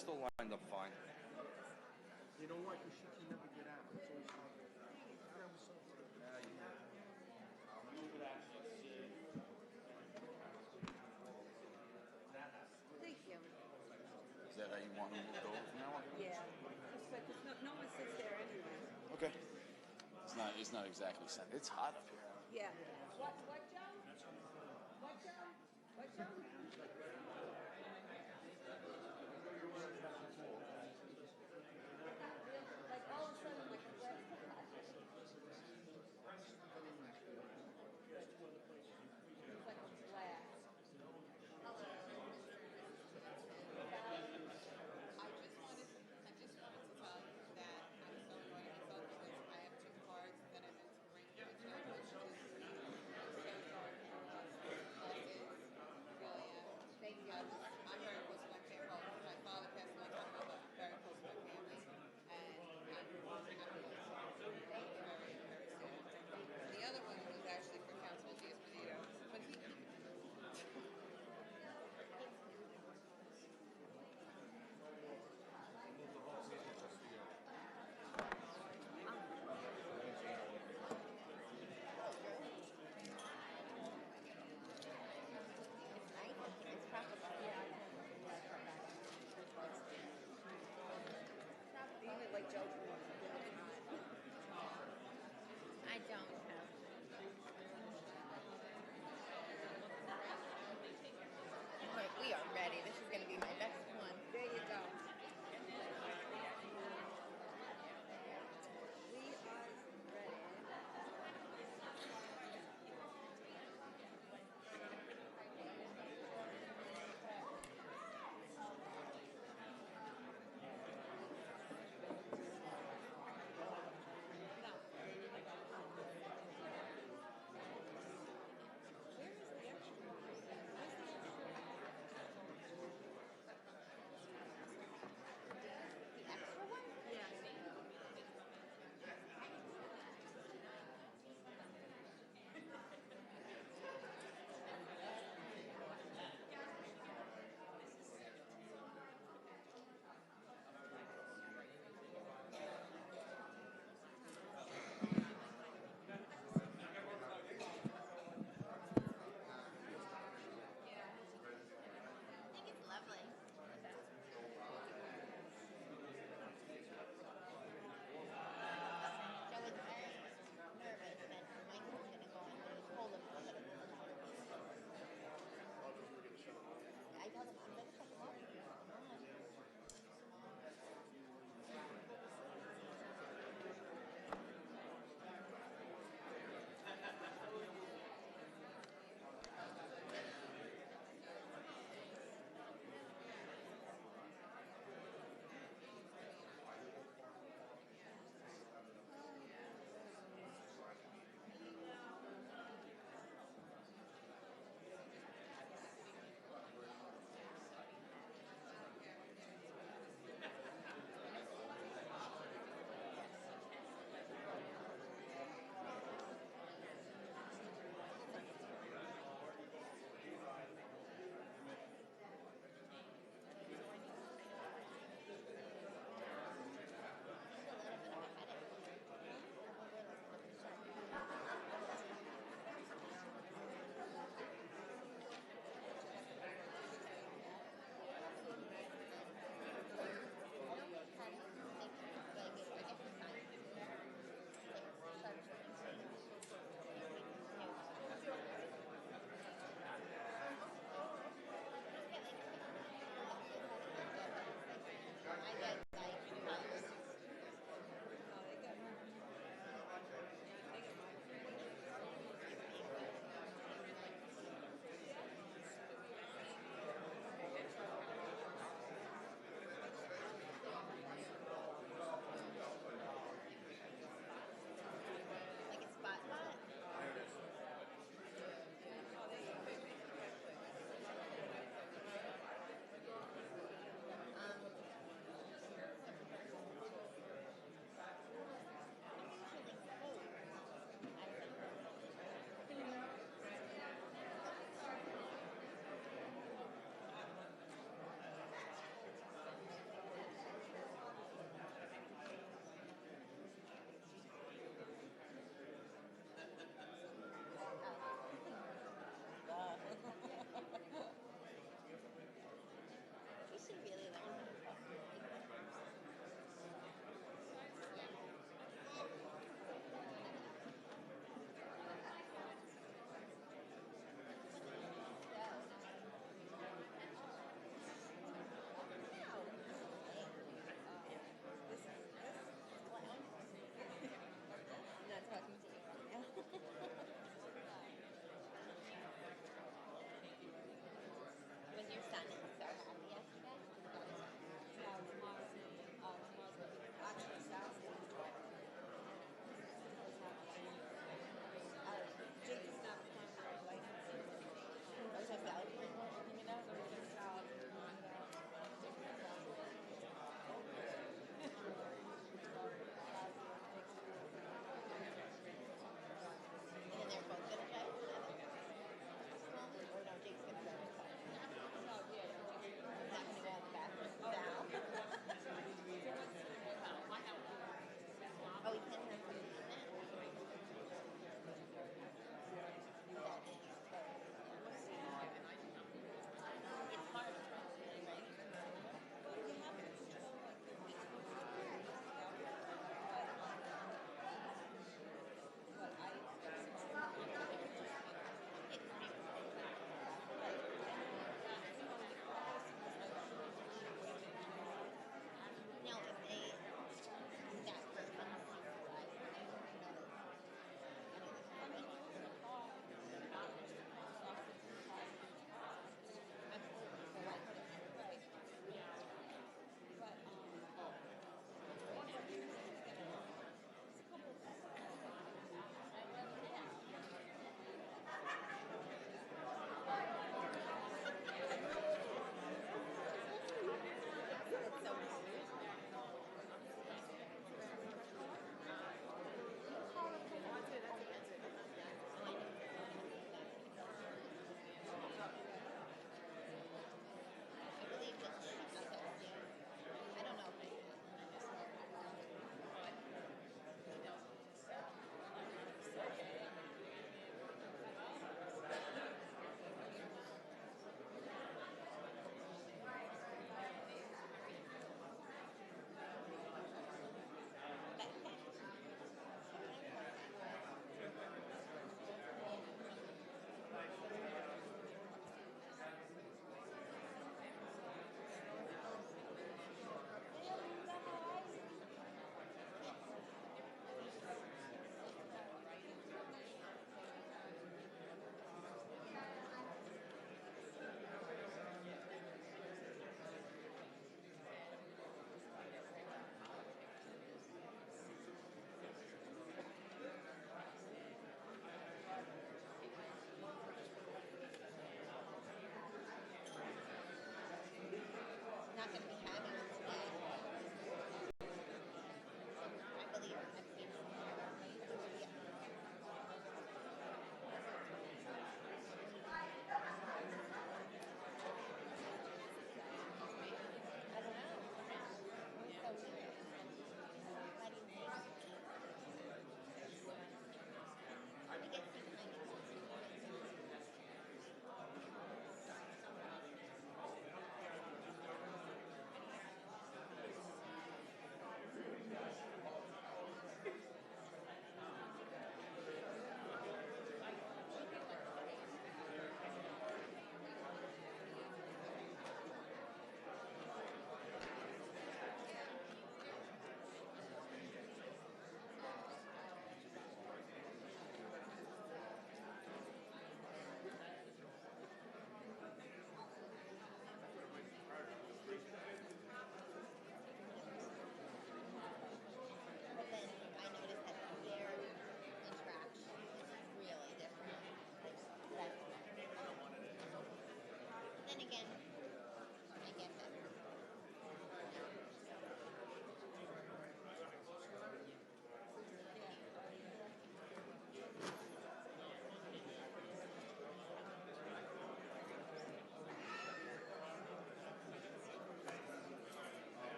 still lined up fine. You know what? Your shit can never get out. It's always hard. Thank you. Is that how you want to move over from now on? Yeah. Because no one sits there anyway. Okay. It's not exactly set. It's hot up here. Yeah. What, Joe? What, Joe? What, Joe? Like all of a sudden, like a breath. It's like a blast. I just wanted to tell you that I'm so annoyed at myself because I have 2 cards that I meant to bring to the church, which is I'm so sorry for us. That is really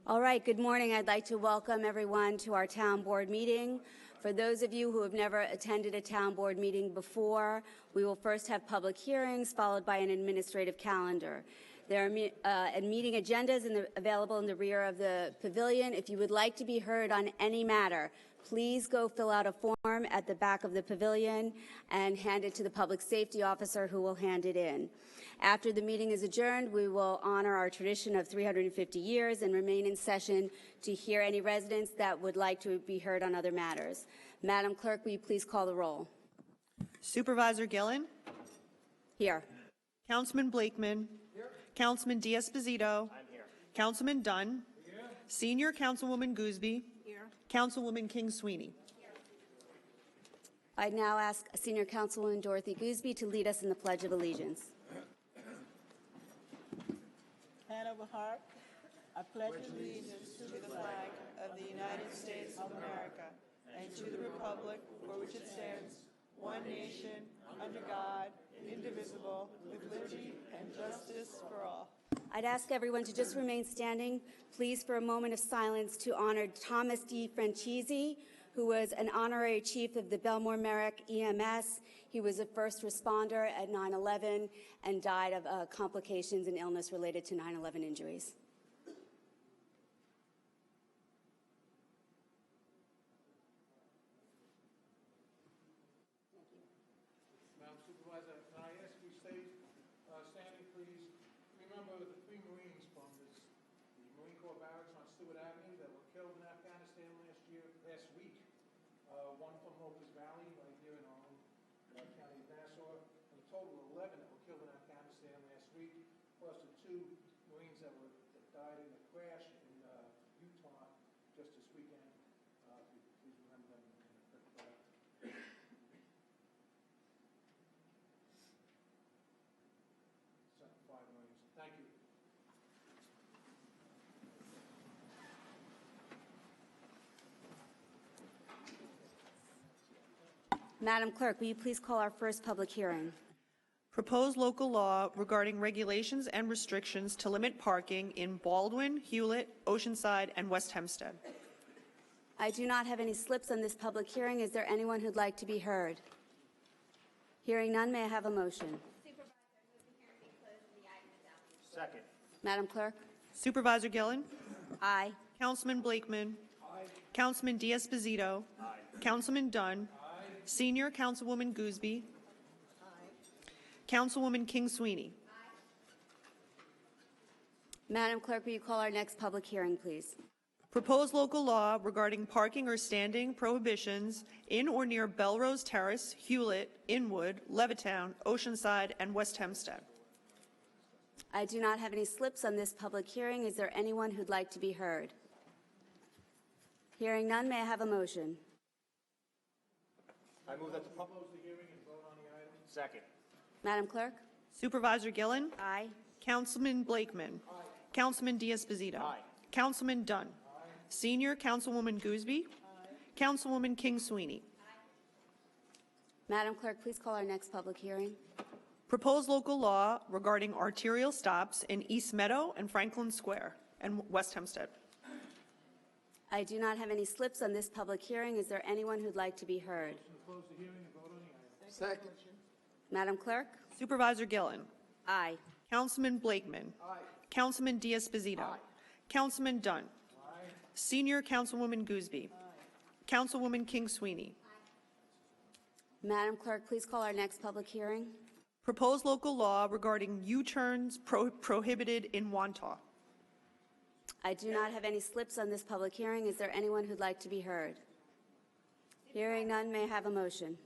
All right, good morning. I'd like to welcome everyone to our town board meeting. For those of you who have never attended a town board meeting before, we will first have public hearings followed by an administrative calendar. There are meeting agendas available in the rear of the pavilion. If you would like to be heard on any matter, please go fill out a form at the back of the pavilion and hand it to the public safety officer who will hand it in. After the meeting is adjourned, we will honor our tradition of 350 years and remain in session to hear any residents that would like to be heard on other matters. Madam Clerk, will you please call the roll? Supervisor Gillen? Here. Councilman Blakeman? Here. Councilman D'Esposito? I'm here. Councilman Dunn? Here. Senior Councilwoman Gooseby? Here. Councilwoman King Sweeney? Here. I now ask Senior Councilwoman Dorothy Gooseby to lead us in the Pledge of Allegiance. Hand over heart. I pledge allegiance to the flag of the United States of America and to the republic for which it stands, one nation, under God, indivisible, with liberty and justice for all. I'd ask everyone to just remain standing, please, for a moment of silence to honor Thomas D. Franchisi, who was an honorary chief of the Belmore Merrick EMS. He was a first responder at 9/11 and died of complications and illness related to 9/11 injuries. Madam Supervisor, can I ask you stay standing, please? Remember the 3 Marines from the Marine Corps barracks on Stewart Avenue that were killed in Afghanistan last week. One from Locust Valley, right here in our own county of Nassau, and a total of 11 that were killed in Afghanistan last week, plus the 2 Marines that died in a crash in Utah just this weekend. Please remember them in a quick prayer. So, 5 Marines. Thank you. Madam Clerk, will you please call our first public hearing? Proposed local law regarding regulations and restrictions to limit parking in Baldwin, Hewlett, Oceanside, and West Hempstead. I do not have any slips on this public hearing. Is there anyone who'd like to be heard? Hearing none, may I have a motion? Supervisor, move the hearing be closed and the item adopted. Second. Madam Clerk? Supervisor Gillen? Aye. Councilman Blakeman? Aye. Councilman D'Esposito? Aye. Councilman Dunn? Aye. Senior Councilwoman Gooseby? Aye. Councilwoman King Sweeney? Aye. Madam Clerk, will you call our next public hearing, please? Proposed local law regarding parking or standing prohibitions in or near Belrose Terrace, Hewlett, Inwood, Levittown, Oceanside, and West Hempstead. I do not have any slips on this public hearing. Is there anyone who'd like to be heard? Hearing none, may I have a motion? I move that the public close the hearing and vote on the item. Second. Madam Clerk? Supervisor Gillen? Aye. Councilman Blakeman? Aye. Councilman D'Esposito? Aye. Councilman Dunn? Aye. Senior Councilwoman Gooseby? Aye. Councilwoman King Sweeney? Madam Clerk, please call our next public hearing. Proposed local law regarding arterial stops in East Meadow and Franklin Square and West Hempstead. I do not have any slips on this public hearing. Is there anyone who'd like to be heard? Close the hearing and vote on the item. Second. Madam Clerk? Supervisor Gillen? Aye. Councilman Blakeman? Aye. Councilman D'Esposito? Aye. Councilman Dunn? Aye. Senior Councilwoman Gooseby? Aye. Councilwoman King Sweeney? Madam Clerk, please call our next public hearing. Proposed local law regarding U-turns prohibited in Wantagh. I do not have any slips on this public hearing. Is there anyone who'd like to be heard? Hearing none, may I have a motion?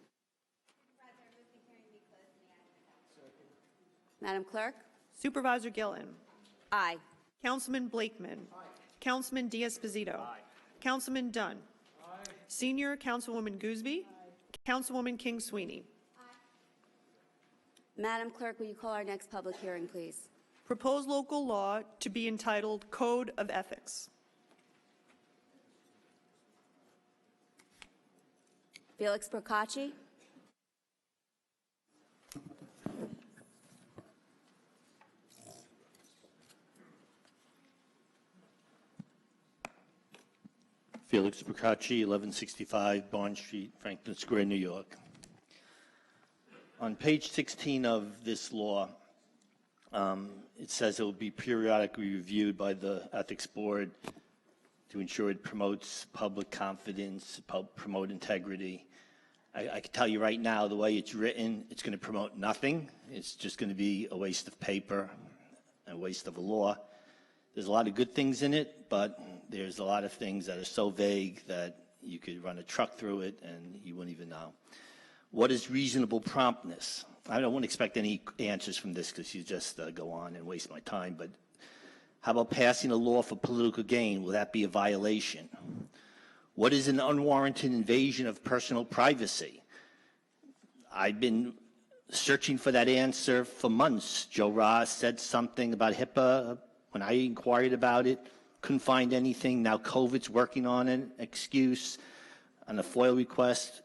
Supervisor, move the hearing be closed and the item adopted. Madam Clerk? Supervisor Gillen? Aye. Councilman Blakeman? Aye. Councilman D'Esposito? Aye. Councilman Dunn? Aye. Senior Councilwoman Gooseby? Aye. Councilwoman King Sweeney? Madam Clerk, will you call our next public hearing, please? Proposed local law to be entitled Code of Ethics. Felix Procacci? Felix Procacci, 1165 Barn Street, Franklin Square, New York. On page 16 of this law, it says it will be periodically reviewed by the Ethics Board to ensure it promotes public confidence, promote integrity. I can tell you right now, the way it's written, it's going to promote nothing. It's just going to be a waste of paper, a waste of a law. There's a lot of good things in it, but there's a lot of things that are so vague that you could run a truck through it and you wouldn't even know. What is reasonable promptness? I don't want to expect any answers from this because you just go on and waste my time, but how about passing a law for political gain? Will that be a violation? What is an unwarranted invasion of personal privacy? I've been searching for that answer for months. Joe Ross said something about HIPAA when I inquired about it. Couldn't find anything. Now COVID's working on an excuse on a FOIL request.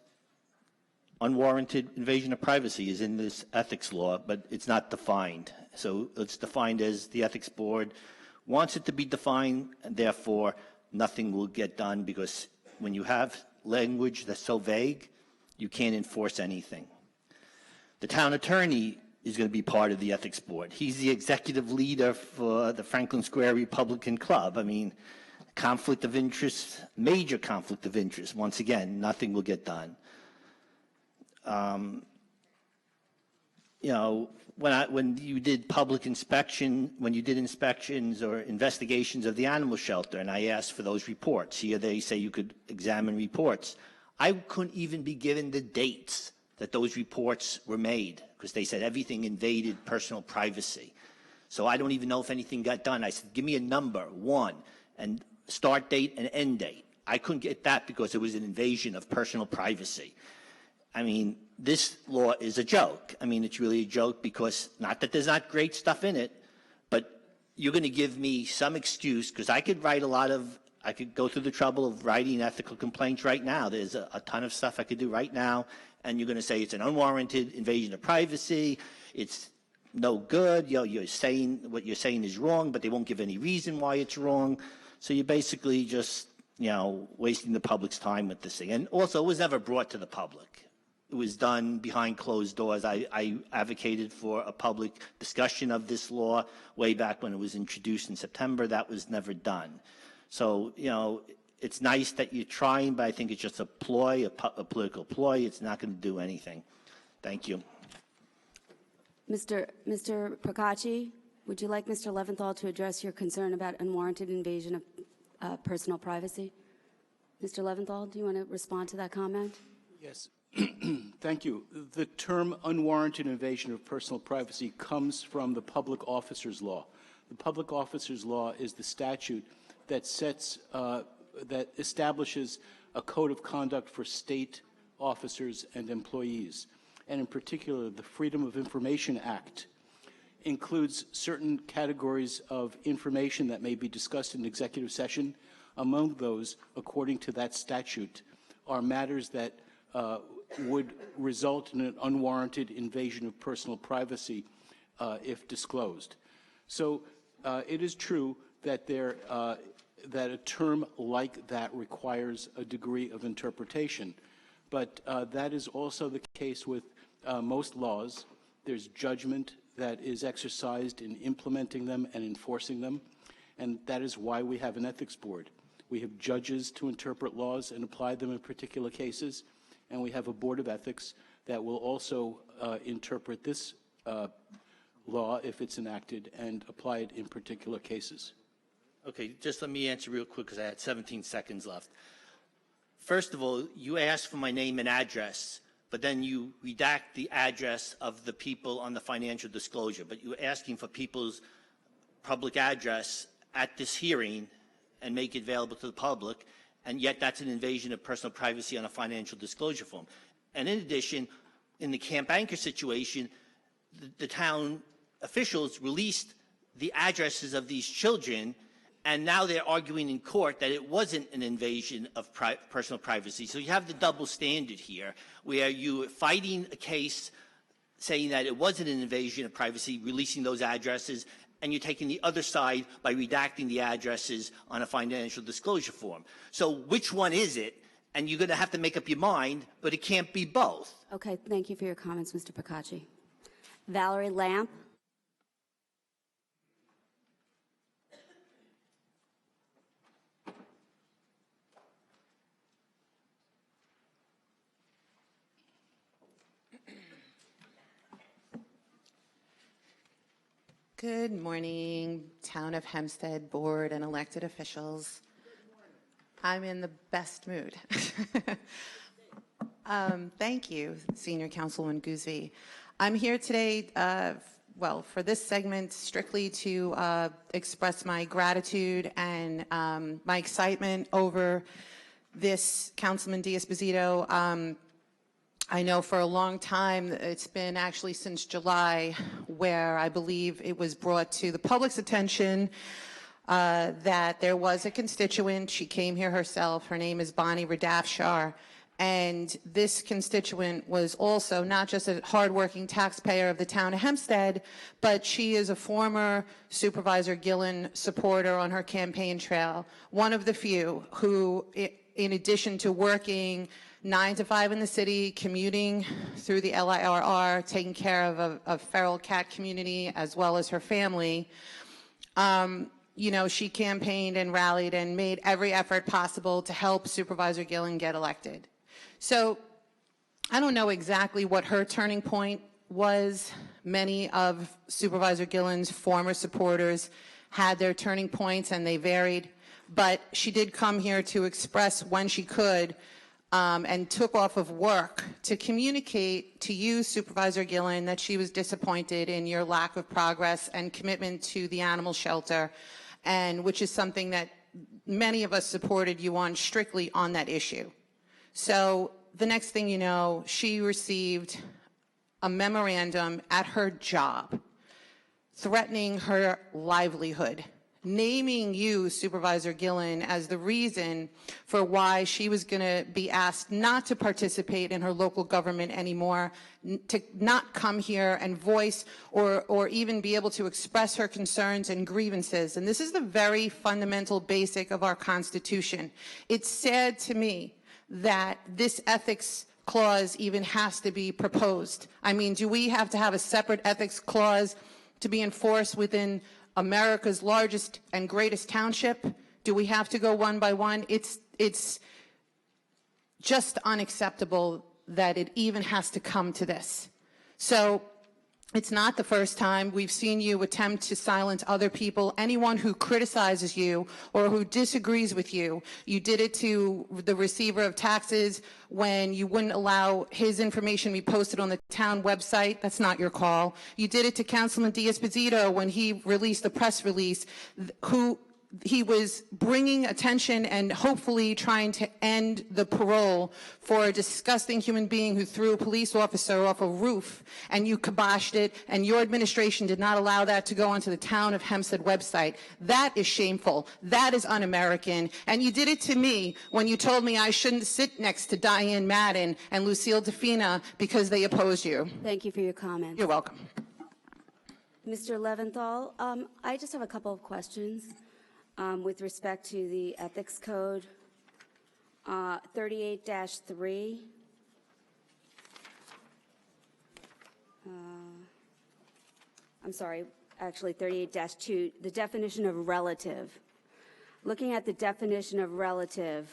Unwarranted invasion of privacy is in this ethics law, but it's not defined. So it's defined as the Ethics Board wants it to be defined, and therefore nothing will get done, because when you have language that's so vague, you can't enforce anything. The town attorney is going to be part of the Ethics Board. He's the executive leader for the Franklin Square Republican Club. I mean, conflict of interest, major conflict of interest. Once again, nothing will get done. You know, when you did public inspection, when you did inspections or investigations of the animal shelter, and I asked for those reports, here they say you could examine reports. I couldn't even be given the dates that those reports were made, because they said everything invaded personal privacy. So I don't even know if anything got done. I said, give me a number, one, and start date and end date. I couldn't get that because it was an invasion of personal privacy. I mean, this law is a joke. I mean, it's really a joke, because not that there's not great stuff in it, but you're going to give me some excuse, because I could write I could go through the trouble of writing ethical complaints right now. There's a ton of stuff I could do right now, and you're going to say it's an unwarranted invasion of privacy, it's no good, you know, you're saying what you're saying is wrong, but they won't give any reason why it's wrong. So you're basically just, you know, wasting the public's time with this thing. And also, it was never brought to the public. It was done behind closed doors. I advocated for a public discussion of this law way back when it was introduced in September. That was never done. So, you know, it's nice that you're trying, but I think it's just a ploy, a political ploy. It's not going to do anything. Thank you. Mr. Procacci, would you like Mr. Leventhal to address your concern about unwarranted invasion of personal privacy? Mr. Leventhal, do you want to respond to that comment? Yes. Thank you. The term unwarranted invasion of personal privacy comes from the Public Officers Law. The Public Officers Law is the statute that that establishes a code of conduct for state officers and employees. And in particular, the Freedom of Information Act includes certain categories of information that may be discussed in executive session. Among those, according to that statute, are matters that would result in an unwarranted invasion of personal privacy if disclosed. So it is true that that a term like that requires a degree of interpretation, but that is also the case with most laws. There's judgment that is exercised in implementing them and enforcing them, and that is why we have an ethics board. We have judges to interpret laws and apply them in particular cases, and we have a board of ethics that will also interpret this law, if it's enacted, and apply it in particular cases. Okay, just let me answer real quick because I had 17 seconds left. First of all, you asked for my name and address, but then you redact the address of the people on the financial disclosure, but you're asking for people's public address at this hearing and make it available to the public, and yet that's an invasion of personal privacy on a financial disclosure form. And in addition, in the Camp Anchor situation, the town officials released the addresses of these children, and now they're arguing in court that it wasn't an invasion of personal privacy. So you have the double standard here, where you're fighting a case saying that it wasn't an invasion of privacy, releasing those addresses, and you're taking the other side by redacting the addresses on a financial disclosure form. So which one is it? And you're going to have to make up your mind, but it can't be both. Okay, thank you for your comments, Mr. Picacci. Valerie Lamp. Good morning, Town of Hempstead Board and elected officials. I'm in the best mood. Thank you, Senior Councilwoman Goosby. I'm here today, for this segment, strictly to express my gratitude and my excitement over this, Councilman D'Esposito. I know for a long time, it's been actually since July, where I believe it was brought to the public's attention that there was a constituent. She came here herself. Her name is Bonnie Radafshar. And this constituent was also not just a hardworking taxpayer of the town of Hempstead, but she is a former Supervisor Gillen supporter on her campaign trail, one of the few who, in addition to working 9 to 5 in the city, commuting through the LIRR, taking care of a feral cat community as well as her family. You know, she campaigned and rallied and made every effort possible to help Supervisor Gillen get elected. So I don't know exactly what her turning point was. Many of Supervisor Gillen's former supporters had their turning points and they varied, but she did come here to express when she could and took off of work to communicate to you, Supervisor Gillen, that she was disappointed in your lack of progress and commitment to the animal shelter, and which is something that many of us supported you on strictly on that issue. So the next thing you know, she received a memorandum at her job threatening her livelihood, naming you, Supervisor Gillen, as the reason for why she was going to be asked not to participate in her local government anymore, to not come here and voice or even be able to express her concerns and grievances. And this is the very fundamental basic of our Constitution. It's sad to me that this ethics clause even has to be proposed. I mean, do we have to have a separate ethics clause to be enforced within America's largest and greatest township? Do we have to go one by one? It's just unacceptable that it even has to come to this. So it's not the first time we've seen you attempt to silence other people. Anyone who criticizes you or who disagrees with you. You did it to the receiver of taxes when you wouldn't allow his information to be posted on the town website. That's not your call. You did it to Councilman D'Esposito when he released the press release, who he was bringing attention and hopefully trying to end the parole for a disgusting human being who threw a police officer off a roof, and you kiboshed it, and your administration did not allow that to go onto the Town of Hempstead website. That is shameful. That is un-American. And you did it to me when you told me I shouldn't sit next to Diane Madden and Lucille DeFina because they opposed you. Thank you for your comments. You're welcome. Mr. Leventhal, I just have a couple of questions. With respect to the ethics code, 38-3. I'm sorry, actually 38-2, the definition of relative. Looking at the definition of relative,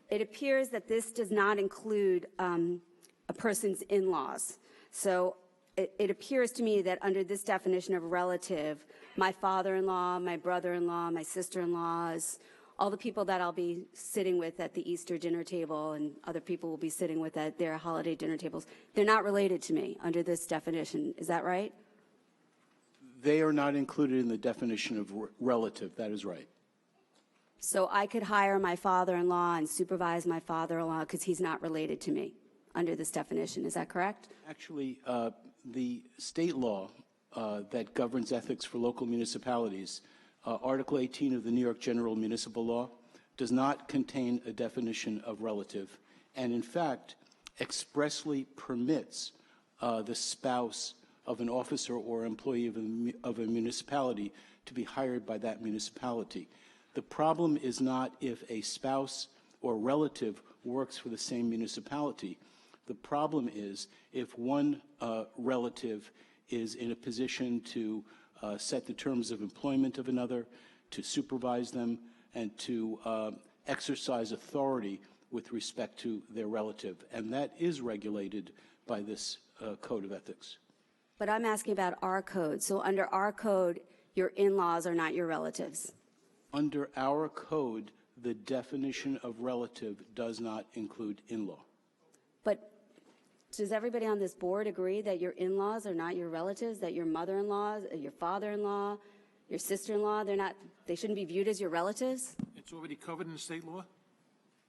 it appears that this does not include a person's in-laws. So it appears to me that under this definition of relative, my father-in-law, my brother-in-law, my sister-in-laws, all the people that I'll be sitting with at the Easter dinner table and other people will be sitting with at their holiday dinner tables, they're not related to me under this definition. Is that right? They are not included in the definition of relative. That is right. So I could hire my father-in-law and supervise my father-in-law because he's not related to me under this definition. Is that correct? Actually, the state law that governs ethics for local municipalities, Article 18 of the New York General Municipal Law, does not contain a definition of relative, and in fact expressly permits the spouse of an officer or employee of a municipality to be hired by that municipality. The problem is not if a spouse or relative works for the same municipality. The problem is if one relative is in a position to set the terms of employment of another, to supervise them, and to exercise authority with respect to their relative. And that is regulated by this code of ethics. But I'm asking about our code. So under our code, your in-laws are not your relatives. Under our code, the definition of relative does not include in-law. But does everybody on this board agree that your in-laws are not your relatives, that your mother-in-law, your father-in-law, your sister-in-law, they shouldn't be viewed as your relatives? It's already covered in the state law?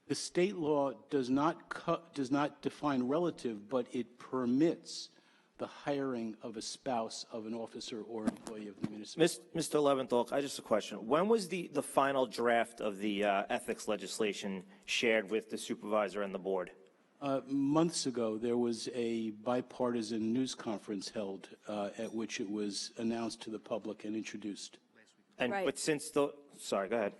The state law does not define relative, but it permits the hiring of a spouse of an officer or employee of the municipality. Mr. Leventhal, I just a question. When was the final draft of the ethics legislation shared with the supervisor and the board? Months ago, there was a bipartisan news conference held at which it was announced to the public and introduced. And Right. But sorry, go ahead.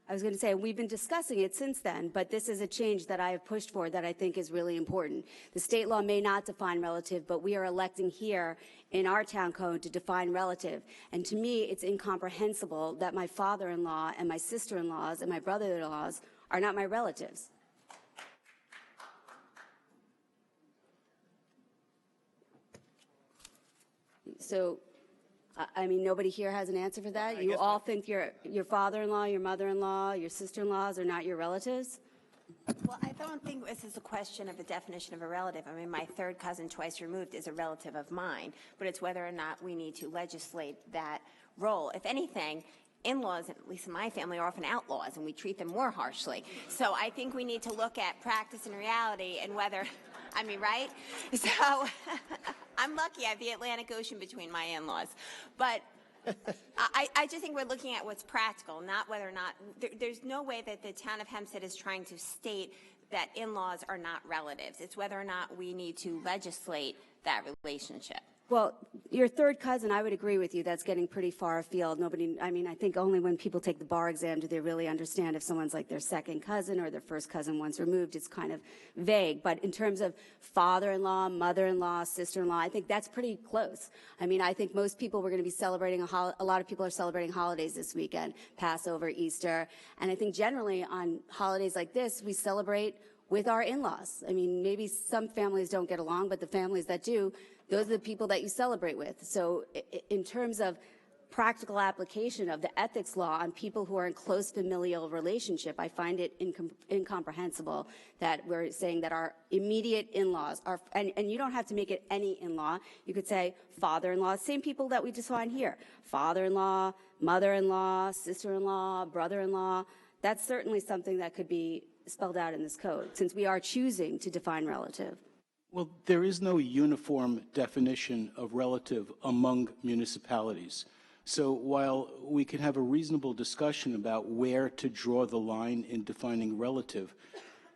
I was going to say, we've been discussing it since then, but this is a change that I have pushed for that I think is really important. The state law may not define relative, but we are electing here in our town code to define relative. And to me, it's incomprehensible that my father-in-law and my sister-in-laws and my brother-in-laws are not my relatives. So, I mean, nobody here has an answer for that? You all think your father-in-law, your mother-in-law, your sister-in-laws are not your relatives? Well, I don't think this is a question of the definition of a relative. I mean, my third cousin twice removed is a relative of mine, but it's whether or not we need to legislate that role. If anything, in-laws, at least in my family, are often outlaws, and we treat them more harshly. So I think we need to look at practice and reality and whether, I mean, right? So I'm lucky I have the Atlantic Ocean between my in-laws. But I just think we're looking at what's practical, not whether or not, there's no way that the town of Hempstead is trying to state that in-laws are not relatives. It's whether or not we need to legislate that relationship. Well, your third cousin, I would agree with you, that's getting pretty far afield. I mean, I think only when people take the bar exam do they really understand if someone's like their second cousin or their first cousin once removed. It's kind of vague. But in terms of father-in-law, mother-in-law, sister-in-law, I think that's pretty close. I mean, I think most people were going to be celebrating, a lot of people are celebrating holidays this weekend, Passover, Easter. And I think generally on holidays like this, we celebrate with our in-laws. I mean, maybe some families don't get along, but the families that do, those are the people that you celebrate with. So in terms of practical application of the ethics law on people who are in close familial relationship, I find it incomprehensible that we're saying that our immediate in-laws are, and you don't have to make it any in-law. You could say father-in-law, same people that we define here. Father-in-law, mother-in-law, sister-in-law, brother-in-law. That's certainly something that could be spelled out in this code, since we are choosing to define relative. Well, there is no uniform definition of relative among municipalities. So while we can have a reasonable discussion about where to draw the line in defining relative,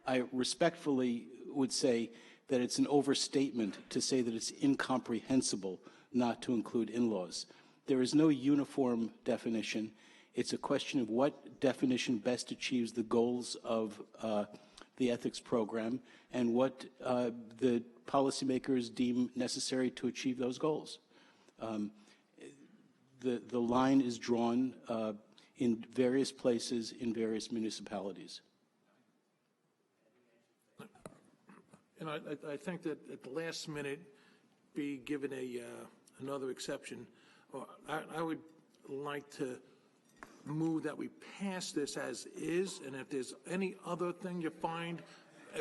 I respectfully would say that it's an overstatement to say that it's incomprehensible not to include in-laws. There is no uniform definition. It's a question of what definition best achieves the goals of the ethics program and what the policymakers deem necessary to achieve those goals. The line is drawn in various places in various municipalities. And I think that at the last minute, be given another exception. I would like to move that we pass this as is, and if there's any other thing you find,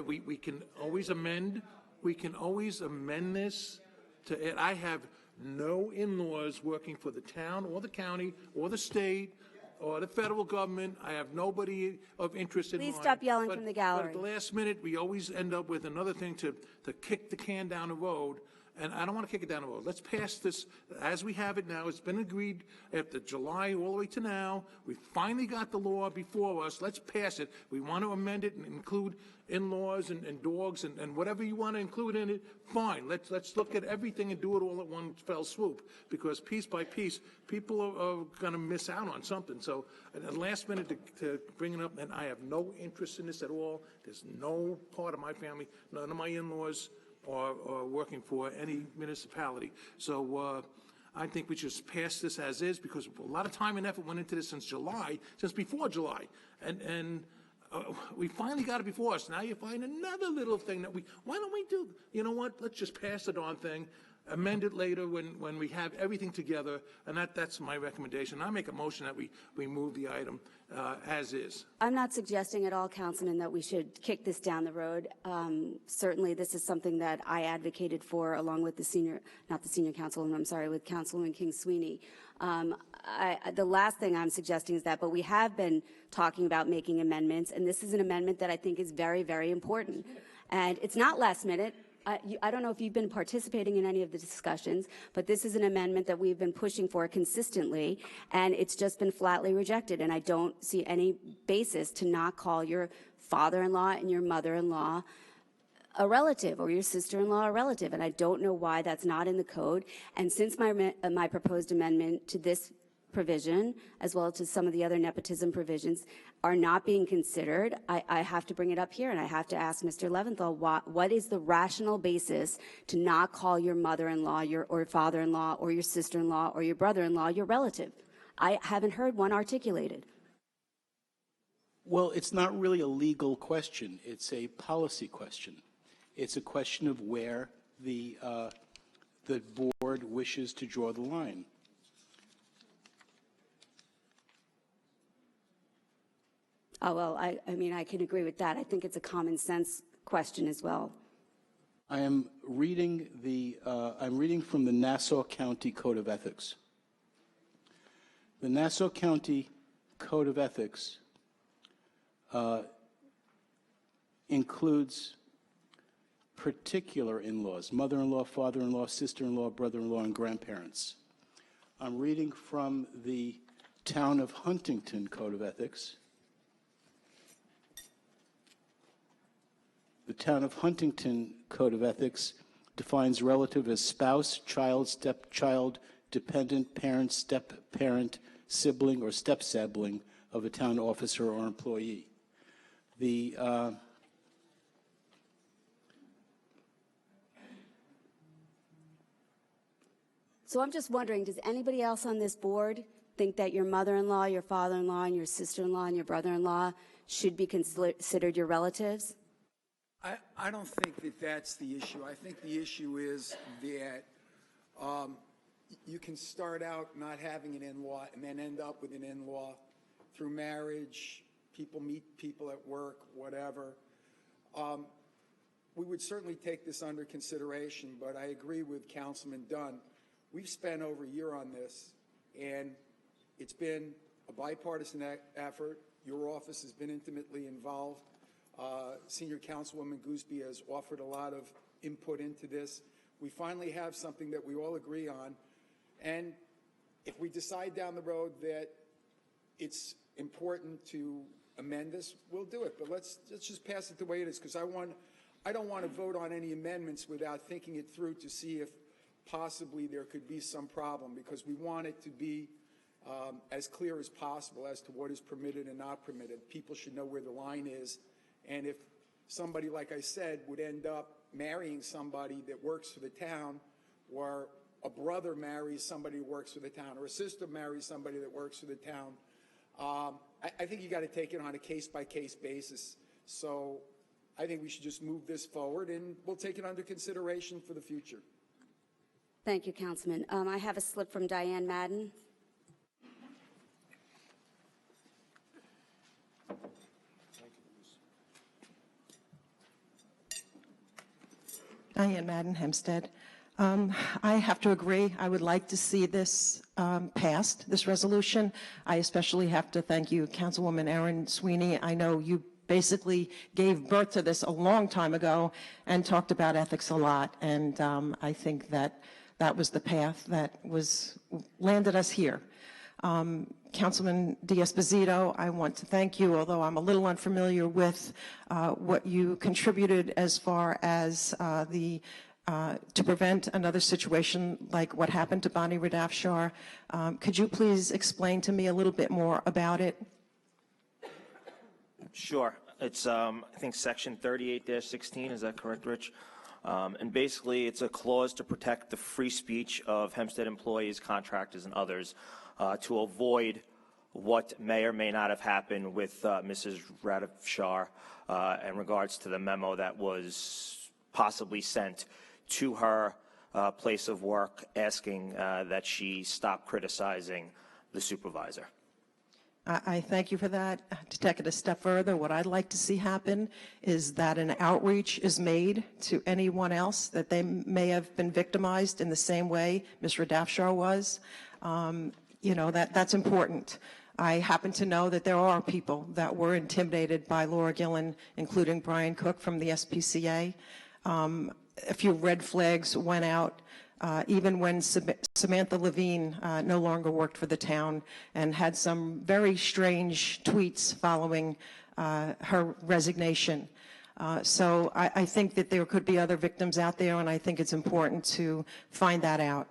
we can always amend. We can always amend this to it. I have no in-laws working for the town or the county or the state or the federal government. I have nobody of interest in mine. Please stop yelling from the gallery. But at the last minute, we always end up with another thing to kick the can down the road. and I don't want to kick it down the road. Let's pass this as we have it now. It's been agreed after July all the way to now. We finally got the law before us. Let's pass it. We want to amend it and include in-laws and dogs and whatever you want to include in it, fine. Let's look at everything and do it all at one fell swoop, because piece by piece, people are going to miss out on something. So at the last minute to bring it up, and I have no interest in this at all. There's no part of my family, none of my in-laws are working for any municipality. So I think we should just pass this as is, because a lot of time and effort went into this since before July. And we finally got it before us. Now you find another little thing that why don't we do, you know what, let's just pass the darn thing, amend it later when we have everything together, and that's my recommendation. I make a motion that we move the item as is. I'm not suggesting at all, Councilman, that we should kick this down the road. Certainly, this is something that I advocated for along with with Councilwoman King Sweeney. The last thing I'm suggesting is that, but we have been talking about making amendments, and this is an amendment that I think is very, very important. And it's not last minute. I don't know if you've been participating in any of the discussions, but this is an amendment that we've been pushing for consistently, and it's just been flatly rejected. And I don't see any basis to not call your father-in-law and your mother-in-law a relative, or your sister-in-law a relative, and I don't know why that's not in the code. And since my proposed amendment to this provision, as well as to some of the other nepotism provisions, are not being considered, I have to bring it up here, and I have to ask Mr. Leventhal, what is the rational basis to not call your mother-in-law, or father-in-law, or your sister-in-law, or your brother-in-law your relative? I haven't heard one articulated. Well, it's not really a legal question. It's a policy question. It's a question of where the board wishes to draw the line. Oh, well, I mean, I can agree with that. I think it's a common sense question as well. I am reading I'm reading from the Nassau County Code of Ethics. The Nassau County Code of Ethics includes particular in-laws: mother-in-law, father-in-law, sister-in-law, brother-in-law, and grandparents. I'm reading from the Town of Huntington Code of Ethics. The Town of Huntington Code of Ethics defines relative as spouse, child, stepchild, dependent, parent, step-parent, sibling, or step-sibling of a town officer or employee. So I'm just wondering, does anybody else on this board think that your mother-in-law, your father-in-law, and your sister-in-law, and your brother-in-law should be considered your relatives? I don't think that that's the issue. I think the issue is that you can start out not having an in-law and then end up with an in-law through marriage. People meet people at work, whatever. We would certainly take this under consideration, but I agree with Councilman Dunn. We've spent over a year on this, and it's been a bipartisan effort. Your office has been intimately involved. Senior Councilwoman Gooseby has offered a lot of input into this. We finally have something that we all agree on, and if we decide down the road that it's important to amend this, we'll do it. But let's just pass it the way it is, because I don't want to vote on any amendments without thinking it through to see if possibly there could be some problem, because we want it to be as clear as possible as to what is permitted and not permitted. People should know where the line is. And if somebody, like I said, would end up marrying somebody that works for the town, or a brother marries somebody who works for the town, or a sister marries somebody that works for the town, I think you got to take it on a case-by-case basis. So I think we should just move this forward, and we'll take it under consideration for the future. Thank you, Councilman. I have a slip from Diane Madden. Diane Madden, Hempstead. I have to agree. I would like to see this passed, this resolution. I especially have to thank you, Councilwoman Erin Sweeney. I know you basically gave birth to this a long time ago and talked about ethics a lot. And I think that that was the path that landed us here. Councilman D'Esposito, I want to thank you, although I'm a little unfamiliar with what you contributed as far as to prevent another situation like what happened to Bonnie Radafshar. Could you please explain to me a little bit more about it? Sure. It's, I think, Section 38-16. Is that correct, Rich? And basically, it's a clause to protect the free speech of Hempstead employees, contractors, and others to avoid what may or may not have happened with Mrs. Radafshar in regards to the memo that was possibly sent to her place of work asking that she stop criticizing the supervisor. I thank you for that. To take it a step further, what I'd like to see happen is that an outreach is made to anyone else that they may have been victimized in the same way Ms. Radafshar was. You know, that's important. I happen to know that there are people that were intimidated by Laura Gillen, including Brian Cook from the SPCA. A few red flags went out. Even when Samantha Levine no longer worked for the town and had some very strange tweets following her resignation. So I think that there could be other victims out there, and I think it's important to find that out.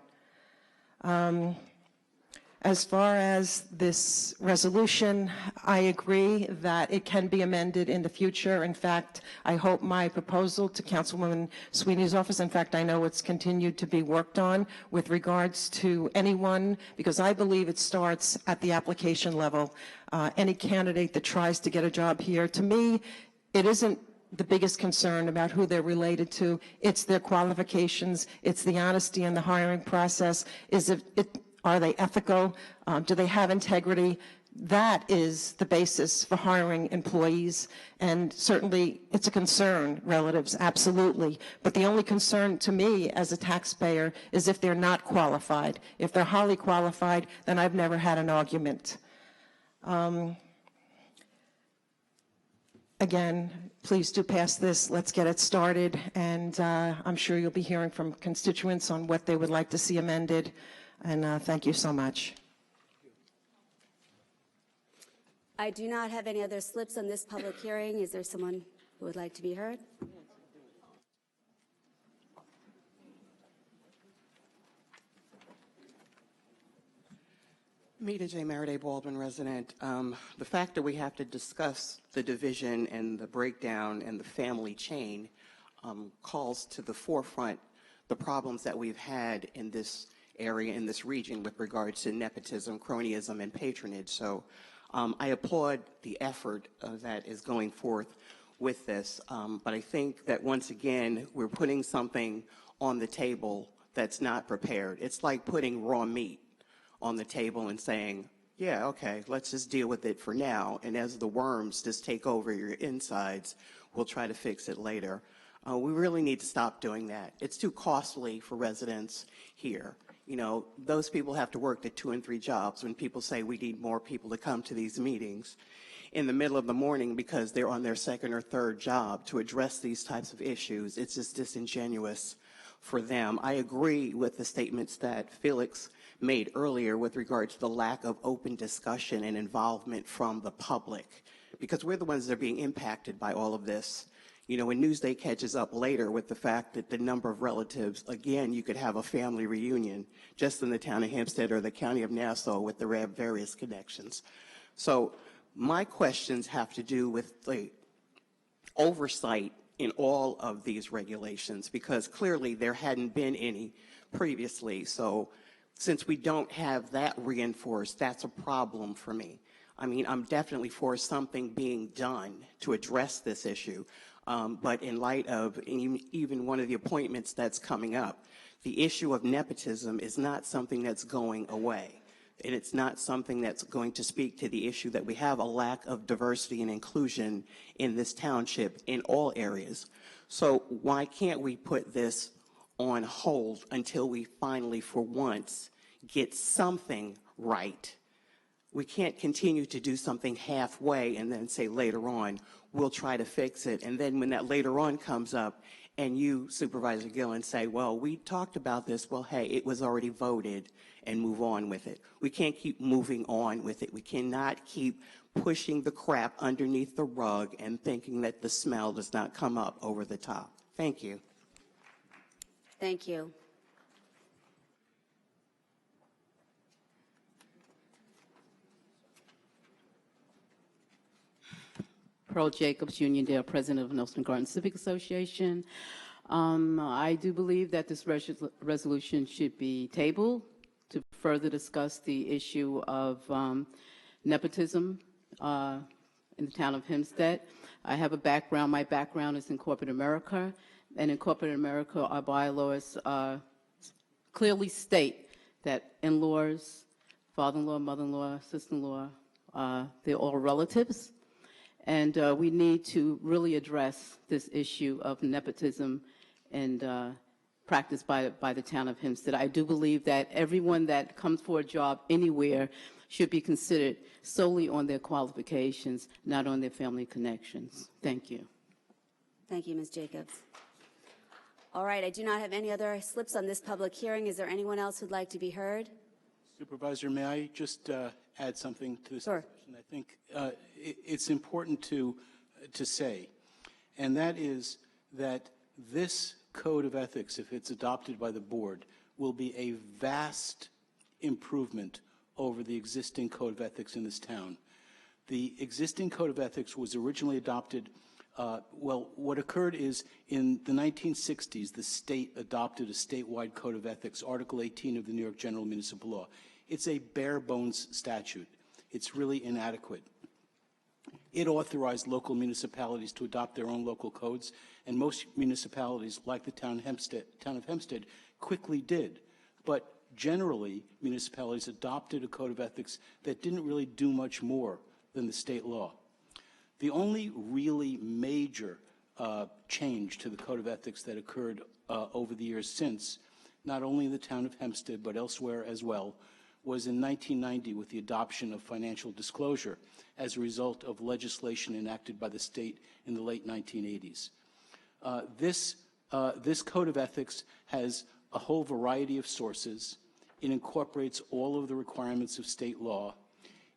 As far as this resolution, I agree that it can be amended in the future. In fact, I hope my proposal to Councilwoman Sweeney's office, in fact, I know it's continued to be worked on with regards to anyone, because I believe it starts at the application level. Any candidate that tries to get a job here, to me, it isn't the biggest concern about who they're related to. It's their qualifications. It's the honesty in the hiring process. Are they ethical? Do they have integrity? That is the basis for hiring employees, and certainly it's a concern, relatives, absolutely. But the only concern to me as a taxpayer is if they're not qualified. If they're highly qualified, then I've never had an argument. Again, please do pass this. Let's get it started, and I'm sure you'll be hearing from constituents on what they would like to see amended. And thank you so much. I do not have any other slips on this public hearing. Is there someone who would like to be heard? Meta J. Maraday, Baldwin resident. The fact that we have to discuss the division and the breakdown and the family chain calls to the forefront the problems that we've had in this area, in this region, with regards to nepotism, cronyism, and patronage. So I applaud the effort that is going forth with this, but I think that once again, we're putting something on the table that's not prepared. It's like putting raw meat on the table and saying, yeah, okay, let's just deal with it for now, and as the worms just take over your insides, we'll try to fix it later. We really need to stop doing that. It's too costly for residents here. You know, those people have to work the 2 and 3 jobs when people say we need more people to come to these meetings in the middle of the morning because they're on their 2nd or 3rd job to address these types of issues. It's just disingenuous for them. I agree with the statements that Felix made earlier with regard to the lack of open discussion and involvement from the public, because we're the ones that are being impacted by all of this. You know, when Newsday catches up later with the fact that the number of relatives, again, you could have a family reunion just in the town of Hempstead or the county of Nassau with the various connections. So my questions have to do with the oversight in all of these regulations, because clearly there hadn't been any previously. So since we don't have that reinforced, that's a problem for me. I mean, I'm definitely for something being done to address this issue. But in light of even one of the appointments that's coming up, the issue of nepotism is not something that's going away. And it's not something that's going to speak to the issue that we have a lack of diversity and inclusion in this township in all areas. So why can't we put this on hold until we finally, for once, get something right We can't continue to do something halfway and then say later on, we'll try to fix it. And then when that later on comes up and you, Supervisor Gillen, say, well, we talked about this. Well, hey, it was already voted, and move on with it. We can't keep moving on with it. We cannot keep pushing the crap underneath the rug and thinking that the smell does not come up over the top. Thank you. Thank you. Pearl Jacobs, Uniondale, President of Nelson Garden Civic Association. I do believe that this resolution should be tabled to further discuss the issue of nepotism in the town of Hempstead. I have a background. My background is in corporate America, and in corporate America, our bylaws clearly state that in-laws, father-in-law, mother-in-law, sister-in-law, they're all relatives. And we need to really address this issue of nepotism and practiced by the town of Hempstead. I do believe that everyone that comes for a job anywhere should be considered solely on their qualifications, not on their family connections. Thank you. Thank you, Ms. Jacobs. All right, I do not have any other slips on this public hearing. Is there anyone else who'd like to be heard? Supervisor, may I just add something to this Sure. discussion? I think it's important to say, and that is that this code of ethics, if it's adopted by the board, will be a vast improvement over the existing code of ethics in this town. The existing code of ethics was originally adopted, well, what occurred is in the 1960s, the state adopted a statewide code of ethics, Article 18 of the New York General Municipal Law. It's a bare bones statute. It's really inadequate. It authorized local municipalities to adopt their own local codes, and most municipalities, like the town of Hempstead, quickly did. But generally, municipalities adopted a code of ethics that didn't really do much more than the state law. The only really major change to the code of ethics that occurred over the years since, not only in the town of Hempstead, but elsewhere as well, was in 1990 with the adoption of financial disclosure as a result of legislation enacted by the state in the late 1980s. This code of ethics has a whole variety of sources. It incorporates all of the requirements of state law.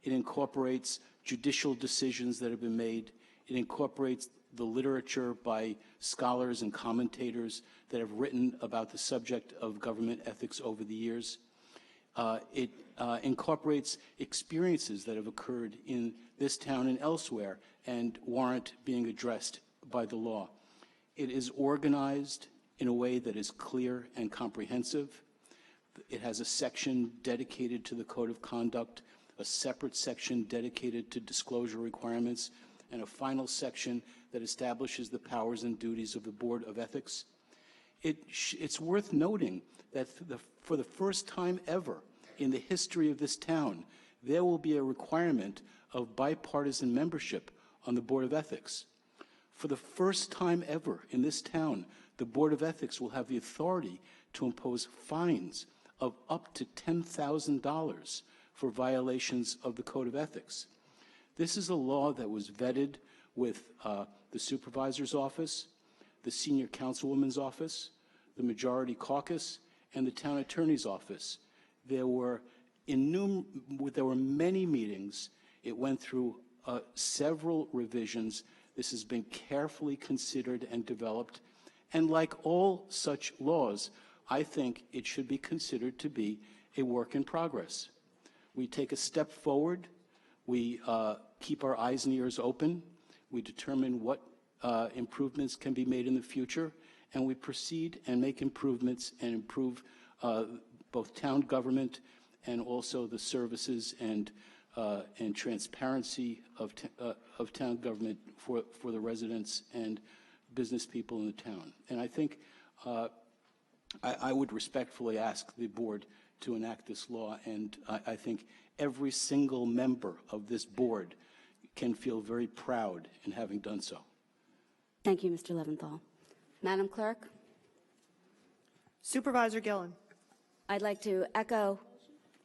It incorporates judicial decisions that have been made. It incorporates the literature by scholars and commentators that have written about the subject of government ethics over the years. It incorporates experiences that have occurred in this town and elsewhere and warrant being addressed by the law. It is organized in a way that is clear and comprehensive. It has a section dedicated to the code of conduct, a separate section dedicated to disclosure requirements, and a final section that establishes the powers and duties of the Board of Ethics. It's worth noting that for the first time ever in the history of this town, there will be a requirement of bipartisan membership on the Board of Ethics. For the first time ever in this town, the Board of Ethics will have the authority to impose fines of up to $10,000 for violations of the Code of Ethics. This is a law that was vetted with the Supervisor's Office, the Senior Councilwoman's Office, the Majority Caucus, and the Town Attorney's Office. There were many meetings. It went through several revisions. This has been carefully considered and developed. And like all such laws, I think it should be considered to be a work in progress. We take a step forward. We keep our eyes and ears open. We determine what improvements can be made in the future, and we proceed and make improvements and improve both town government and also the services and transparency of town government for the residents and business people in the town. And I think I would respectfully ask the board to enact this law, and I think every single member of this board can feel very proud in having done so. Thank you, Mr. Leventhal. Madam Clerk? Supervisor Gillen. I'd like to echo.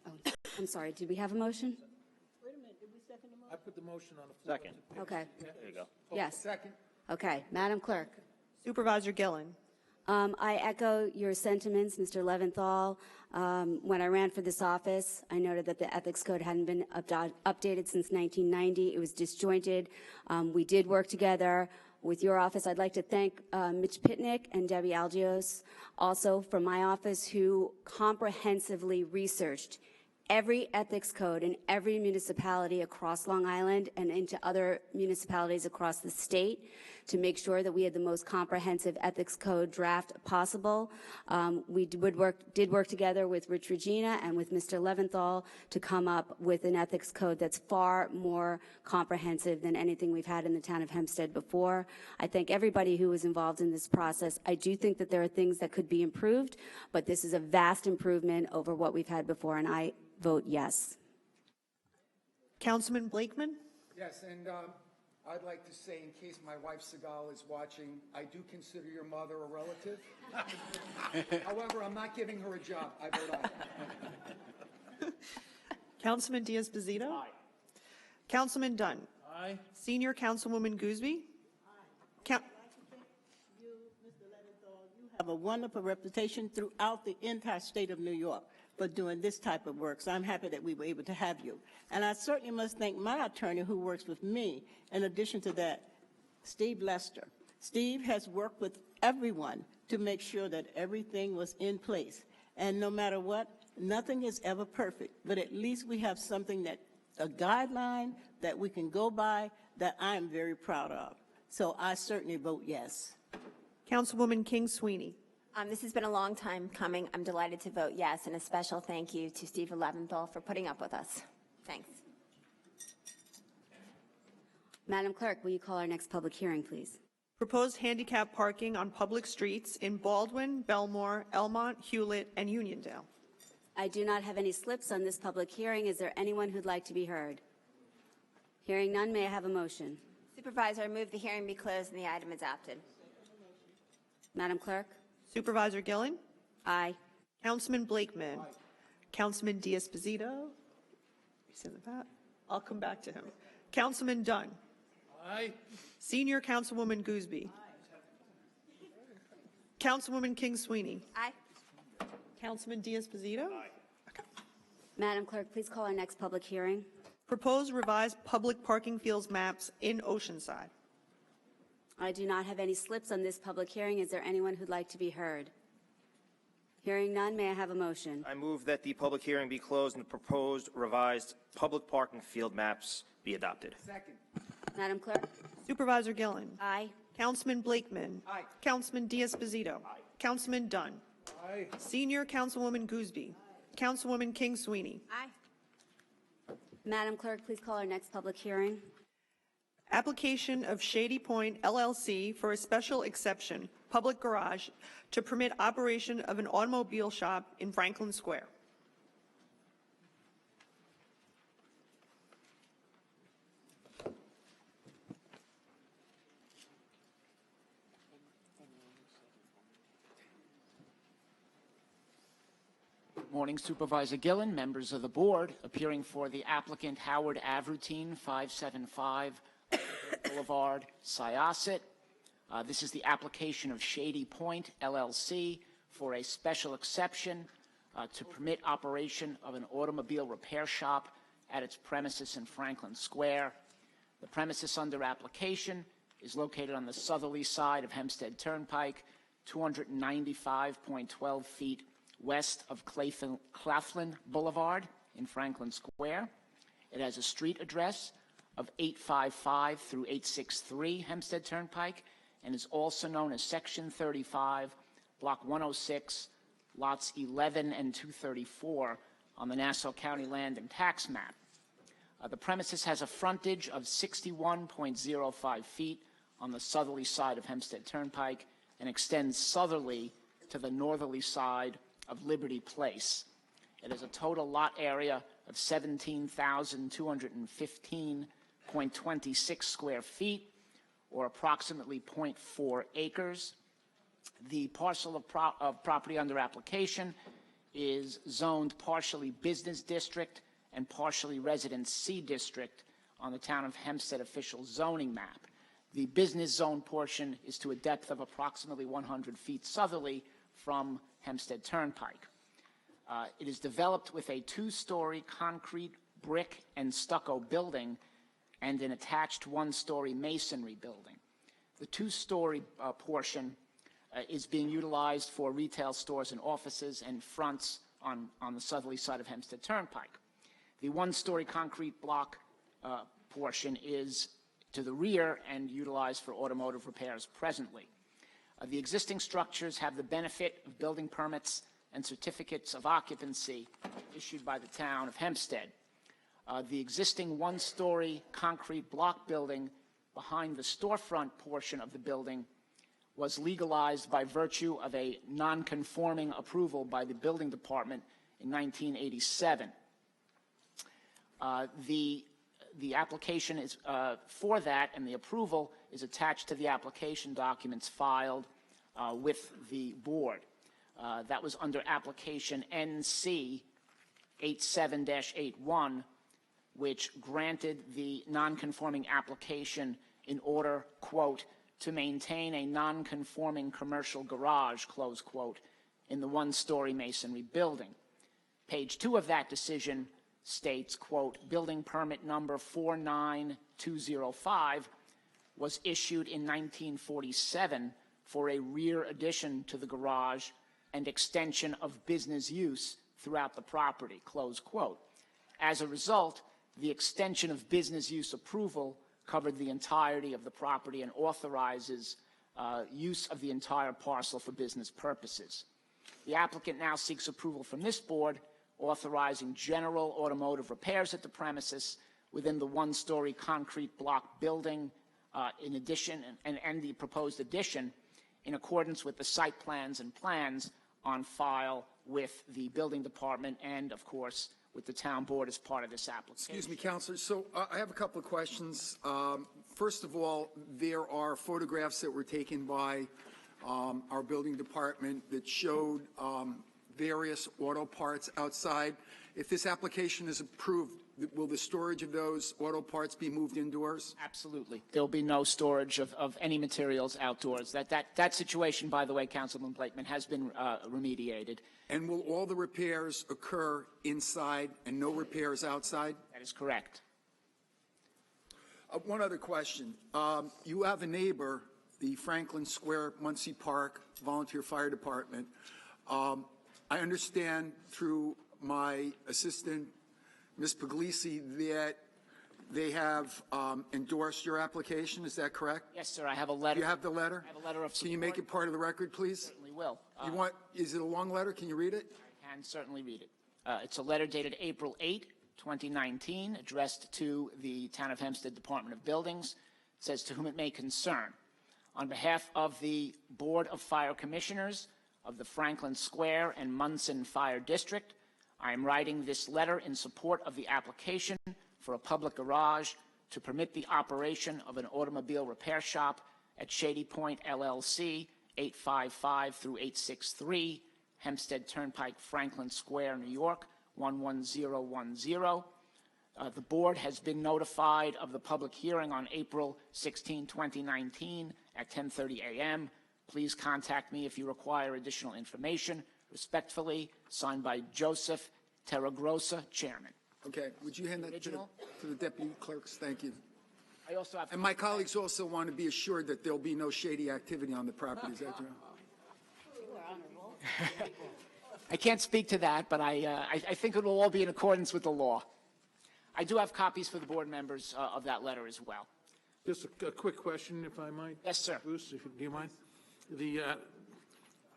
Oh, I'm sorry. Did we have a motion? I put the motion on the floor. Second. Okay. There you go. Yes. Second. Okay. Madam Clerk. Supervisor Gillen. I echo your sentiments, Mr. Leventhal. When I ran for this office, I noted that the ethics code hadn't been updated since 1990. It was disjointed. We did work together with your office. I'd like to thank Mitch Pitnick and Debbie Algios, also from my office, who comprehensively researched every ethics code in every municipality across Long Island and into other municipalities across the state to make sure that we had the most comprehensive ethics code draft possible. We did work together with Rich Regina and with Mr. Leventhal to come up with an ethics code that's far more comprehensive than anything we've had in the town of Hempstead before. I thank everybody who was involved in this process. I do think that there are things that could be improved, but this is a vast improvement over what we've had before, and I vote yes. Councilman Blakeman? Yes, and I'd like to say, in case my wife Segal is watching, I do consider your mother a relative. However, I'm not giving her a job. I vote aye. Councilman Diaz-Bazito? Aye. Councilman Dunn? Aye. Senior Councilwoman Gooseby? Aye. Have a wonderful reputation throughout the entire state of New York for doing this type of work. So I'm happy that we were able to have you. And I certainly must thank my attorney who works with me. In addition to that, Steve Lester. Steve has worked with everyone to make sure that everything was in place. And no matter what, nothing is ever perfect, but at least we have something that, a guideline that we can go by that I'm very proud of. So I certainly vote yes. Councilwoman King Sweeney. This has been a long time coming. I'm delighted to vote yes, and a special thank you to Steve Leventhal for putting up with us. Thanks. Madam Clerk, will you call our next public hearing, please? Proposed handicap parking on public streets in Baldwin, Belmore, Elmont, Hewlett, and Uniondale. I do not have any slips on this public hearing. Is there anyone who'd like to be heard? Hearing none, may I have a motion? Supervisor, I move the hearing be closed and the item adopted. Madam Clerk? Supervisor Gillen? Aye. Councilman Blakeman? Aye. Councilman Diaz-Bazito? He's in the back. I'll come back to him. Councilman Dunn? Aye. Senior Councilwoman Gooseby? Aye. Councilwoman King Sweeney? Aye. Councilman Diaz-Bazito? Aye. Okay. Madam Clerk, please call our next public hearing. Proposed revised public parking fields maps in Oceanside. I do not have any slips on this public hearing. Is there anyone who'd like to be heard? Hearing none, may I have a motion? I move that the public hearing be closed and the proposed revised public parking field maps be adopted. Second. Madam Clerk? Supervisor Gillen? Aye. Councilman Blakeman? Aye. Councilman Diaz-Bazito? Aye. Councilman Dunn? Aye. Senior Councilwoman Gooseby? Aye. Councilwoman King Sweeney? Aye. Madam Clerk, please call our next public hearing. Application of Shady Point LLC for a special exception, public garage, to permit operation of an automobile shop in Franklin Square. Good morning, Supervisor Gillen, members of the board. Appearing for the applicant Howard Avrutine, 575 Boulevard, Syosset. This is the application of Shady Point LLC for a special exception to permit operation of an automobile repair shop at its premises in Franklin Square. The premises under application is located on the southerly side of Hempstead Turnpike, 295.12 feet west of Claflin Boulevard in Franklin Square. It has a street address of 855 through 863 Hempstead Turnpike and is also known as Section 35, Block 106, Lots 11 and 234 on the Nassau County Land and Tax Map. The premises has a frontage of 61.05 feet on the southerly side of Hempstead Turnpike and extends southerly to the northerly side of Liberty Place. It has a total lot area of 17,215.26 square feet, or approximately 0.4 acres. The parcel of property under application is zoned partially business district and partially residence C district on the Town of Hempstead official zoning map. The business zone portion is to a depth of approximately 100 feet southerly from Hempstead Turnpike. It is developed with a two-story concrete, brick, and stucco building and an attached one-story masonry building. The two-story portion is being utilized for retail stores and offices and fronts on the southerly side of Hempstead Turnpike. The one-story concrete block portion is to the rear and utilized for automotive repairs presently. The existing structures have the benefit of building permits and certificates of occupancy issued by the Town of Hempstead. The existing one-story concrete block building behind the storefront portion of the building was legalized by virtue of a non-conforming approval by the building department in 1987. The application is for that, and the approval is attached to the application documents filed with the board. That was under application NC 87-81, which granted the non-conforming application in order, quote, to maintain a non-conforming commercial garage, close quote, in the one-story masonry building. Page 2 of that decision states, quote, building permit number 49205 was issued in 1947 for a rear addition to the garage and extension of business use throughout the property, close quote. As a result, the extension of business use approval covered the entirety of the property and authorizes use of the entire parcel for business purposes. The applicant now seeks approval from this board authorizing general automotive repairs at the premises within the one-story concrete block building in addition and the proposed addition in accordance with the site plans and plans on file with the building department and, of course, with the town board as part of this application. Excuse me, Counselor. So I have a couple of questions. First of all, there are photographs that were taken by our building department that showed various auto parts outside. If this application is approved, will the storage of those auto parts be moved indoors? Absolutely. There will be no storage of any materials outdoors. That situation, by the way, Councilman Blakeman, has been remediated. And will all the repairs occur inside and no repairs outside? That is correct. One other question. You have a neighbor, the Franklin Square Muncie Park Volunteer Fire Department. I understand through my assistant, Ms. Puglisi, that they have endorsed your application. Is that correct? Yes, sir. I have a letter. Do you have the letter? I have a letter of support. Can you make it part of the record, please? Certainly will. Is it a long letter? Can you read it? I can certainly read it. It's a letter dated April 8, 2019, addressed to the Town of Hempstead Department of Buildings. It says, to whom it may concern. On behalf of the Board of Fire Commissioners of the Franklin Square and Munson Fire District, I am writing this letter in support of the application for a public garage to permit the operation of an automobile repair shop at Shady Point LLC, 855 through 863, Hempstead Turnpike, Franklin Square, New York, 11010. The board has been notified of the public hearing on April 16, 2019 at 10:30 a.m. Please contact me if you require additional information. Respectfully, signed by Joseph Terragrossa, Chairman. Okay. Would you hand that to the deputy clerks? Thank you. I also have. And my colleagues also want to be assured that there'll be no shady activity on the property. Is that true? I can't speak to that, but I think it will all be in accordance with the law. I do have copies for the board members of that letter as well. Just a quick question, if I might. Yes, sir. Bruce, do you mind?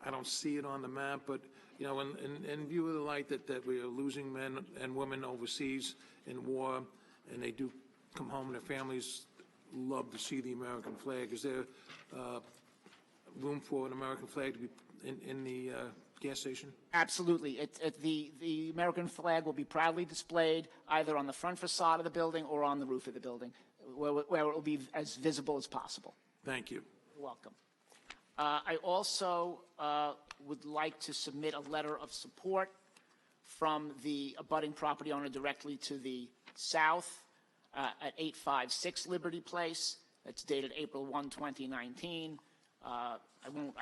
I don't see it on the map, but, you know, in view of the light that we are losing men and women overseas in war, and they do come home and their families love to see the American flag, is there room for an American flag to be in the gas station? Absolutely. The American flag will be proudly displayed either on the front facade of the building or on the roof of the building, where it will be as visible as possible. Thank you. You're welcome. I also would like to submit a letter of support from the abutting property owner directly to the south. at 856 Liberty Place. That's dated April 1, 2019. I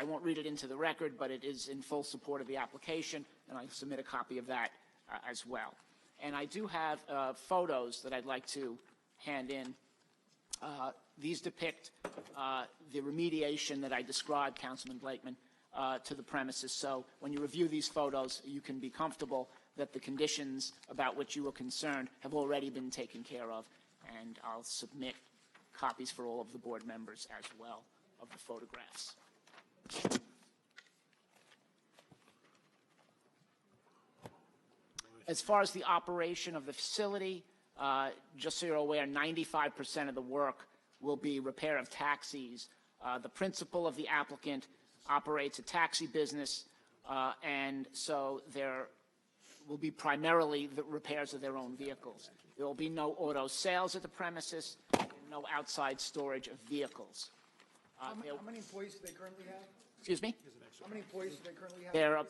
won't read it into the record, but it is in full support of the application, and I submit a copy of that as well. And I do have photos that I'd like to hand in. These depict the remediation that I described, Councilman Blakeman, to the premises. So when you review these photos, you can be comfortable that the conditions about which you were concerned have already been taken care of, and I'll submit copies for all of the board members as well of the photographs. As far as the operation of the facility, just so you're aware, 95% of the work will be repair of taxis. The principal of the applicant operates a taxi business, and so there will be primarily the repairs of their own vehicles. There will be no auto sales at the premises, and no outside storage of vehicles. How many employees do they currently have? Excuse me? How many employees do they currently have? There are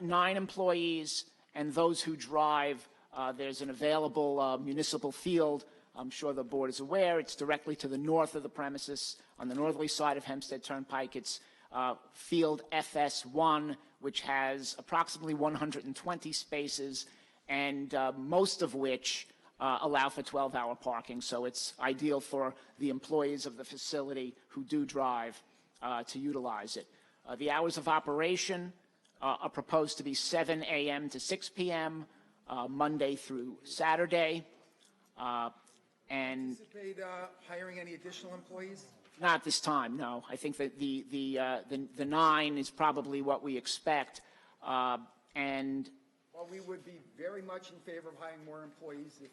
9 employees, and those who drive, there's an available municipal field. I'm sure the board is aware. It's directly to the north of the premises, on the northerly side of Hempstead Turnpike. It's field FS1, which has approximately 120 spaces, and most of which allow for 12-hour parking. So it's ideal for the employees of the facility who do drive to utilize it. The hours of operation are proposed to be 7 a.m. to 6 p.m., Monday through Saturday. And anticipate hiring any additional employees? Not at this time, no. I think that the 9 is probably what we expect. And well, we would be very much in favor of hiring more employees if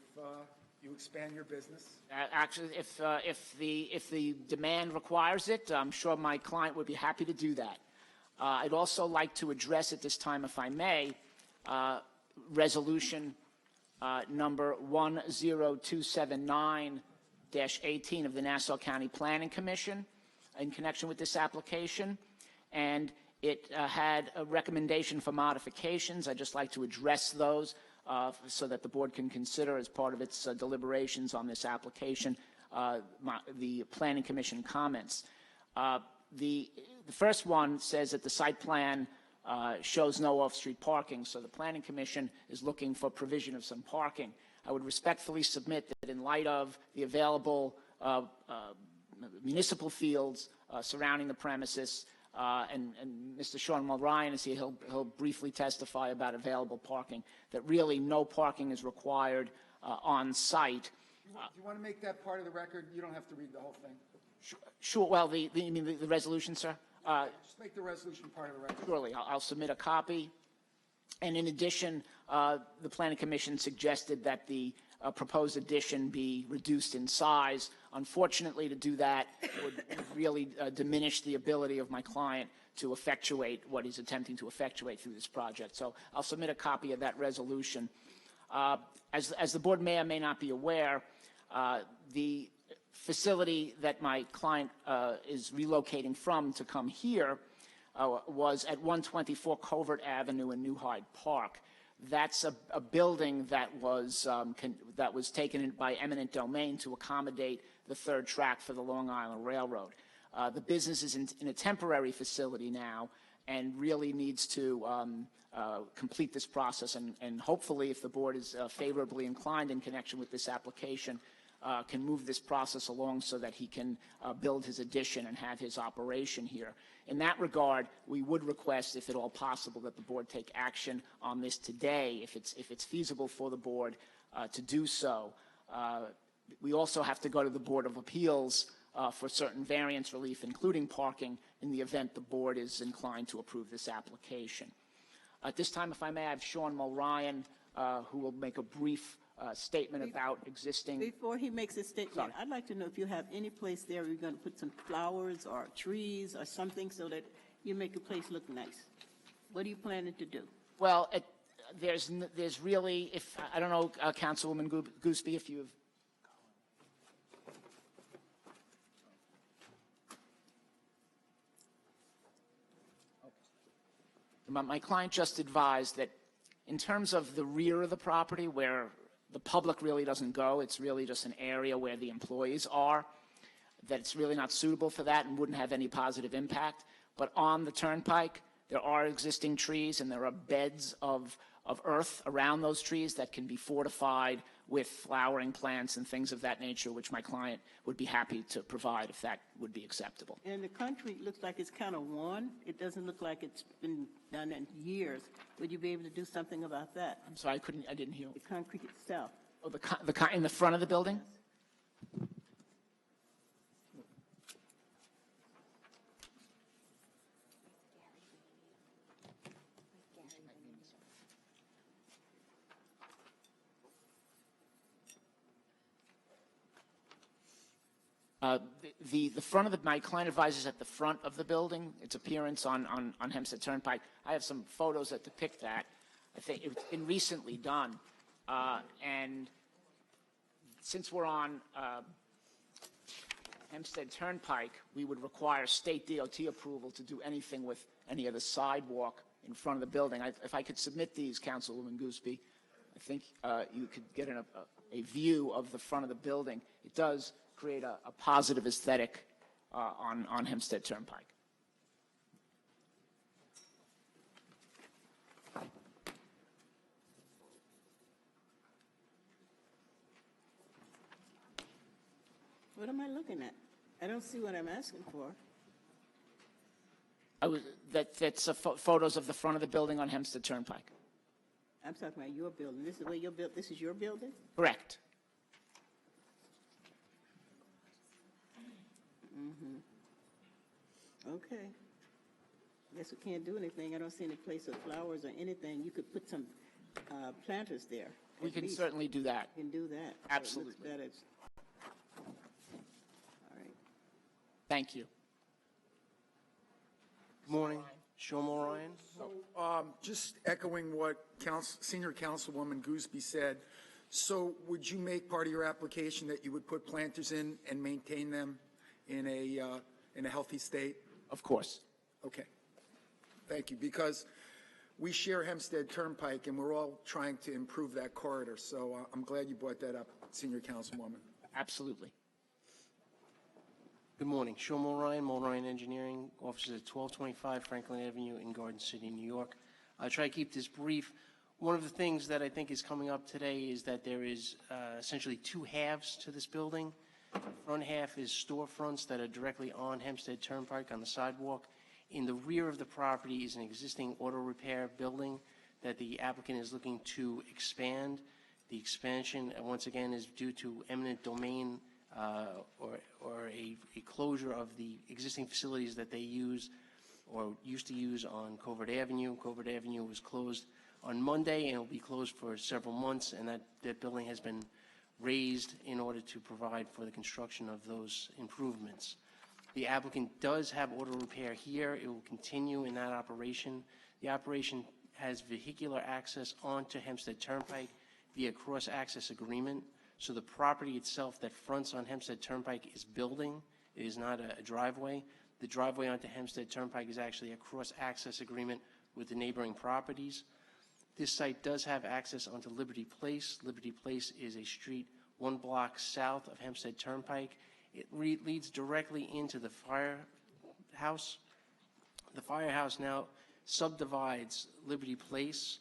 you expand your business. Actually, if the demand requires it, I'm sure my client would be happy to do that. I'd also like to address at this time, if I may, resolution number 10279-18 of the Nassau County Planning Commission in connection with this application. And it had a recommendation for modifications. I'd just like to address those so that the board can consider as part of its deliberations on this application the Planning Commission comments. The first one says that the site plan shows no off-street parking, so the Planning Commission is looking for provision of some parking. I would respectfully submit that in light of the available municipal fields surrounding the premises, and Mr. Sean Mulryan is here, he'll briefly testify about available parking, that really no parking is required on site. Do you want to make that part of the record? You don't have to read the whole thing. Sure. Well, you mean the resolution, sir? Just make the resolution part of the record. Surely. I'll submit a copy. And in addition, the Planning Commission suggested that the proposed addition be reduced in size. Unfortunately, to do that would really diminish the ability of my client to effectuate what he's attempting to effectuate through this project. So I'll submit a copy of that resolution. As the board may or may not be aware, the facility that my client is relocating from to come here was at 124 Covert Avenue in New Hyde Park. That's a building that was taken by eminent domain to accommodate the third track for the Long Island Railroad. The business is in a temporary facility now and really needs to complete this process, and hopefully, if the board is favorably inclined in connection with this application, can move this process along so that he can build his addition and have his operation here. In that regard, we would request, if at all possible, that the board take action on this today, if it's feasible for the board to do so. We also have to go to the Board of Appeals for certain variance relief, including parking, in the event the board is inclined to approve this application. At this time, if I may, I have Sean Mulryan, who will make a brief statement about existing. Before he makes a statement, I'd like to know if you have any place there where you're going to put some flowers or trees or something so that you make the place look nice. What are you planning to do? Well, there's really, if I don't know, Councilwoman Gooseby, if you've. My client just advised that in terms of the rear of the property where the public really doesn't go. It's really just an area where the employees are, that it's really not suitable for that and wouldn't have any positive impact. But on the turnpike, there are existing trees and there are beds of earth around those trees that can be fortified with flowering plants and things of that nature, which my client would be happy to provide if that would be acceptable. And the concrete looks like it's kind of worn. It doesn't look like it's been done in years. Would you be able to do something about that? I'm sorry, I didn't hear. The concrete itself. Oh, in the front of the building? The front of my client advises at the front of the building, its appearance on Hempstead Turnpike. I have some photos that depict that. I think it's been recently done. And since we're on Hempstead Turnpike, we would require state DOT approval to do anything with any of the sidewalk in front of the building. If I could submit these, Councilwoman Gooseby, I think you could get a view of the front of the building. It does create a positive aesthetic on Hempstead Turnpike. What am I looking at? I don't see what I'm asking for. That's photos of the front of the building on Hempstead Turnpike. I'm talking about your building. This is where your built. This is your building? Correct. Okay. Guess we can't do anything. I don't see any place of flowers or anything. You could put some planters there. We can certainly do that. You can do that. Absolutely. So it looks better. All right. Thank you. Good morning. Sean Ryan. Just echoing what Senior Councilwoman Gooseby said. So would you make part of your application that you would put planters in and maintain them in a healthy state? Of course. Okay. Thank you. Because we share Hempstead Turnpike, and we're all trying to improve that corridor. So I'm glad you brought that up, Senior Councilwoman. Absolutely. Good morning. Sean Ryan Engineering, offices at 1225 Franklin Avenue in Garden City, New York. I'll try to keep this brief. One of the things that I think is coming up today is that there is essentially two halves to this building. The front half is storefronts that are directly on Hempstead Turnpike on the sidewalk. In the rear of the property is an existing auto repair building that the applicant is looking to expand. The expansion, once again, is due to eminent domain or a closure of the existing facilities that they use or used to use on Covert Avenue. Covert Avenue was closed on Monday and will be closed for several months, and that building has been raised in order to provide for the construction of those improvements. The applicant does have auto repair here. It will continue in that operation. The operation has vehicular access onto Hempstead Turnpike via cross-access agreement. So the property itself that fronts on Hempstead Turnpike is building. It is not a driveway. The driveway onto Hempstead Turnpike is actually a cross-access agreement with the neighboring properties. This site does have access onto Liberty Place. Liberty Place is a street 1 block south of Hempstead Turnpike. It leads directly into the firehouse. The firehouse now subdivides Liberty Place,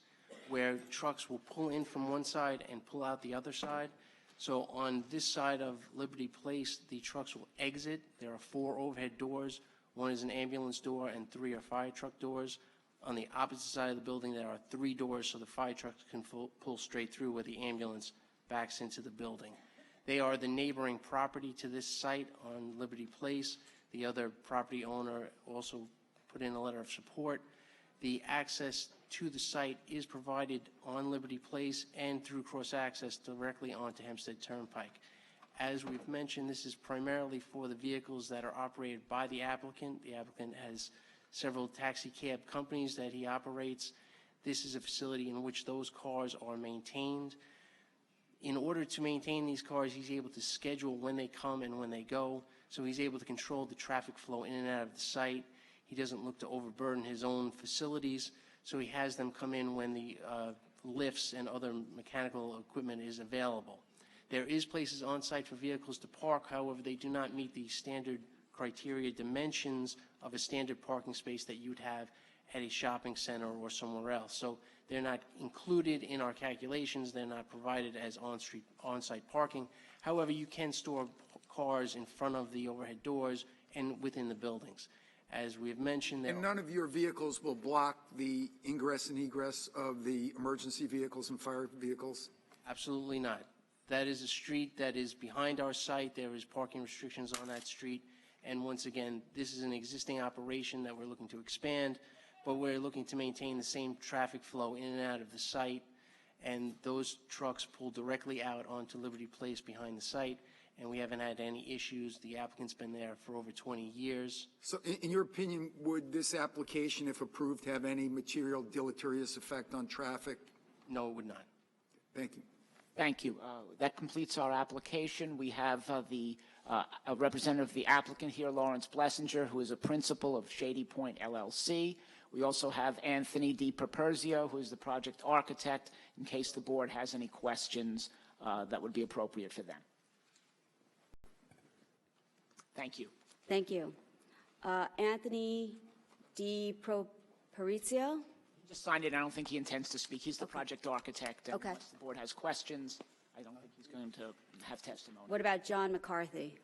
where trucks will pull in from one side and pull out the other side. So on this side of Liberty Place, the trucks will exit. There are 4 overhead doors. 1 is an ambulance door and 3 are fire truck doors. On the opposite side of the building, there are 3 doors so the fire trucks can pull straight through where the ambulance backs into the building. They are the neighboring property to this site on Liberty Place. The other property owner also put in a letter of support. The access to the site is provided on Liberty Place and through cross-access directly onto Hempstead Turnpike. As we've mentioned, this is primarily for the vehicles that are operated by the applicant. The applicant has several taxi cab companies that he operates. This is a facility in which those cars are maintained. In order to maintain these cars, he's able to schedule when they come and when they go, so he's able to control the traffic flow in and out of the site. He doesn't look to overburden his own facilities, so he has them come in when the lifts and other mechanical equipment is available. There is places on site for vehicles to park, however, they do not meet the standard criteria dimensions of a standard parking space that you'd have at a shopping center or somewhere else. So they're not included in our calculations, they're not provided as on-site parking. However, you can store cars in front of the overhead doors and within the buildings. As we have mentioned, And none of your vehicles will block the ingress and egress of the emergency vehicles and fire vehicles? Absolutely not. That is a street that is behind our site. There is parking restrictions on that street. And once again, this is an existing operation that we're looking to expand, but we're looking to maintain the same traffic flow in and out of the site. And those trucks pull directly out onto Liberty Place behind the site, and we haven't had any issues. The applicant's been there for over 20 years. So in your opinion, would this application, if approved, have any material deleterious effect on traffic? No, it would not. Thank you. Thank you. That completes our application. We have a representative of the applicant here, Lawrence Blessinger, who is a principal of Shady Point LLC. We also have Anthony D. Properzio, who is the project architect, in case the board has any questions that would be appropriate for them. Thank you. Thank you. Anthony D. Properzio? He just signed it. I don't think he intends to speak. He's the project architect. And Okay. unless the board has questions, I don't think he's going to have testimony. What about John McCarthy?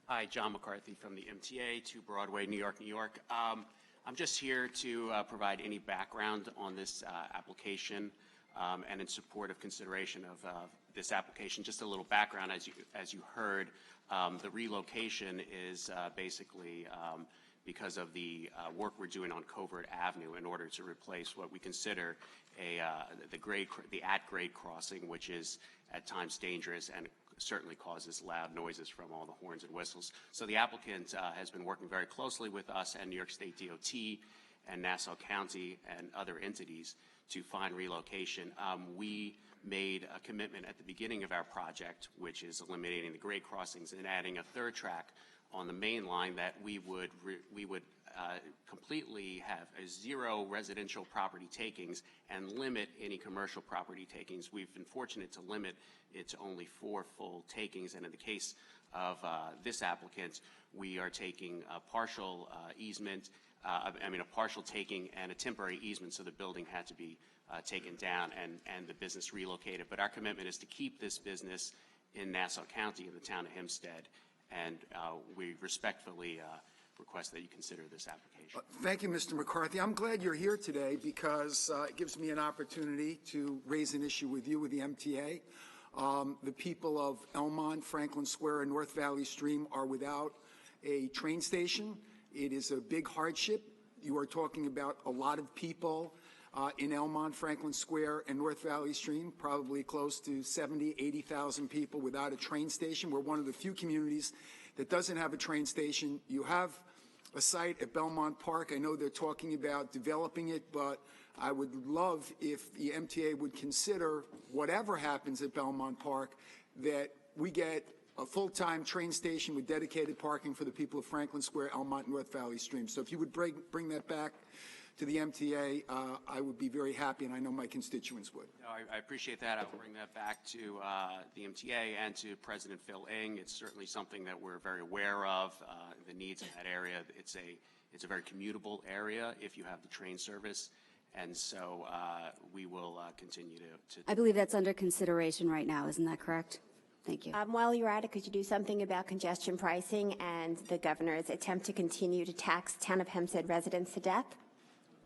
Hi, John McCarthy from the MTA, 2 Broadway, New York, New York. I'm just here to provide any background on this application and in support of consideration of this application. Just a little background, as you heard, the relocation is basically because of the work we're doing on Covert Avenue in order to replace what we consider the at-grade crossing, which is at times dangerous and certainly causes loud noises from all the horns and whistles. So the applicant has been working very closely with us and New York State DOT and Nassau County and other entities to find relocation. We made a commitment at the beginning of our project, which is eliminating the grade crossings and adding a 3rd track on the main line, that we would completely have a 0 residential property takings and limit any commercial property takings. We've been fortunate to limit it to only 4 full takings, and in the case of this applicant, we are taking a partial easement, a partial taking and a temporary easement, so the building had to be taken down and the business relocated. But our commitment is to keep this business in Nassau County in the town of Hempstead, and we respectfully request that you consider this application. Thank you, Mr. McCarthy. I'm glad you're here today because it gives me an opportunity to raise an issue with you with the MTA. The people of Elmont, Franklin Square, and North Valley Stream are without a train station. It is a big hardship. You are talking about a lot of people in Elmont, Franklin Square, and North Valley Stream, probably close to 70, 80,000 people without a train station. We're one of the few communities that doesn't have a train station. You have a site at Belmont Park. I know they're talking about developing it, but I would love if the MTA would consider, whatever happens at Belmont Park, that we get a full-time train station with dedicated parking for the people of Franklin Square, Elmont, North Valley Stream. So if you would bring that back to the MTA, I would be very happy, and I know my constituents would. No, I appreciate that. I'll bring that back to the MTA and to President Phil Ng. It's certainly something that we're very aware of, the needs in that area. It's a very commutable area if you have the train service, and so we will continue to. I believe that's under consideration right now. Isn't that correct? Thank you. While you're at it, could you do something about congestion pricing and the governor's attempt to continue to tax town of Hempstead residents to death?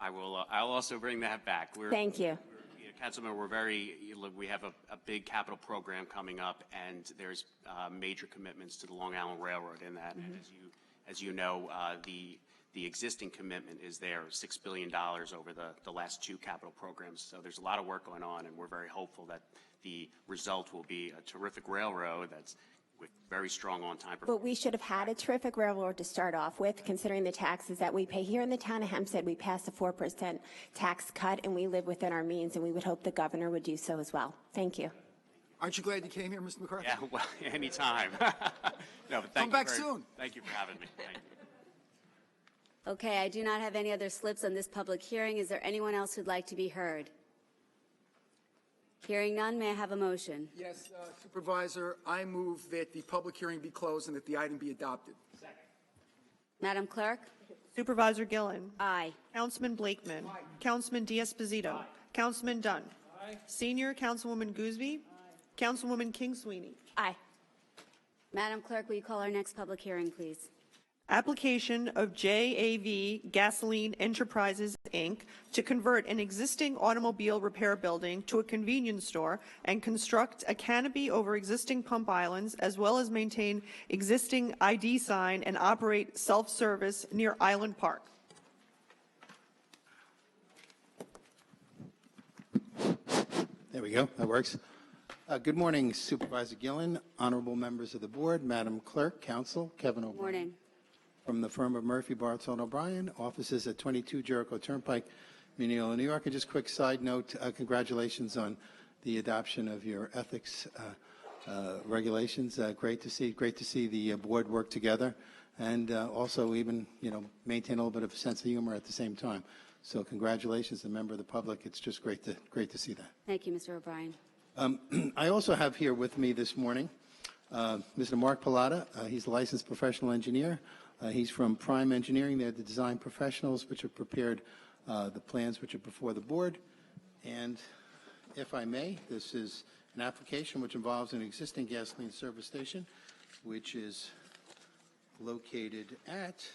I will. I'll also bring that back. Thank you. Councilman, we have a big capital program coming up, and there's major commitments to the Long Island Railroad in that. And as you know, the existing commitment is there, $6 billion over the last 2 capital programs. So there's a lot of work going on, and we're very hopeful that the result will be a terrific railroad that's with very strong on-time performance. But we should have had a terrific railroad to start off with, considering the taxes that we pay. Here in the town of Hempstead, we passed a 4% tax cut, and we live within our means, and we would hope the governor would do so as well. Thank you. Aren't you glad you came here, Mr. McCarthy? Yeah, well, anytime. No, but thank Come you back very- soon. Thank you for having me. Thank you. Okay, I do not have any other slips on this public hearing. Is there anyone else who'd like to be heard? Hearing none, may I have a motion? Yes, Supervisor, I move that the public hearing be closed and that the item be adopted. Madam Clerk? Supervisor Gillen. Aye. Councilman Blakeman. Councilman Diaz-Esposito. Councilman Dunn. Senior Councilwoman Gooseby. Councilwoman King Sweeney. Aye. Madam Clerk, will you call our next public hearing, please? Application of JAV Gasoline Enterprises, Inc. to convert an existing automobile repair building to a convenience store and construct a canopy over existing pump islands, as well as maintain existing ID sign and operate self-service near Island Park. There we go. That works. Good morning, Supervisor Gillen, honorable members of the board, Madam Clerk, Counsel, Kevin O'Brien. Morning. From the firm of Murphy, Bartell, and O'Brien, offices at 22 Jericho Turnpike, Mineola, New York. And just quick side note, congratulations on the adoption of your ethics regulations. Great to see the board work together, and also even maintain a little bit of a sense of humor at the same time. So congratulations, a member of the public. It's just great to see that. Thank you, Mr. O'Brien. I also have here with me this morning Mr. Mark Pallotta. He's a licensed professional engineer. He's from Prime Engineering. They're the design professionals which have prepared the plans which are before the board. And if I may, this is an application which involves an existing gasoline service station, which is located at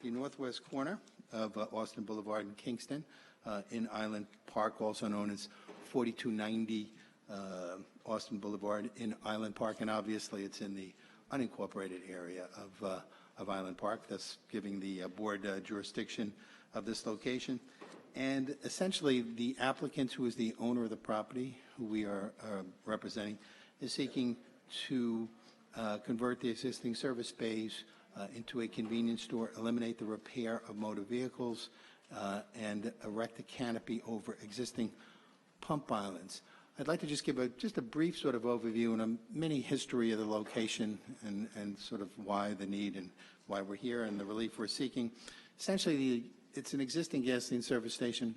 the northwest corner of Austin Boulevard and Kingston in Island Park, also known as 4290 Austin Boulevard in Island Park. And obviously it's in the unincorporated area of Island Park, thus giving the board jurisdiction of this location. And essentially, the applicant, who is the owner of the property, who we are representing, is seeking to convert the existing service bays into a convenience store, eliminate the repair of motor vehicles, and erect a canopy over existing pump islands. I'd like to just give just a brief sort of overview and a mini history of the location and sort of why the need and why we're here and the relief we're seeking. Essentially, it's an existing gasoline service station,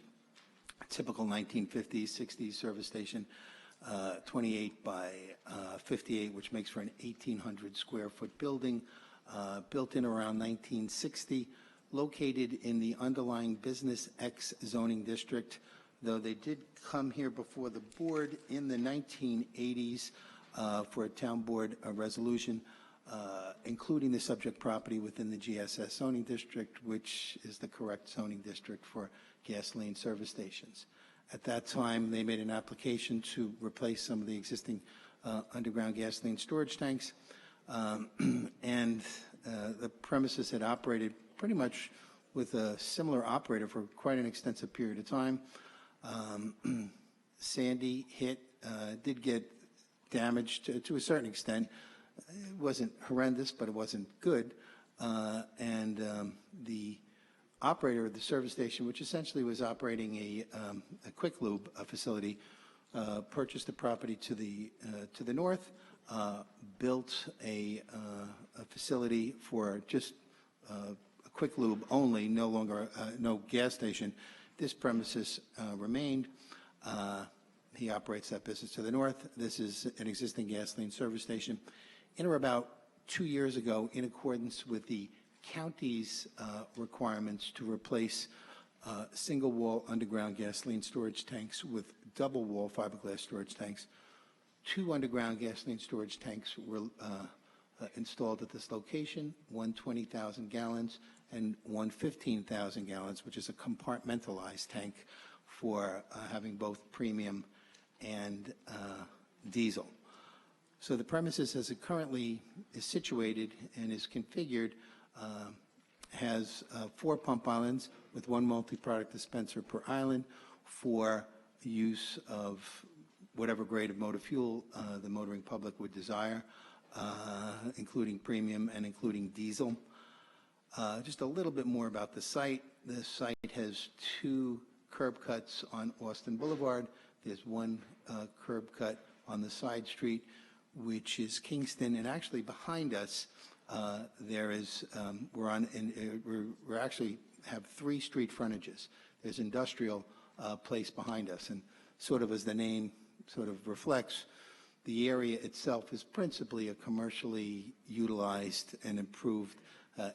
a typical 1950s, 60s service station, 28 by 58, which makes for an 1,800 square foot building, built in around 1960, located in the underlying Business X zoning district. Though they did come here before the board in the 1980s for a town board resolution, including the subject property within the GSS zoning district, which is the correct zoning district for gasoline service stations. At that time, they made an application to replace some of the existing underground gasoline storage tanks, and the premises had operated pretty much with a similar operator for quite an extensive period of time. Sandy hit, did get damaged to a certain extent. It wasn't horrendous, but it wasn't good. And the operator of the service station, which essentially was operating a quick lube facility, purchased the property to the north, built a facility for just a quick lube only, no longer no gas station. This premises remained. He operates that business to the north. This is an existing gasoline service station. In or about 2 years ago, in accordance with the county's requirements to replace single-wall underground gasoline storage tanks with double-wall fiberglass storage tanks, 2 underground gasoline storage tanks were installed at this location, one 20,000 gallons and one 15,000 gallons, which is a compartmentalized tank for having both premium and diesel. So the premises, as it currently is situated and is configured, has 4 pump islands with 1 multi-product dispenser per island for use of whatever grade of motor fuel the motoring public would desire, including premium and including diesel. Just a little bit more about the site. The site has 2 curb cuts on Austin Boulevard There's one curb cut on the side street, which is Kingston, and actually behind us, there is, we're actually have 3 street frontages. There's industrial place behind us, and sort of as the name sort of reflects, the area itself is principally a commercially utilized and improved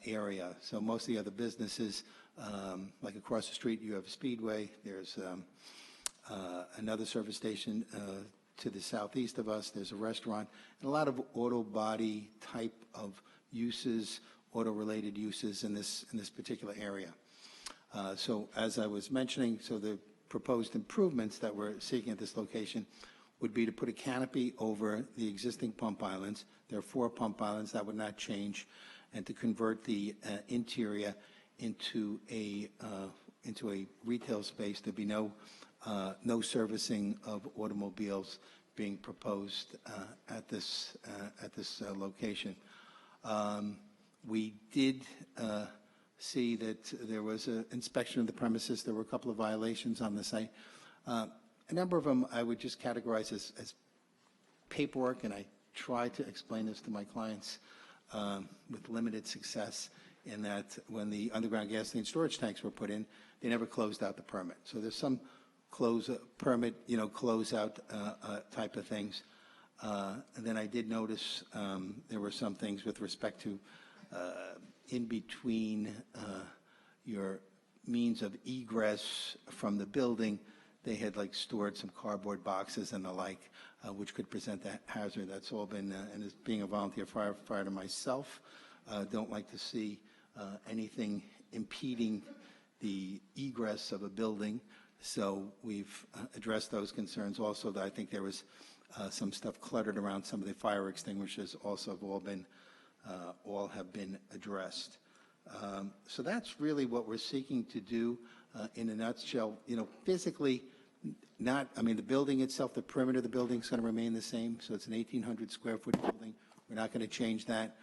area. So most of the other businesses, like across the street, you have a Speedway. There's another service station to the southeast of us. There's a restaurant, and a lot of auto body type of uses, auto-related uses in this particular area. So as I was mentioning, so the proposed improvements that we're seeking at this location would be to put a canopy over the existing pump islands. There are 4 pump islands that would not change, and to convert the interior into a retail space. There'd be no servicing of automobiles being proposed at this location. We did see that there was an inspection of the premises. There were a couple of violations on the site. A number of them I would just categorize as paperwork, and I try to explain this to my clients with limited success, in that when the underground gasoline storage tanks were put in, they never closed out the permit. So there's some permit, closeout type of things. And then I did notice there were some things with respect to in between your means of egress from the building. They had stored some cardboard boxes and the like, which could present a hazard. That's all been, and as being a volunteer firefighter myself, don't like to see anything impeding the egress of a building. So we've addressed those concerns. Also, I think there was some stuff cluttered around some of the fire extinguishers. Also, all have been addressed. So that's really what we're seeking to do in a nutshell. Physically, the building itself, the perimeter of the building is going to remain the same. So it's an 1,800 square foot building. We're not going to change that.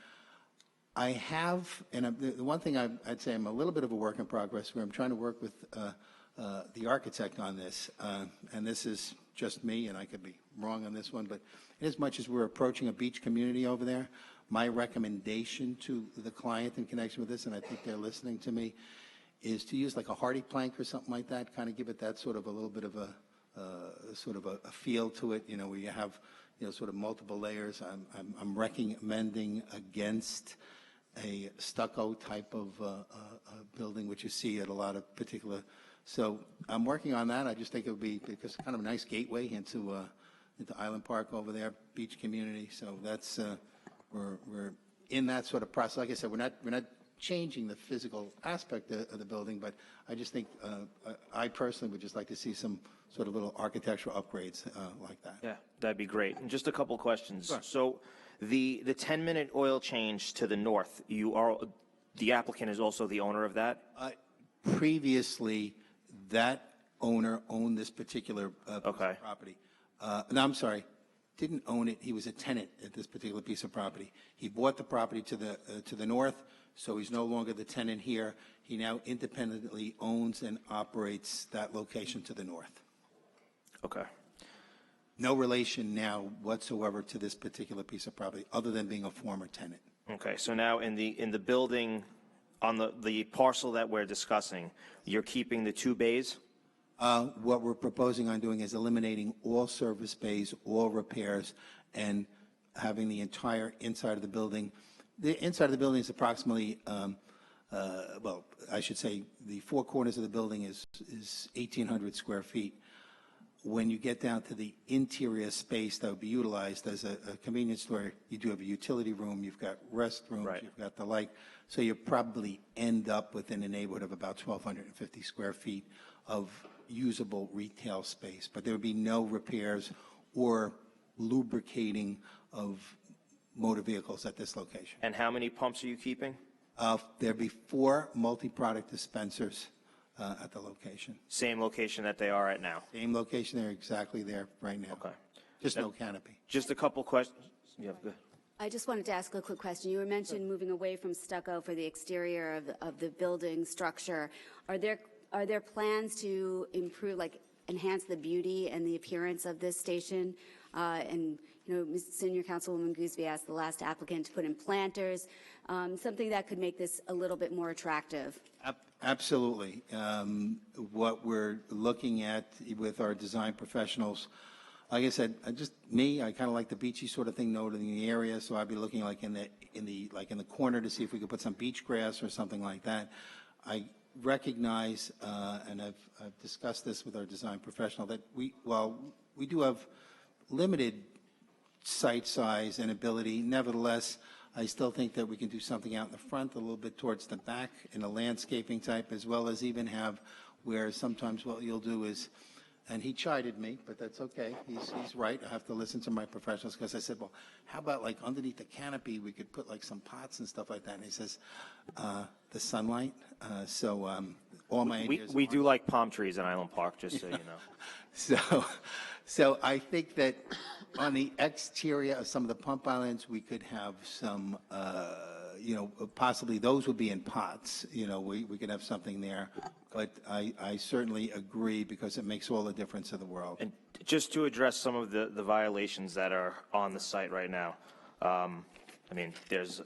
I have, and the one thing I'd say, I'm a little bit of a work in progress, where I'm trying to work with the architect on this, and this is just me, and I could be wrong on this one, but as much as we're approaching a beach community over there, my recommendation to the client in connection with this, and I think they're listening to me, is to use like a hardy plank or something like that, kind of give it that sort of a little bit of a feel to it, where you have, sort of multiple layers. I'm recommending against a stucco type of building, which you see at a lot of particular. So I'm working on that. I just think it would be, because it's kind of a nice gateway into Island Park over there, beach community. So that's we're in that sort of process. Like I said, we're not changing the physical aspect of the building, but I just think I personally would just like to see some sort of little architectural upgrades like that. Yeah, that'd be great. And just a couple questions. Sure. So the 10-minute oil change to the north, the applicant is also the owner of that? Previously, that owner owned this particular piece of property. No, I'm sorry, didn't own it. He was a tenant at this particular piece of property. He bought the property to the north, so he's no longer the tenant here. He now independently owns and operates that location to the north. Okay. No relation now whatsoever to this particular piece of property, other than being a former tenant. Okay, so now in the building, on the parcel that we're discussing, you're keeping the 2 bays? What we're proposing on doing is eliminating all service bays, all repairs, and having the entire inside of the building. The inside of the building is approximately, well, I should say the 4 corners of the building is 1,800 square feet. When you get down to the interior space that would be utilized as a convenience store, you do have a utility room, you've got restrooms, you've got the like. So you probably end up within a neighborhood of about 1,250 square feet of usable retail space. But there would be no repairs or lubricating of motor vehicles at this location. And how many pumps are you keeping? There'd be 4 multi-product dispensers at the location. Same location that they are at now? Same location, they're exactly there right now. Okay. Just no canopy. Just a couple questions. Yeah, good. I just wanted to ask a quick question. You were mentioned moving away from stucco for the exterior of the building structure. Are there plans to improve, like enhance the beauty and the appearance of this station. And, Senior Councilwoman Gooseby asked the last applicant to put in planters, something that could make this a little bit more attractive. Absolutely. What we're looking at with our design professionals, like I said, I kind of like the beachy sort of thing noted in the area, so I'd be looking like in the corner to see if we could put some beach grass or something like that. I recognize, and I've discussed this with our design professional, that we do have limited site size and ability. Nevertheless, I still think that we can do something out in the front, a little bit towards the back in a landscaping type, as well as even have where sometimes what you'll do is, and he chided me, but that's okay. He's right. I have to listen to my professionals, because I said, well, how about like underneath the canopy we could put like some pots and stuff like that? And he says, the sunlight. All my ideas. We do like palm trees in Island Park, just so you know. So I think that on the exterior of some of the pump islands, we could have some, possibly those would be in pots. We could have something there. But I certainly agree, because it makes all the difference in the world. And just to address some of the violations that are on the site right now, there's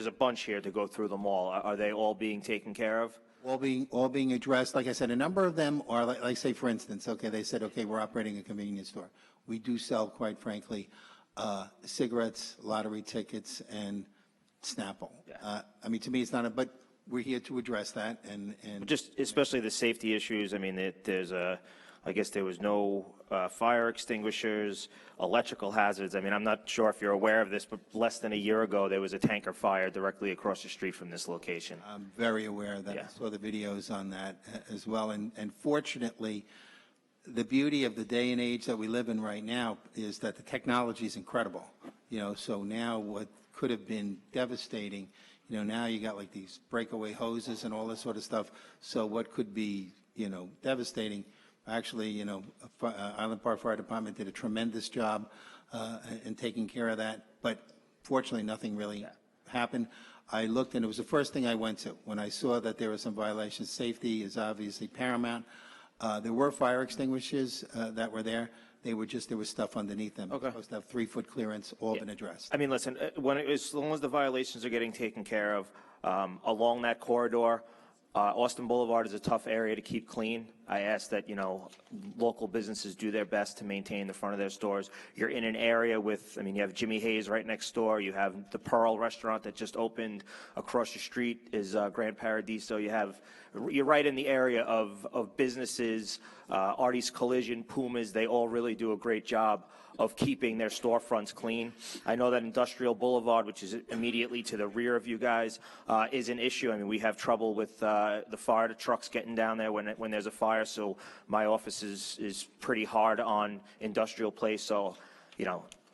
a bunch here to go through them all. Are they all being taken care of? All being addressed. Like I said, a number of them are, like say, for instance, they said, we're operating a convenience store. We do sell, quite frankly, cigarettes, lottery tickets, and Snapple. Yeah. To me, it's not but we're here to address that. And just especially the safety issues. I guess there was no fire extinguishers, electrical hazards. I'm not sure if you're aware of this, but less than a year ago, there was a tanker fire directly across the street from this location. I'm very aware of that. Yeah. I saw the videos on that as well. And fortunately, the beauty of the day and age that we live in right now is that the technology is incredible. So now what could have been devastating, now you got like these breakaway hoses and all this sort of stuff. So what could be, devastating, actually, Island Park Fire Department did a tremendous job in taking care of that. But fortunately, nothing really happened. I looked, and it was the first thing I went to when I saw that there were some violations. Safety is obviously paramount. There were fire extinguishers that were there. There was stuff underneath them. Okay. Supposed to have 3-foot clearance, all been addressed. Listen, as long as the violations are getting taken care of along that corridor, Austin Boulevard is a tough area to keep clean. I ask that, local businesses do their best to maintain the front of their stores. You're in an area with, you have Jimmy Hayes right next door. You have the Pearl restaurant that just opened. Across the street is Grand Paradiso. You're right in the area of businesses, Artie's Collision, Pumas. They all really do a great job of keeping their storefronts clean. I know that Industrial Boulevard, which is immediately to the rear of you guys, is an issue. We have trouble with the fire trucks getting down there when there's a fire, so my office is pretty hard on Industrial Place. So,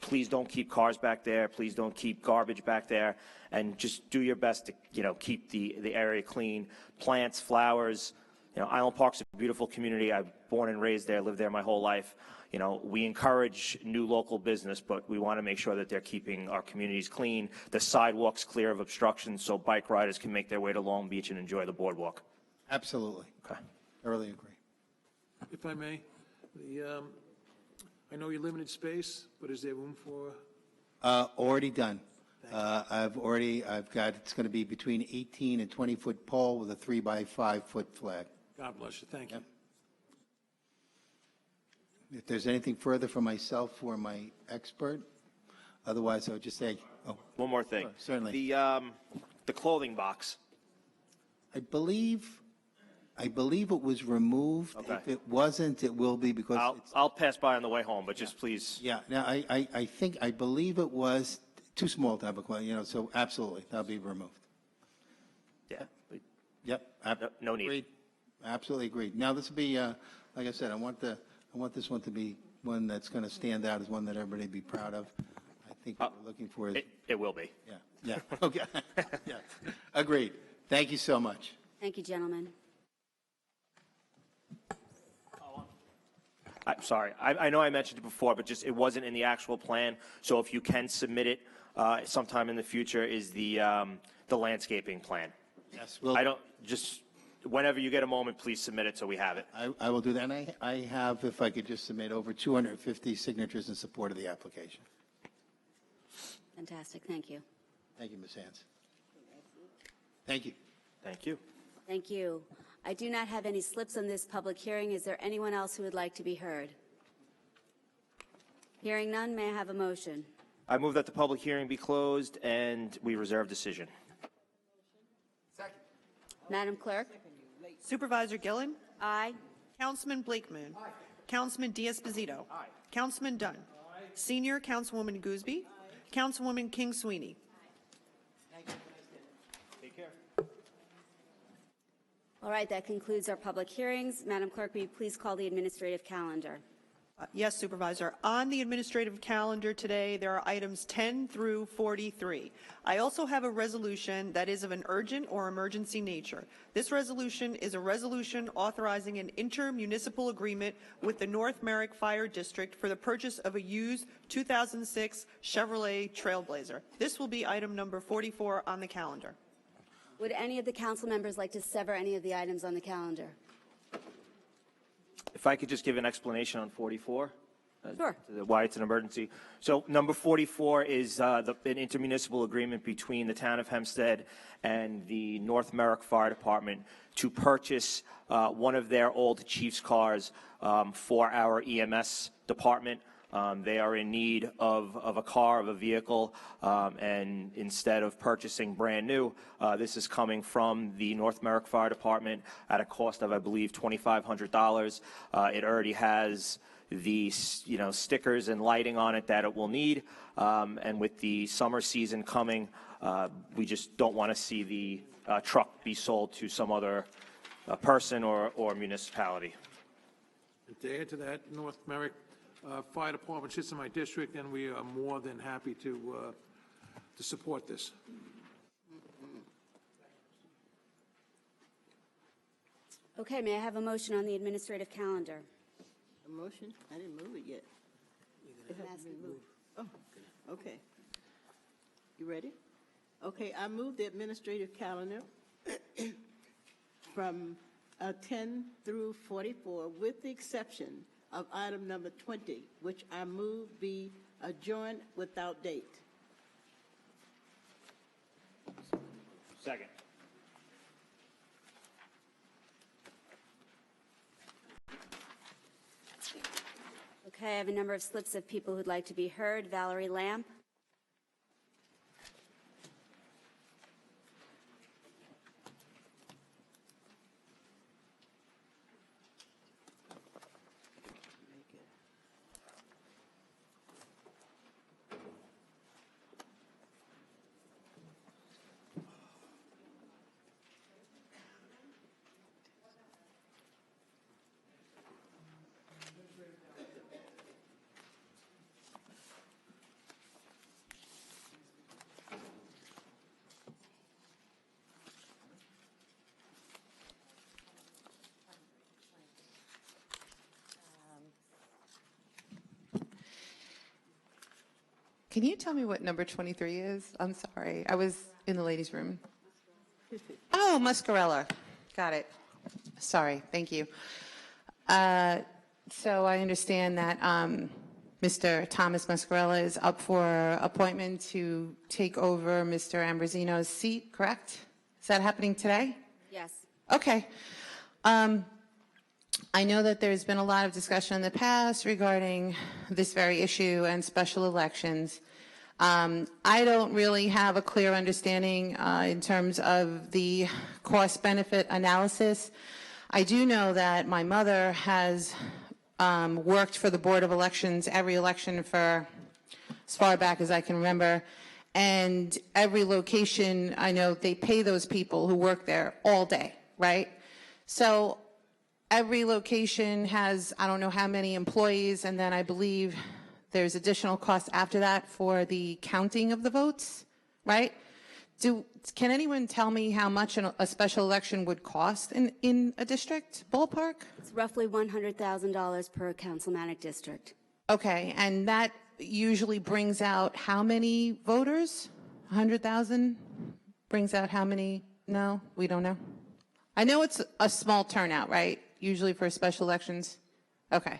please don't keep cars back there. Please don't keep garbage back there, and just do your best to, keep the area clean. Plants, flowers. Island Park's a beautiful community. I'm born and raised there, lived there my whole life. We encourage new local business, but we want to make sure that they're keeping our communities clean, the sidewalks clear of obstructions, so bike riders can make their way to Long Beach and enjoy the boardwalk. Absolutely. Okay. Thoroughly agree. If I may, I know you're limited space, but is there room for? Already done. I've got, it's going to be between 18 and 20-foot pole with a 3-by-5-foot flag. God bless you. Thank you. If there's anything further from myself or my expert, otherwise I would just say, one more thing. Sure, certainly. The clothing box. I believe it was removed. Okay. If it wasn't, it will be, because I'll pass by on the way home, but just please. Yeah. Now I believe it was too small to have a so absolutely that'll be removed. Yeah. Yep. No need. Agreed. Absolutely agreed. Now this will be like I said, I want this one to be one that's going to stand out as one that everybody be proud of. I think what we're looking for is it will be. Yeah. Okay. Yeah. Agreed. Thank you so much. Thank you, gentlemen. I'm sorry. I know I mentioned it before, but it wasn't in the actual plan. So if you can submit it sometime in the future, is the landscaping plan. Yes. whenever you get a moment, please submit it so we have it. I will do that. And I have, if I could just submit, over 250 signatures in support of the application. Fantastic, thank you. Thank you, Ms. Hans. Thank you. Thank you. Thank you. I do not have any slips on this public hearing. Is there anyone else who would like to be heard? Hearing none, may I have a motion? I move that the public hearing be closed and we reserve decision. Madam Clerk? Supervisor Gillen? Aye. Councilman Blakeman? Aye. Councilman Diaz-Pasito? Aye. Councilman Dunn? Aye. Senior Councilwoman Gooseby? Aye. Councilwoman King Sweeney? Take care. All right, that concludes our public hearings. Madam Clerk, will you please call the administrative calendar? Yes, Supervisor. On the administrative calendar today, there are items 10 through 43. I also have a resolution that is of an urgent or emergency nature. This resolution is a resolution authorizing an intermunicipal agreement with the North Merrick Fire District for the purchase of a used 2006 Chevrolet Trailblazer. This will be item number 44 on the calendar. Would any of the council members like to sever any of the items on the calendar? If I could just give an explanation on 44. Sure. Why it's an emergency. So number 44 is an intermunicipal agreement between the town of Hempstead and the North Merrick Fire Department to purchase one of their old chief's cars for our EMS department. They are in need of a car, of a vehicle, and instead of purchasing brand new, this is coming from the North Merrick Fire Department at a cost of, I believe, $2,500. It already has the stickers and lighting on it that it will need, and with the summer season coming, we just don't want to see the truck be sold to some other person or municipality. To add to that, North Merrick Fire Department sits in my district, and we are more than happy to support this. Okay, may I have a motion on the administrative calendar? A motion? I didn't move it yet. It has to be moved. Oh, okay. You ready? Okay, I moved the administrative calendar from 10 through 44, with the exception of item number 20, which I move be adjourned without date. Second. Okay, I have a number of slips of people who'd like to be heard. Valerie Lamp. Can you tell me what number 23 is? I'm sorry. I was in the ladies' room. Oh, Muscarella. Got it. Sorry. Thank you. So I understand that Mr. Thomas Muscarella is up for appointment to take over Mr. Ambrosino's seat, correct? Is that happening today? Yes. Okay. I know that there's been a lot of discussion in the past regarding this very issue and special elections. I don't really have a clear understanding in terms of the cost-benefit analysis. I do know that my mother has worked for the Board of Elections every election for as far back as I can remember. And every location, I know they pay those people who work there all day, right? So every location has, I don't know how many employees, and then I believe there's additional costs after that for the counting of the votes, right? Can anyone tell me how much a special election would cost in a district, ballpark? It's roughly $100,000 per councilmanic district. Okay, and that usually brings out how many voters? 100,000 brings out how many? No, we don't know. I know it's a small turnout, right? Usually for special elections. Okay.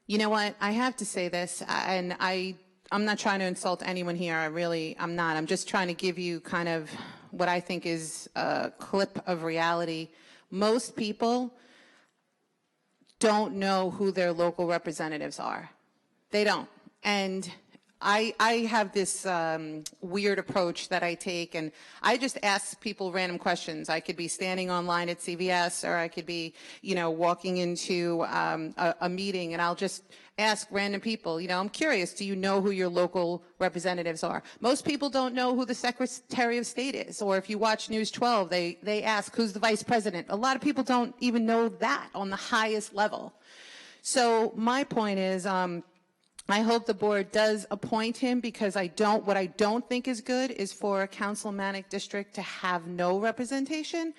You know what? I have to say this, and I'm not trying to insult anyone here. I'm not. I'm just trying to give you kind of what I think is a clip of reality. Most people don't know who their local representatives are. They don't. And I have this weird approach that I take, and I just ask people random questions. I could be standing online at CVS, or I could be, walking into a meeting, and I'll just ask random people, I'm curious, do you know who your local representatives are? Most people don't know who the Secretary of State is, or if you watch News 12, they ask who's the Vice President. A lot of people don't even know that on the highest level. So my point is, I hope the board does appoint him, because what I don't think is good is for a councilmanic district to have no representation.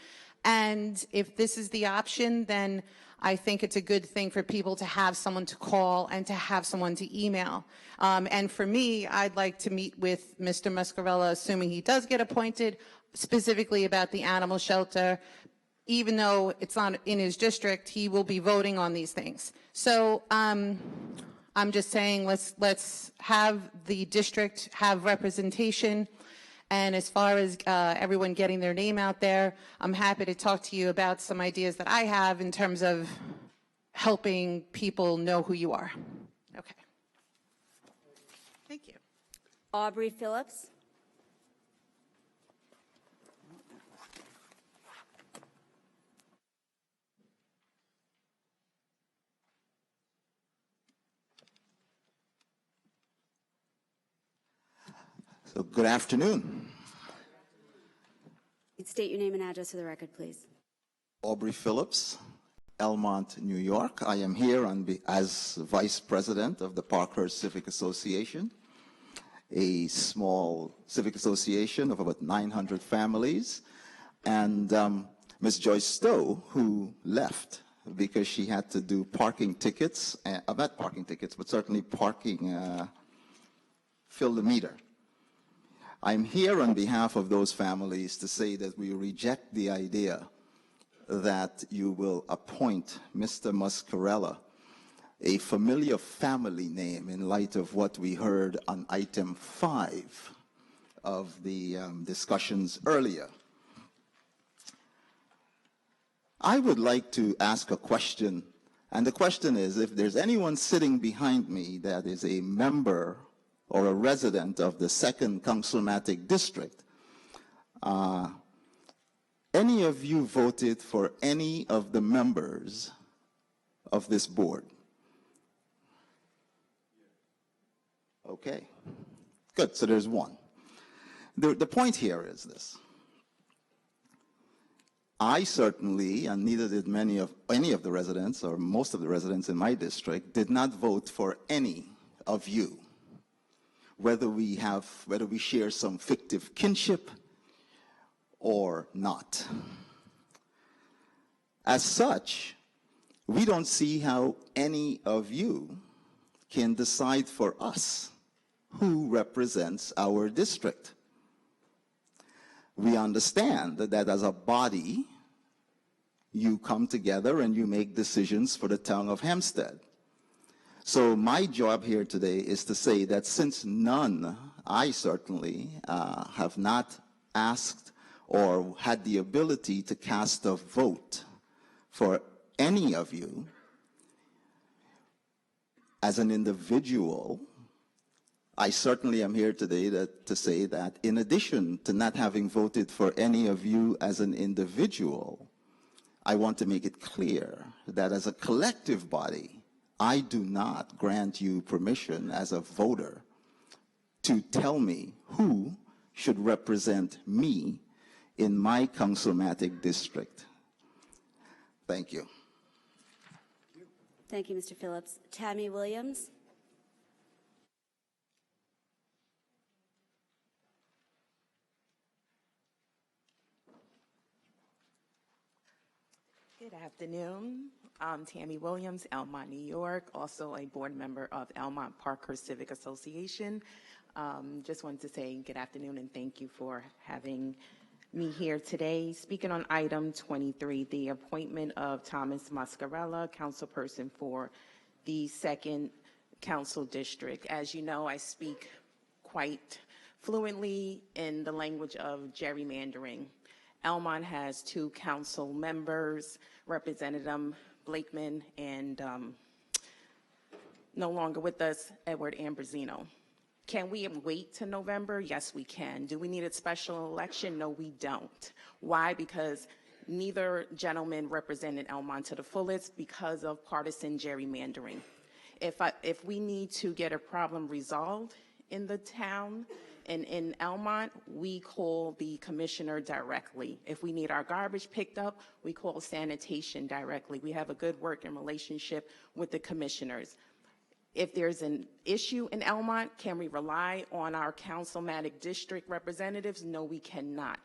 And if this is the option, then I think it's a good thing for people to have someone to call and to have someone to email. And for me, I'd like to meet with Mr. Muscarella, assuming he does get appointed, specifically about the animal shelter. Even though it's not in his district, he will be voting on these things. So, I'm just saying, let's have the district have representation. And as far as everyone getting their name out there, I'm happy to talk to you about some ideas that I have in terms of helping people know who you are. Okay. Thank you. Aubrey Phillips. So, good afternoon. State your name and address for the record, please. Aubrey Phillips, Elmont, New York. I am here as Vice President of the Parkhurst Civic Association, a small civic association of about 900 families. And Ms. Joyce Stowe, who left because she had to do parking tickets, not parking tickets, but certainly parking, fill the meter. I'm here on behalf of those families to say that we reject the idea that you will appoint Mr. Muscarella, a familiar family name, in light of what we heard on item 5 of the discussions earlier. I would like to ask a question, and the question is, if there's anyone sitting behind me that is a member or a resident of the 2nd Councilmanic District, any of you voted for any of the members of this board? Okay, good, so there's one. The point here is this. I certainly, and neither did any of the residents, or most of the residents in my district, did not vote for any of you. Whether we share some fictive kinship or not. As such, we don't see how any of you can decide for us who represents our district. We understand that as a body, you come together and you make decisions for the town of Hempstead. So my job here today is to say that since none, I certainly have not asked or had the ability to cast a vote for any of you, as an individual, I certainly am here today to say that in addition to not having voted for any of you as an individual, I want to make it clear that as a collective body, I do not grant you permission as a voter to tell me who should represent me in my councilmanic district. Thank you. Thank you, Mr. Phillips. Tammy Williams. Good afternoon. I'm Tammy Williams, Elmont, New York, also a board member of Elmont Parkhurst Civic Association. Just wanted to say good afternoon and thank you for having me here today speaking on item 23, the appointment of Thomas Mascarella, councilperson for the 2nd Council District. As you know, I speak quite fluently in the language of gerrymandering. Elmont has 2 council members, Representative Blakeman and no longer with us, Edward Ambrosino. Can we wait to November? Yes, we can. Do we need a special election? No, we don't. Why? Because neither gentleman represented Elmont to the fullest because of partisan gerrymandering. If we need to get a problem resolved in the town and in Elmont, we call the commissioner directly. If we need our garbage picked up, we call sanitation directly. We have a good working relationship with the commissioners. If there's an issue in Elmont, can we rely on our councilmatic district representatives? No, we cannot.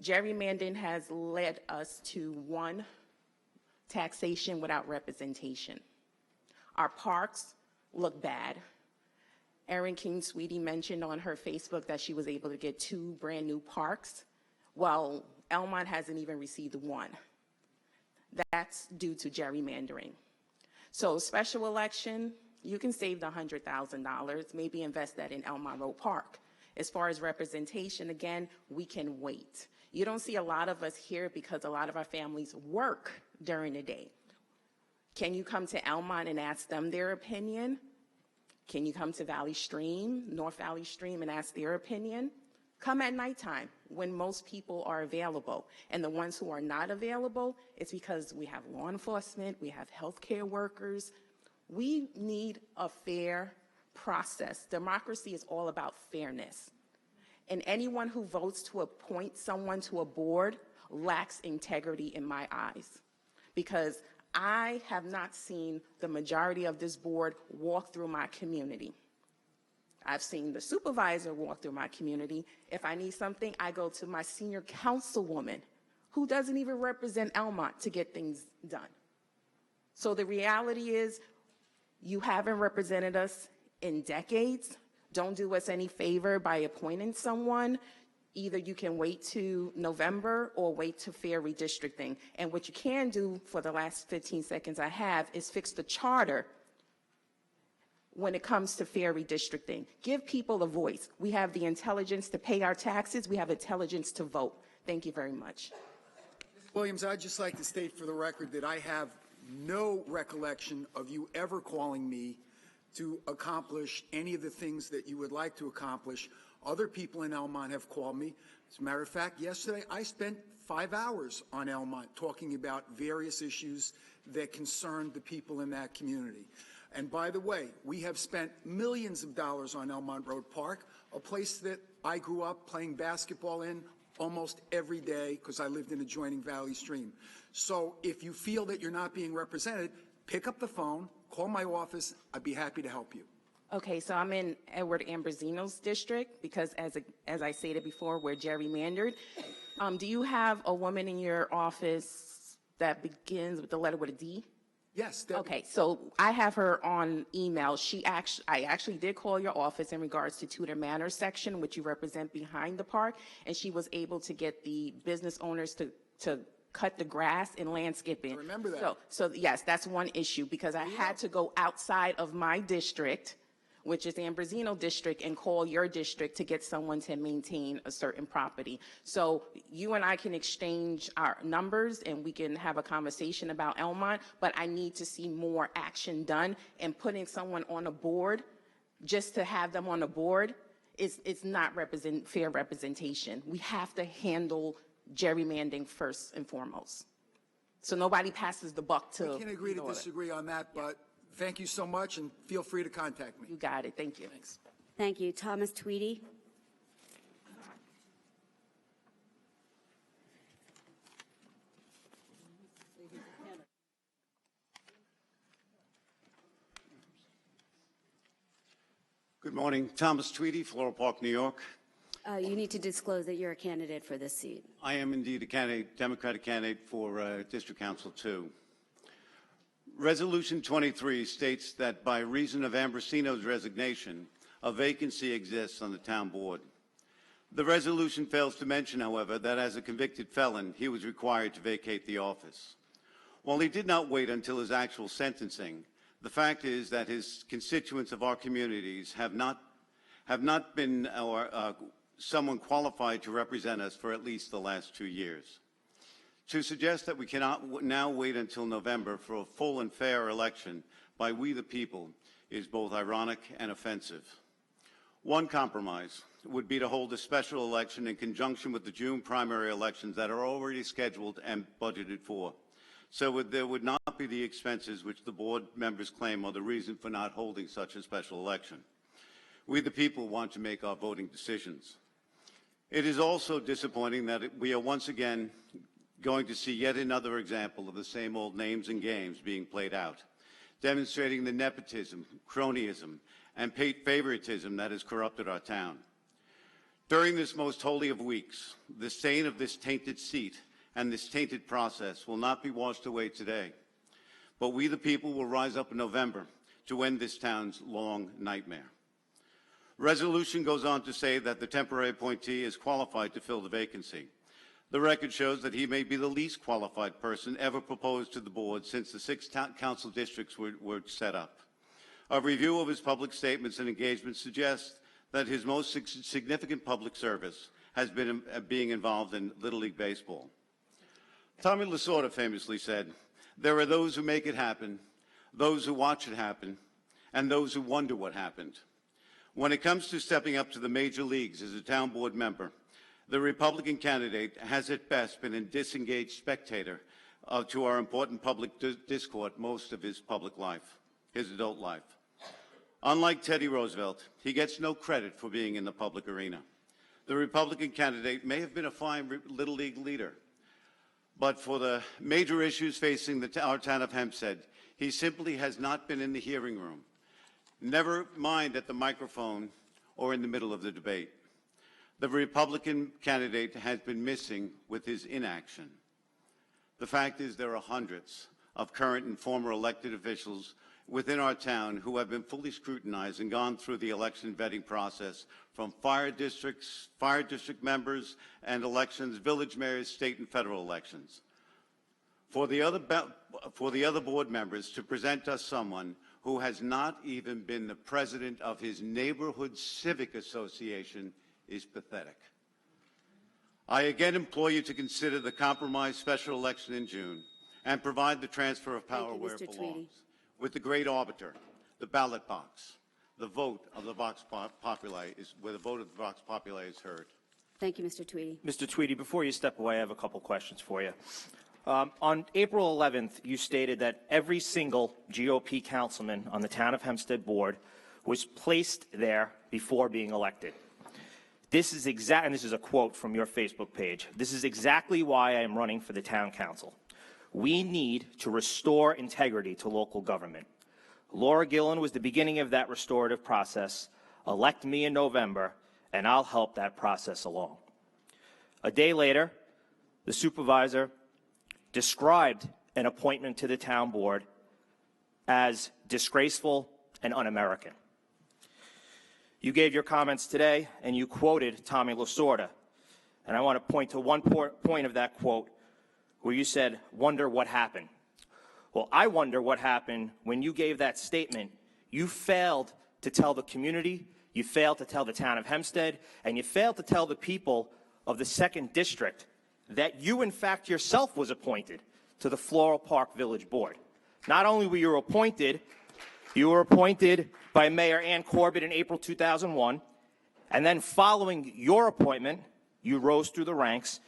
Gerrymandering has led us to 1, taxation without representation. Our parks look bad. Erin King-Sweetie mentioned on her Facebook that she was able to get 2 brand new parks. Well, Elmont hasn't even received 1. That's due to gerrymandering. So special election, you can save the $100,000, maybe invest that in Elmont Road Park. As far as representation, again, we can wait. You don't see a lot of us here because a lot of our families work during the day. Can you come to Elmont and ask them their opinion? Can you come to Valley Stream, North Valley Stream, and ask their opinion? Come at nighttime when most people are available. And the ones who are not available, it's because we have law enforcement, we have healthcare workers. We need a fair process. Democracy is all about fairness. And anyone who votes to appoint someone to a board lacks integrity in my eyes. Because I have not seen the majority of this board walk through my community. I've seen the supervisor walk through my community. If I need something, I go to my senior councilwoman, who doesn't even represent Elmont, to get things done. So the reality is, you haven't represented us in decades. Don't do us any favor by appointing someone. Either you can wait to November or wait to fair redistricting. And what you can do for the last 15 seconds I have is fix the charter when it comes to fair redistricting. Give people a voice. We have the intelligence to pay our taxes. We have intelligence to vote. Thank you very much. Ms. Williams, I'd just like to state for the record that I have no recollection of you ever calling me to accomplish any of the things that you would like to accomplish. Other people in Elmont have called me. As a matter of fact, yesterday I spent 5 hours on Elmont talking about various issues that concern the people in that community. And by the way, we have spent millions of dollars on Elmont Road Park, a place that I grew up playing basketball in almost every day because I lived in adjoining Valley Stream. So if you feel that you're not being represented, pick up the phone, call my office. I'd be happy to help you. Okay, so I'm in Edward Ambrosino's district because, as I stated before, we're gerrymandered. Do you have a woman in your office that begins with the letter with a D? Yes. Debbie. Okay, so I have her on email. I actually did call your office in regards to Tudor Manor section, which you represent behind the park, and she was able to get the business owners to cut the grass and landscaping. I remember that. So yes, that's one issue because I had to go outside of my district, which is Ambrosino district, and call your district to get someone to maintain a certain property. So you and I can exchange our numbers and we can have a conversation about Elmont, but I need to see more action done, and putting someone on a board just to have them on a board it's not fair representation. We have to handle gerrymandering first and foremost. So nobody passes the buck to. We can agree to disagree on that, but thank you so much, and feel free to contact me. You got it. Thank you. Thanks. Thank you. Thomas Tweedy. Good morning. Thomas Tweedy, Floral Park, New York. You need to disclose that you're a candidate for this seat. I am indeed a candidate, Democratic candidate for District Council 2. Resolution 23 states that by reason of Ambrosino's resignation, a vacancy exists on the town board. The resolution fails to mention, however, that as a convicted felon, he was required to vacate the office. While he did not wait until his actual sentencing, the fact is that his constituents of our communities have not been someone qualified to represent us for at least the last 2 years. To suggest that we cannot now wait until November for a full and fair election by we the people is both ironic and offensive. One compromise would be to hold a special election in conjunction with the June primary elections that are already scheduled and budgeted for. So there would not be the expenses which the board members claim are the reason for not holding such a special election. We the people want to make our voting decisions. It is also disappointing that we are once again going to see yet another example of the same old names and games being played out, demonstrating the nepotism, cronyism, and favoritism that has corrupted our town. During this most holy of weeks, the stain of this tainted seat and this tainted process will not be washed away today, but we the people will rise up in November to end this town's long nightmare. Resolution goes on to say that the temporary appointee is qualified to fill the vacancy. The record shows that he may be the least qualified person ever proposed to the board since the 6 council districts were set up. A review of his public statements and engagements suggests that his most significant public service has been being involved in Little League Baseball. Tommy Lasorda famously said, "There are those who make it happen, those who watch it happen, and those who wonder what happened." When it comes to stepping up to the major leagues as a town board member, the Republican candidate has at best been a disengaged spectator to our important public discourse most of his public life, his adult life. Unlike Teddy Roosevelt, he gets no credit for being in the public arena. The Republican candidate may have been a fine Little League leader, but for the major issues facing our town of Hempstead, he simply has not been in the hearing room, never mind at the microphone or in the middle of the debate. The Republican candidate has been missing with his inaction. The fact is there are hundreds of current and former elected officials within our town who have been fully scrutinized and gone through the election vetting process, from fire district members and elections, village mayors, state and federal elections. For the other board members to present us someone who has not even been the president of his neighborhood civic association is pathetic. I again implore you to consider the compromise special election in June and provide the transfer of power where it belongs, with the great arbiter, the ballot box. The vote of the vox populi is where the vote of the vox populi is heard. Thank you, Mr. Tweedy. Mr. Tweedy, before you step away, I have a couple questions for you. On April 11th, you stated that every single GOP councilman on the Town of Hempstead board was placed there before being elected. This is and this is a quote from your Facebook page. "This is exactly why I am running for the town council. We need to restore integrity to local government. Laura Gillen was the beginning of that restorative process. Elect me in November, and I'll help that process along." A day later, the supervisor described an appointment to the town board as disgraceful and un-American. You gave your comments today, and you quoted Tommy Lasorda. And I want to point to one point of that quote where you said, "Wonder what happened." Well, I wonder what happened when you gave that statement. You failed to tell the community, you failed to tell the town of Hempstead, and you failed to tell the people of the 2nd District that you, in fact, yourself was appointed to the Floral Park Village Board. Not only were you appointed by Mayor Ann Corbett in April 2001, and then following your appointment, you rose through the ranks,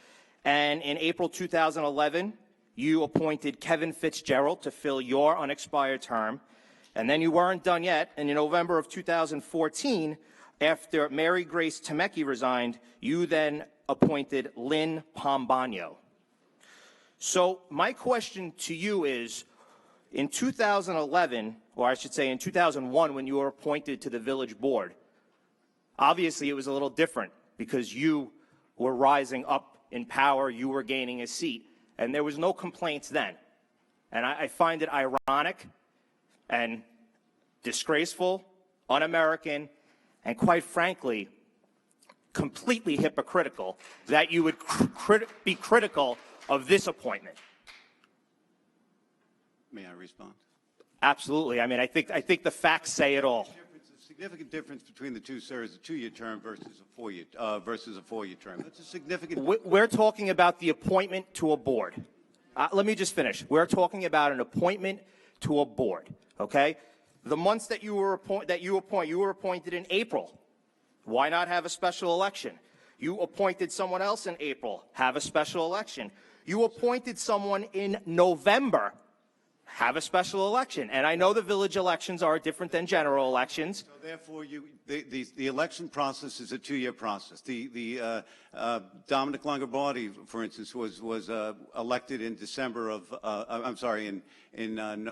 and in April 2011, you appointed Kevin Fitzgerald to fill your unexpired term, and then you weren't done yet, and in November of 2014, after Mary Grace Temecki resigned, you then appointed Lynn Pombano. So my question to you is, in 2011, or I should say in 2001, when you were appointed to the village board, obviously it was a little different because you were rising up in power, you were gaining a seat, and there was no complaints then. And I find it ironic and disgraceful, un-American, and quite frankly, completely hypocritical that you would be critical of this appointment. May I respond? Absolutely. I mean, I think the facts say it all. A significant difference between the two, sir, is a 2-year term versus a 4-year term. That's a significant. We're talking about the appointment to a board. Let me just finish. We're talking about an appointment to a board. Okay, the months that you were appointed in April. Why not have a special election? You appointed someone else in April. Have a special election. You appointed someone in November. Have a special election. And I know the village elections are different than general elections. So therefore, the election process is a 2-year process. The Dominic Longobardi, for instance, was elected in December of in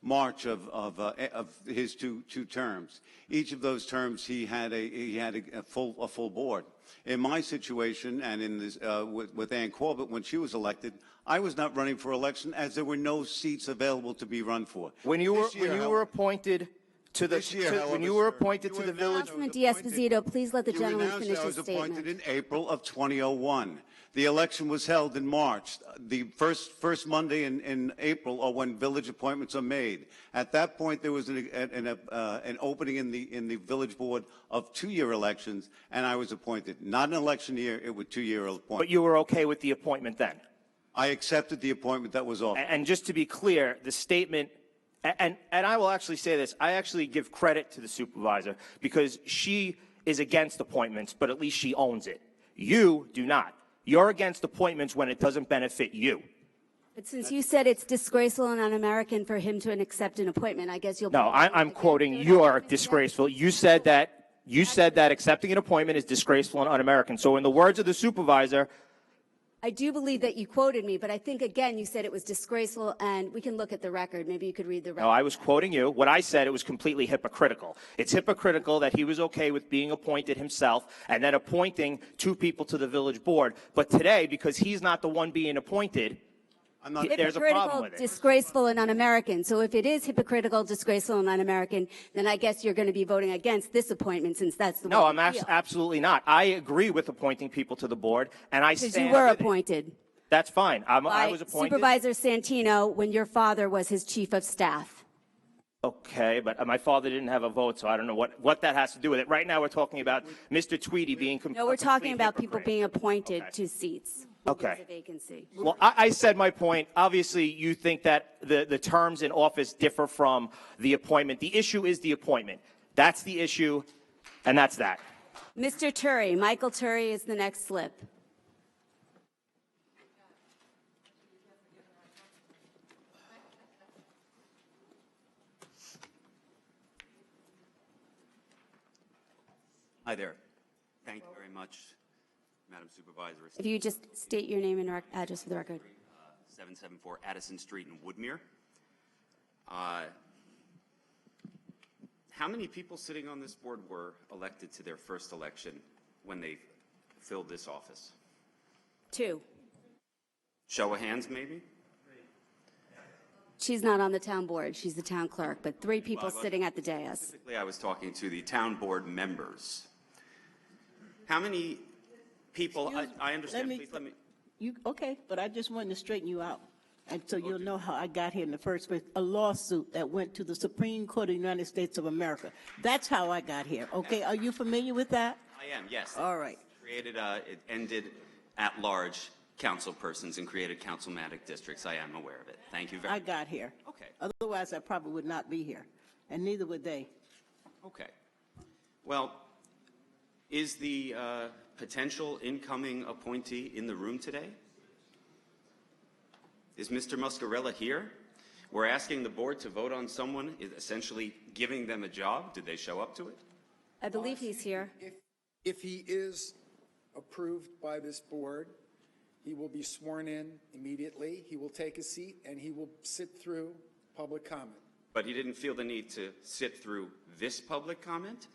March of his two terms. Each of those terms, he had a full board. In my situation, and in this with Ann Corbett, when she was elected, I was not running for election as there were no seats available to be run for. When you were appointed to the village. Councilman D'Esposito, please let the gentleman finish his statement. I was appointed in April of 2001. The election was held in March. The first Monday in April are when village appointments are made. At that point, there was an opening in the village board of 2-year elections, and I was appointed. Not an election year; it was 2-year appointment. But you were okay with the appointment then? I accepted the appointment that was offered. And just to be clear, the statement, and I will actually say this, I actually give credit to the supervisor because she is against appointments, but at least she owns it. You do not. You're against appointments when it doesn't benefit you. But since you said it's disgraceful and un-American for him to accept an appointment, I guess you'll. No, I'm quoting you're disgraceful. You said that accepting an appointment is disgraceful and un-American. So in the words of the supervisor, I do believe that you quoted me, but I think, again, you said it was disgraceful, and we can look at the record. Maybe you could read the record. no, I was quoting you. What I said, it was completely hypocritical. It's hypocritical that he was okay with being appointed himself and then appointing 2 people to the village board. But today, because he's not the one being appointed, there's a problem with it. Disgraceful and un-American. So if it is hypocritical, disgraceful, and un-American, then I guess you're going to be voting against this appointment since that's the No, one I'm you feel. absolutely not. I agree with appointing people to the board, and I stand. Because you were appointed. That's fine. I By was appointed. Supervisor Santino when your father was his chief of staff. Okay, but my father didn't have a vote, so I don't know what that has to do with it. Right now, we're talking about Mr. Tweedy being No, we're talking about people being appointed to seats. Okay. There's a vacancy. Well, I said my point. Obviously, you think that the terms in office differ from the appointment. The issue is the appointment. That's the issue, and that's that. Mr. Turry, Michael Turry is the next slip. Hi there. Thank you very much, Madam Supervisor. If you just state your name and address for the record. 774 Addison Street in Woodmere. How many people sitting on this board were elected to their first election when they filled this office? 2. Show of hands, maybe? She's not on the town board. She's the town clerk, but 3 people sitting at the dais. Specifically, I was talking to the town board members. How many people, I understand, please let me. Okay, but I just wanted to straighten you out. And so you'll know how I got here in the first place. A lawsuit that went to the Supreme Court of the United States of America. That's how I got here, okay? Are you familiar with that? I am, yes. All right. It ended at-large council persons and created councilmatic districts. I am aware of it. Thank you very much. I got here. Okay. Otherwise, I probably would not be here, and neither would they. Okay. Well, is the potential incoming appointee in the room today? Is Mr. Muscarella here? We're asking the board to vote on someone, essentially giving them a job. Did they show up to it? I believe he's here. If he is approved by this board, he will be sworn in immediately. He will take a seat, and he will sit through public comment. But he didn't feel the need to sit through this public comment,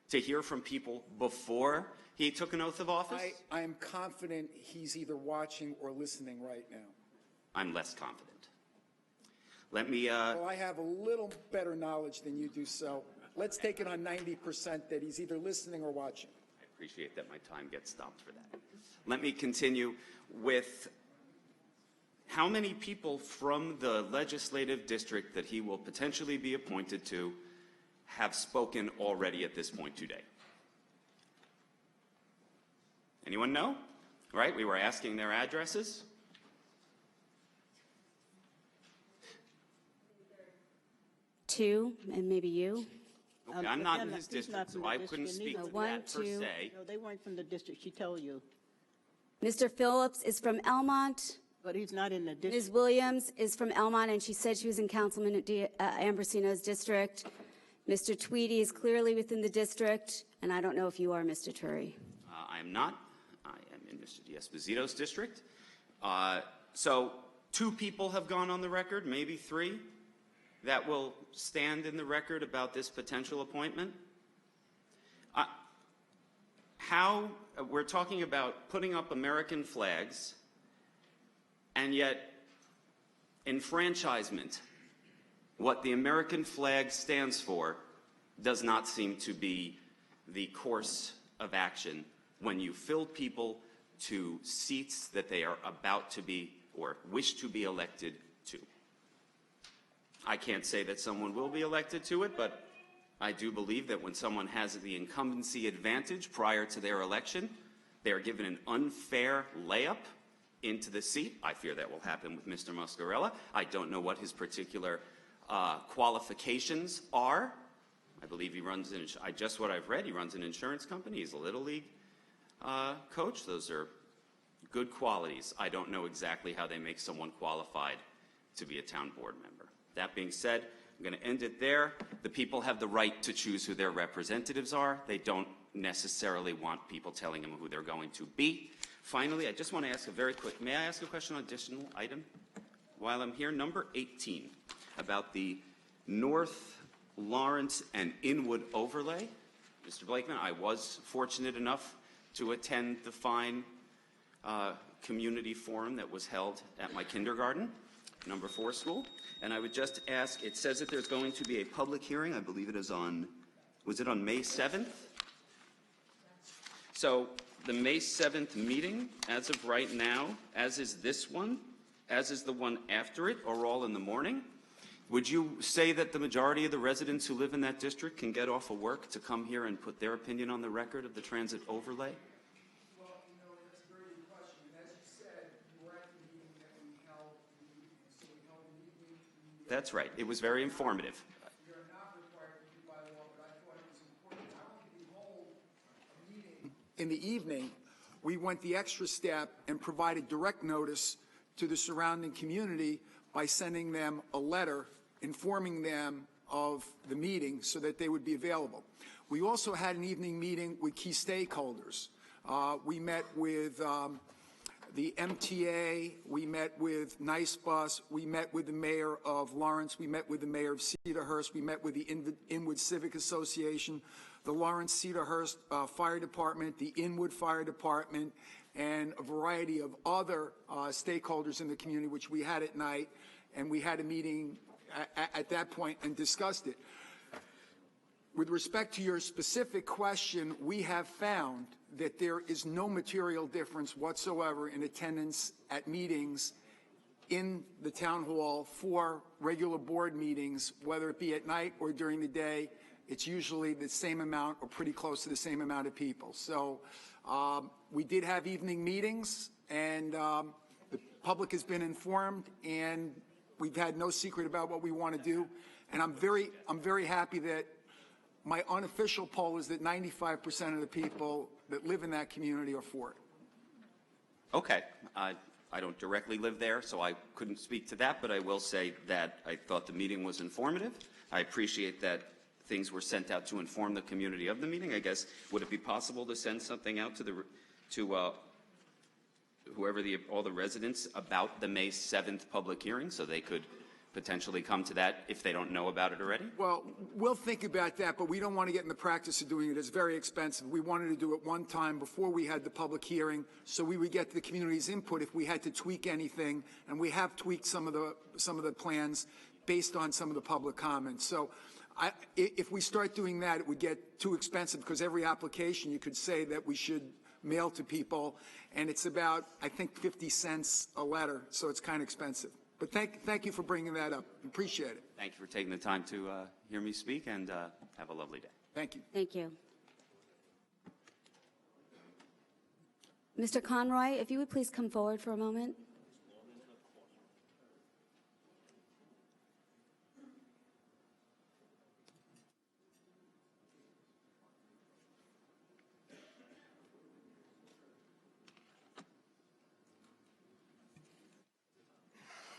to hear from people before he took an oath of office? I am confident he's either watching or listening right now. I'm less confident. Let me... Well, I have a little better knowledge than you do, so let's take it on 90% that he's either listening or watching. I appreciate that my time gets stopped for that. Let me continue with how many people from the legislative district that he will potentially be appointed to have spoken already at this point today. Anyone know? Right, we were asking their addresses. Two, and maybe you. Okay, I'm not in his district, so I couldn't speak to One, that per two. se. No, they weren't from the district, she told you. Mr. Phillips is from Elmont. But he's not in the district. Ms. Williams is from Elmont, and she said she was in Councilman Ambrosino's district. Mr. Tweedy is clearly within the district, and I don't know if you are, Mr. Turi. I am not. I am in Mr. D'Esposito's district. So 2 people have gone on the record, maybe 3, that will stand in the record about this potential appointment. We're talking about putting up American flags, and yet enfranchisement, what the American flag stands for, does not seem to be the course of action when you fill people to seats that they are about to be or wish to be elected to. I can't say that someone will be elected to it, but I do believe that when someone has the incumbency advantage prior to their election, they are given an unfair layup into the seat. I fear that will happen with Mr. Muscarella. I don't know what his particular qualifications are. I believe he runs just what I've read, he runs an insurance company. He's a Little League coach. Those are good qualities. I don't know exactly how they make someone qualified to be a town board member. That being said, I'm going to end it there. The people have the right to choose who their representatives are. They don't necessarily want people telling them who they're going to be. Finally, I just want to ask a very quick, may I ask a question on additional item while I'm here? Number 18, about the North Lawrence and Inwood overlay. Mr. Blakeman, I was fortunate enough to attend the fine community forum that was held at my kindergarten, number 4 school. And I would just ask, it says that there's going to be a public hearing, I believe it is on, was it on May 7th? So the May 7th meeting, as of right now, as is this one, as is the one after it, are all in the morning. Would you say that the majority of the residents who live in that district can get off of work to come here and put their opinion on the record of the transit overlay? Well, you know, that's a very good question. As you said, you were at the meeting that we held, so we held a meeting. That's right. It was very informative. We are not required to do by law, but I thought it was important. Not only did we hold a meeting in the evening, we went the extra step and provided direct notice to the surrounding community by sending them a letter informing them of the meeting so that they would be available. We also had an evening meeting with key stakeholders. We met with the MTA, we met with Nice Bus, we met with the mayor of Lawrence, we met with the mayor of Cedarhurst, we met with the Inwood Civic Association, the Lawrence Cedarhurst Fire Department, the Inwood Fire Department, and a variety of other stakeholders in the community, which we had at night, and we had a meeting at that point and discussed it. With respect to your specific question, we have found that there is no material difference whatsoever in attendance at meetings in the town hall for regular board meetings, whether it be at night or during the day. It's usually the same amount or pretty close to the same amount of people. So we did have evening meetings, and the public has been informed, and we've had no secret about what we want to do. And I'm very happy that my unofficial poll is that 95% of the people that live in that community are for it. Okay. I don't directly live there, so I couldn't speak to that, but I will say that I thought the meeting was informative. I appreciate that things were sent out to inform the community of the meeting. I guess, would it be possible to send something out to whoever all the residents about the May 7th public hearing so they could potentially come to that if they don't know about it already? Well, we'll think about that, but we don't want to get in the practice of doing it. It's very expensive. We wanted to do it one time before we had the public hearing so we would get the community's input if we had to tweak anything, and we have tweaked some of the plans based on some of the public comments. So If we start doing that, it would get too expensive because every application you could say that we should mail to people, and it's about, I think, 50 cents a letter, so it's kind of expensive. But thank you for bringing that up. Appreciate it. Thank you for taking the time to hear me speak, and have a lovely day. Thank you. Thank you. Mr. Conroy, if you would please come forward for a moment.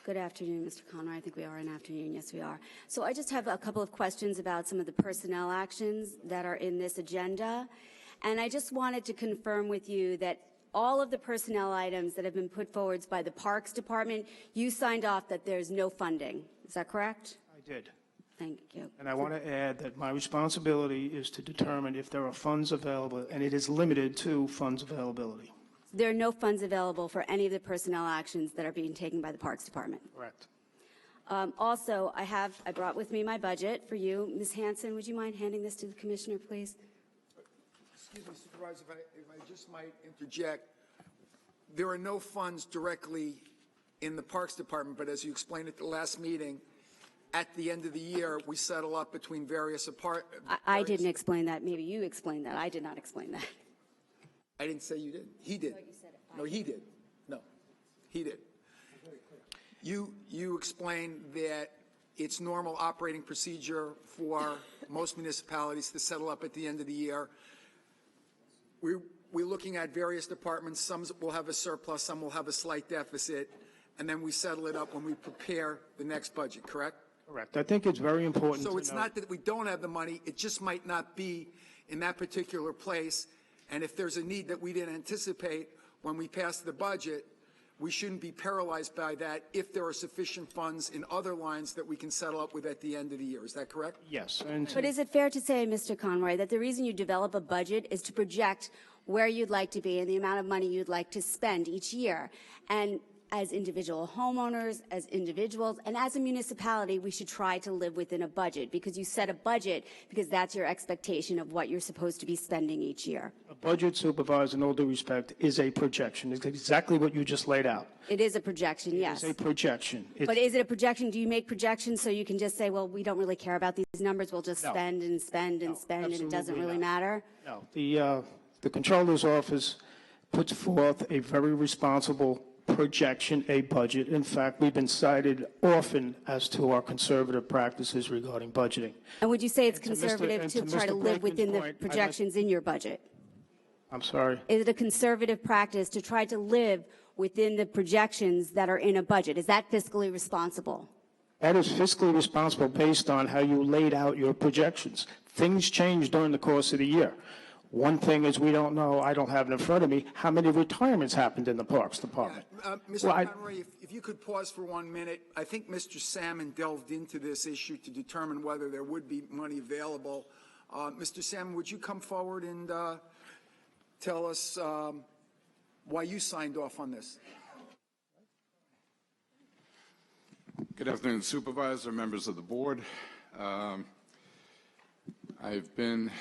Good afternoon, Mr. Conroy. I think we are in afternoon. Yes, we are. So I just have a couple of questions about some of the personnel actions that are in this agenda. And I just wanted to confirm with you that all of the personnel items that have been put forward by the Parks Department, you signed off that there's no funding. Is that correct? I did. Thank you. And I want to add that my responsibility is to determine if there are funds available, and it is limited to funds availability. There are no funds available for any of the personnel actions that are being taken by the Parks Department. Correct. Also, I brought with me my budget for you. Ms. Hanson, would you mind handing this to the Commissioner, please? Excuse me, Supervisor, if I just might interject. There are no funds directly in the Parks Department, but as you explained at the last meeting, at the end of the year, we settle up between various I didn't explain that. Maybe you explained that. I did not explain that. I didn't say you did. He did. No, he did. No, he did. You explained that it's normal operating procedure for most municipalities to settle up at the end of the year. We're looking at various departments. Some will have a surplus, some will have a slight deficit, and then we settle it up when we prepare the next budget, correct? Correct. I think it's very important So to it's note- not that we don't have the money, it just might not be in that particular place. And if there's a need that we didn't anticipate when we passed the budget, we shouldn't be paralyzed by that if there are sufficient funds in other lines that we can settle up with at the end of the year. Is that correct? Yes. And But is it fair to say, Mr. Conroy, that the reason you develop a budget is to project where you'd like to be and the amount of money you'd like to spend each year? And as individual homeowners, as individuals, and as a municipality, we should try to live within a budget, because you set a budget because that's your expectation of what you're supposed to be spending each year. a budget, Supervisor, in all due respect, is a projection. It's exactly what you just laid out. It is a projection, yes. It's a projection. But is it a projection? Do you make projections so you can just say, well, we don't really care about these numbers, we'll just No. spend and spend and spend, and it doesn't absolutely really not. matter? No. The Comptroller's Office puts forth a very responsible projection, a budget. In fact, we've been cited often as to our conservative practices regarding budgeting. And would you say it's And to Mr. conservative and to to try to Mr. live Brackman's within the point, projections in your budget? I'm sorry. Is it a conservative practice to try to live within the projections that are in a budget? Is that fiscally responsible? That is fiscally responsible based on how you laid out your projections. Things change during the course of the year. One thing is we don't know, I don't have it in front of me, how many retirements happened in the Parks Department. Mr. Well, Conroy, if you could pause for 1 minute. I think Mr. Salmon delved into this issue to determine whether there would be money available. Mr. Salmon, would you come forward and tell us why you signed off on this? Good afternoon, Supervisor, members of the board. I've been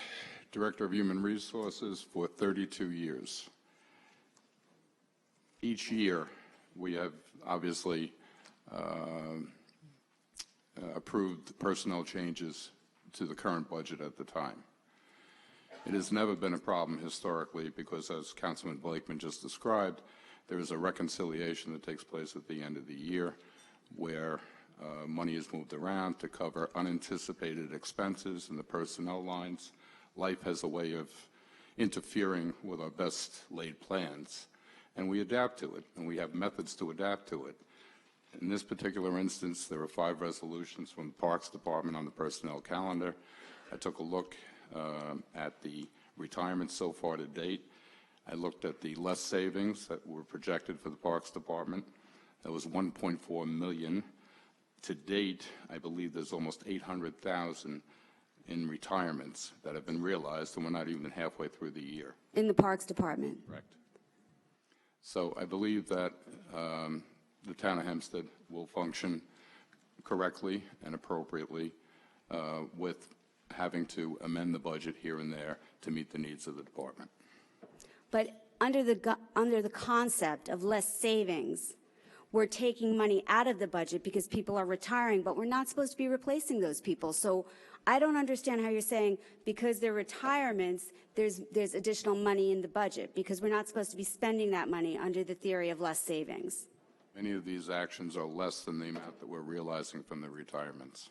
Director of Human Resources for 32 years. Each year, we have obviously approved personnel changes to the current budget at the time. It has never been a problem historically because, as Councilman Blakeman just described, there is a reconciliation that takes place at the end of the year where money is moved around to cover unanticipated expenses in the personnel lines. Life has a way of interfering with our best laid plans, and we adapt to it, and we have methods to adapt to it. In this particular instance, there are 5 resolutions from the Parks Department on the personnel calendar. I took a look at the retirements so far to date. I looked at the less savings that were projected for the Parks Department. That was $1.4 million. To date, I believe there's almost $800,000 in retirements that have been realized, and we're not even halfway through the year. In the Parks Department? Correct. So I believe that the town of Hempstead will function correctly and appropriately with having to amend the budget here and there to meet the needs of the department. But under the concept of less savings, we're taking money out of the budget because people are retiring, but we're not supposed to be replacing those people. So I don't understand how you're saying because they're retirements, there's additional money in the budget, because we're not supposed to be spending that money under the theory of less savings. Many of these actions are less than the amount that we're realizing from the retirements.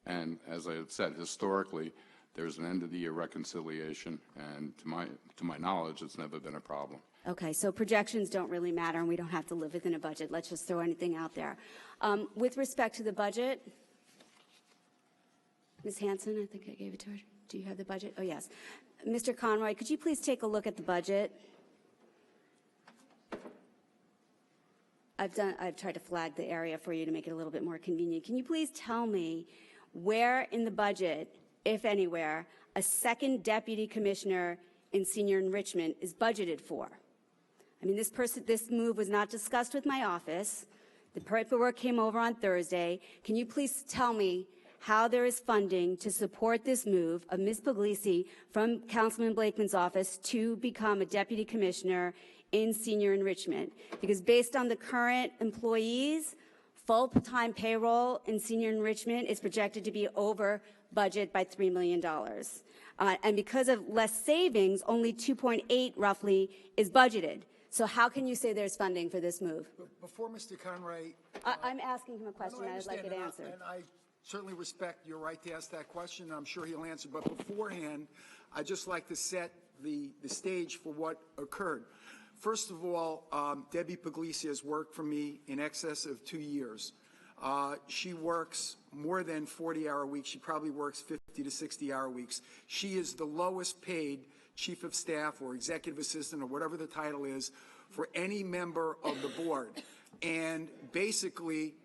And as I had said, historically, there's an end-of-the-year reconciliation, and to my knowledge, it's never been a problem. Okay, so projections don't really matter, and we don't have to live within a budget. Let's just throw anything out there. With respect to the budget, Ms. Hanson, I think I gave it to her. Do you have the budget? Oh, yes. Mr. Conroy, could you please take a look at the budget? I've tried to flag the area for you to make it a little bit more convenient. Can you please tell me where in the budget, if anywhere, a second deputy commissioner in senior enrichment is budgeted for? I mean, this move was not discussed with my office. The paperwork came over on Thursday. Can you please tell me how there is funding to support this move of Ms. Puglisi from Councilman Blakeman's office to become a deputy commissioner in senior enrichment? Because based on the current employees, full-time payroll in senior enrichment is projected to be over budget by $3 million. And because of less savings, only 2.8 roughly is budgeted. So how can you say there's funding for this move? Before Mr. Conroy, I'm asking him a question. I'd like it answered. And I certainly respect your right to ask that question. I'm sure he'll answer. But beforehand, I'd just like to set the stage for what occurred. First of all, Debbie Puglisi has worked for me in excess of 2 years. She works more than 40-hour weeks. She probably works 50 to 60-hour weeks. She is the lowest paid chief of staff or executive assistant or whatever the title is for any member of the board. And basically,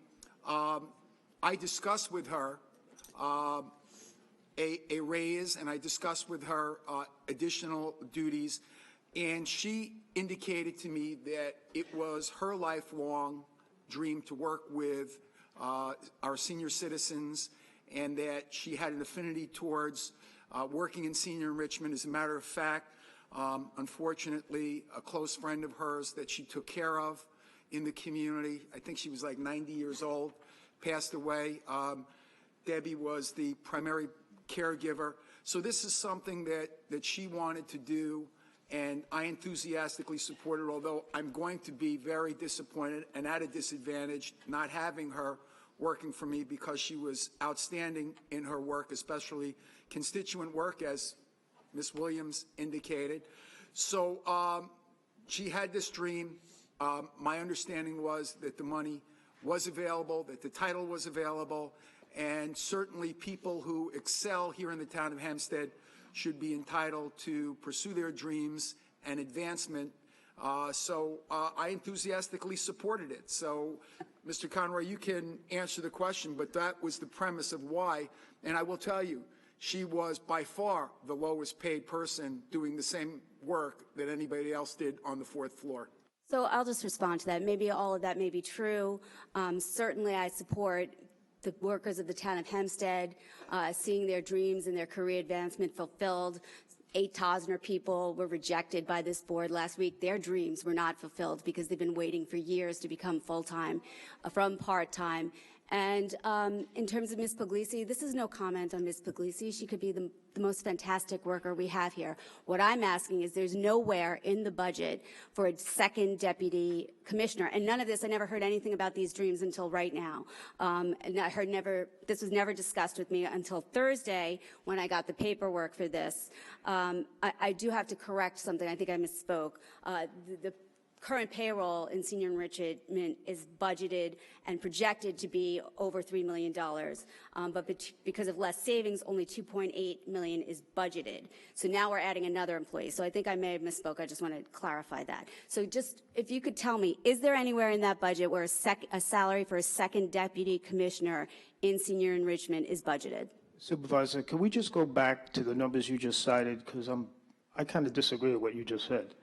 I discussed with her a raise, and I discussed with her additional duties, and she indicated to me that it was her lifelong dream to work with our senior citizens, and that she had an affinity towards working in senior enrichment. As a matter of fact, unfortunately, a close friend of hers that she took care of in the community, I think she was like 90 years old, passed away. Debbie was the primary caregiver. So this is something that she wanted to do, and I enthusiastically support it, although I'm going to be very disappointed and at a disadvantage not having her working for me, because she was outstanding in her work, especially constituent work, as Ms. Williams indicated. So she had this dream. My understanding was that the money was available, that the title was available, and certainly people who excel here in the town of Hempstead should be entitled to pursue their dreams and advancement. So I enthusiastically supported it. So, Mr. Conroy, you can answer the question, but that was the premise of why. And I will tell you, she was by far the lowest paid person doing the same work that anybody else did on the fourth floor. So I'll just respond to that. Maybe all of that may be true. Certainly I support the workers of the town of Hempstead seeing their dreams and their career advancement fulfilled. 8 Tosner people were rejected by this board last week. Their dreams were not fulfilled because they've been waiting for years to become full-time from part-time. And in terms of Ms. Puglisi, this is no comment on Ms. Puglisi. She could be the most fantastic worker we have here. What I'm asking is there's nowhere in the budget for a second deputy commissioner. And none of this, I never heard anything about these dreams until right now. And I heard this was never discussed with me until Thursday when I got the paperwork for this. I do have to correct something. I think I misspoke. The current payroll in senior enrichment is budgeted and projected to be over $3 million, but because of less savings, only $2.8 million is budgeted. So now we're adding another employee. So I think I may have misspoke. I just want to clarify that. So just if you could tell me, is there anywhere in that budget where a salary for a second deputy commissioner in senior enrichment is budgeted? Supervisor, can we just go back to the numbers you just cited? Because I kind of disagree with what you just said.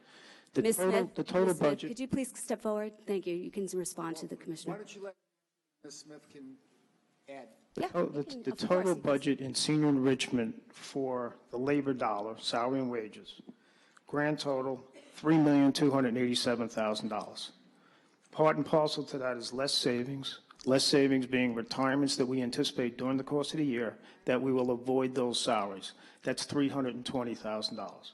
The total budget. Could you please step forward? Thank you. You can respond to the commissioner. Why don't you let Ms. Smith can add? The total budget in senior enrichment for the labor dollar, salary and wages, grand total, $3,287,000. Part and parcel to that is less savings being retirements that we anticipate during the course of the year that we will avoid those salaries. That's $320,000.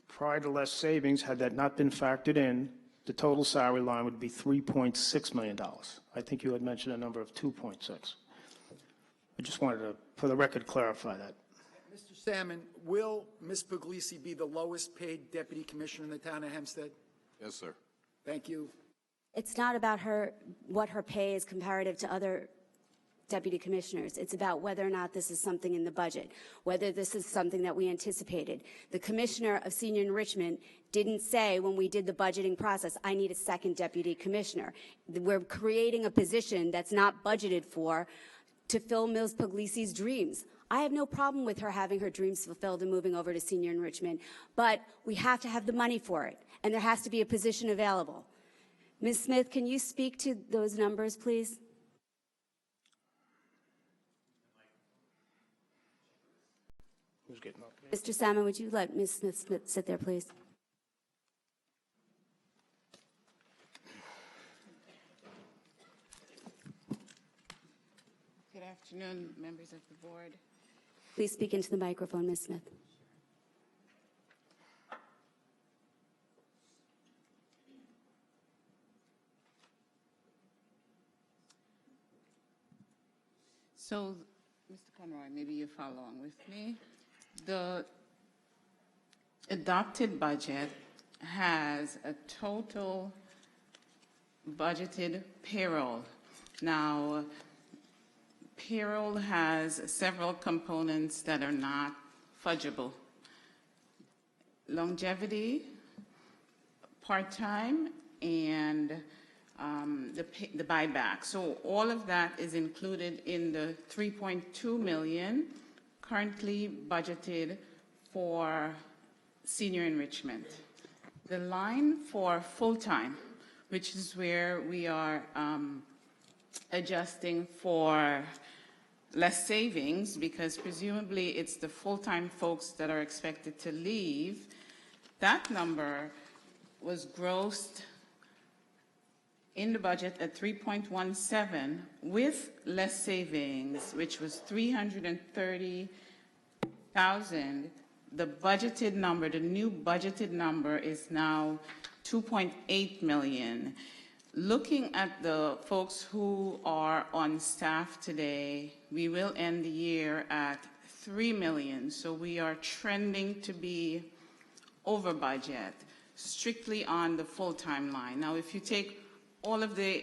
Prior to less savings, had that not been factored in, the total salary line would be $3.6 million. I think you had mentioned a number of 2.6. I just wanted to, for the record, clarify that. Mr. Salmon, will Ms. Puglisi be the lowest paid deputy commissioner in the town of Hempstead? Yes, sir. Thank you. It's not about what her pay is comparative to other deputy commissioners. It's about whether or not this is something in the budget, whether this is something that we anticipated. The commissioner of senior enrichment didn't say when we did the budgeting process, I need a second deputy commissioner. We're creating a position that's not budgeted for to fill Ms. Puglisi's dreams. I have no problem with her having her dreams fulfilled and moving over to senior enrichment, but we have to have the money for it, and there has to be a position available. Ms. Smith, can you speak to those numbers, please? Who's getting up? Mr. Salmon, would you let Ms. Smith sit there, please? Good afternoon, members of the board. Please speak into the microphone, Ms. Smith. So, Mr. Conroy, maybe you follow along with me. The adopted budget has a total budgeted payroll. Now, payroll has several components that are not fudgeable. Longevity, part-time, and the buyback. So all of that is included in the $3.2 million currently budgeted for senior enrichment. The line for full-time, which is where we are adjusting for less savings, because presumably it's the full-time folks that are expected to leave, that number was grossed in the budget at 3.17 with less savings, which was 330,000. The budgeted number, the new budgeted number is now 2.8 million. Looking at the folks who are on staff today, we will end the year at 3 million. So we are trending to be over budget, strictly on the full-time line. Now, if you take all of the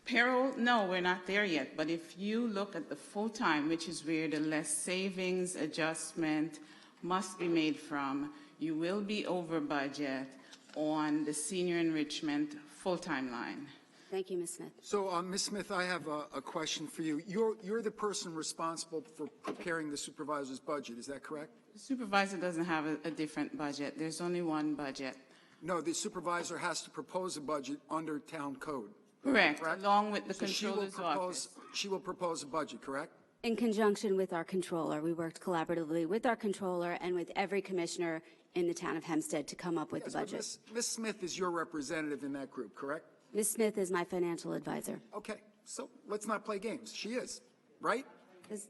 payroll, no, we're not there yet. But if you look at the full-time, which is where the less savings adjustment must be made from, you will be over budget on the senior enrichment full-time line. Thank you, Ms. Smith. So, Ms. Smith, I have a question for you. You're the person responsible for preparing the supervisor's budget, is that correct? The supervisor doesn't have a different budget. There's only one budget. No, the supervisor has to propose a budget under town code. Correct, along with the controller's office. She will propose a budget, correct? In conjunction with our controller, we worked collaboratively with our controller and with every commissioner in the town of Hempstead to come up with the budget. Ms. Smith is your representative in that group, correct? Ms. Smith is my financial advisor. Okay, so let's not play games. She is, right?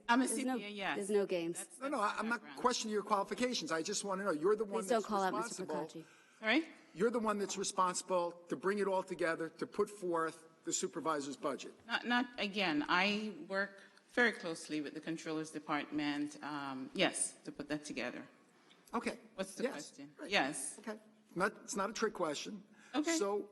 I'm a CPA, yes. There's no games. No, I'm not questioning your qualifications. I just want to know, you're the one Please don't that's call out Mr. responsible. Procacci. Sorry? You're the one that's responsible to bring it all together, to put forth the supervisor's budget. Not again, I work very closely with the controller's department, yes, to put that together. Okay. What's the Yes. question? Right. Yes. Okay. It's not a trick question. Okay. So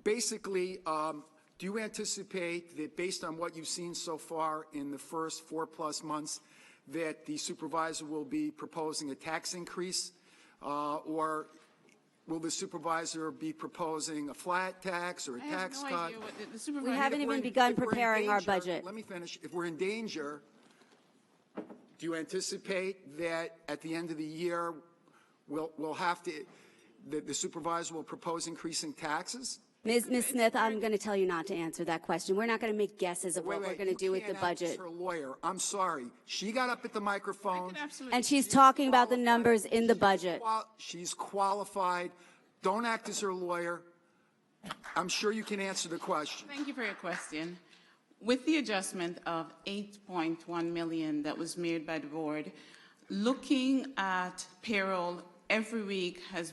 basically, do you anticipate that based on what you've seen so far in the first 4+ months, that the supervisor will be proposing a tax increase, or will the supervisor be proposing a flat tax or a tax cut? Idea what the supervisor. We haven't even begun preparing our budget. Let me finish. If we're in danger, do you anticipate that at the end of the year, we'll have to, the supervisor will propose increasing taxes? Ms. Smith, I'm going to tell you not to answer that question. We're not going to make guesses of what we're going to do with the budget. Her lawyer. I'm sorry. She got up at the microphone. And she's talking about the numbers in the budget. She's qualified. Don't act as her lawyer. I'm sure you can answer the question. Thank you for your question. With the adjustment of $8.1 million that was made by the board, looking at payroll every week has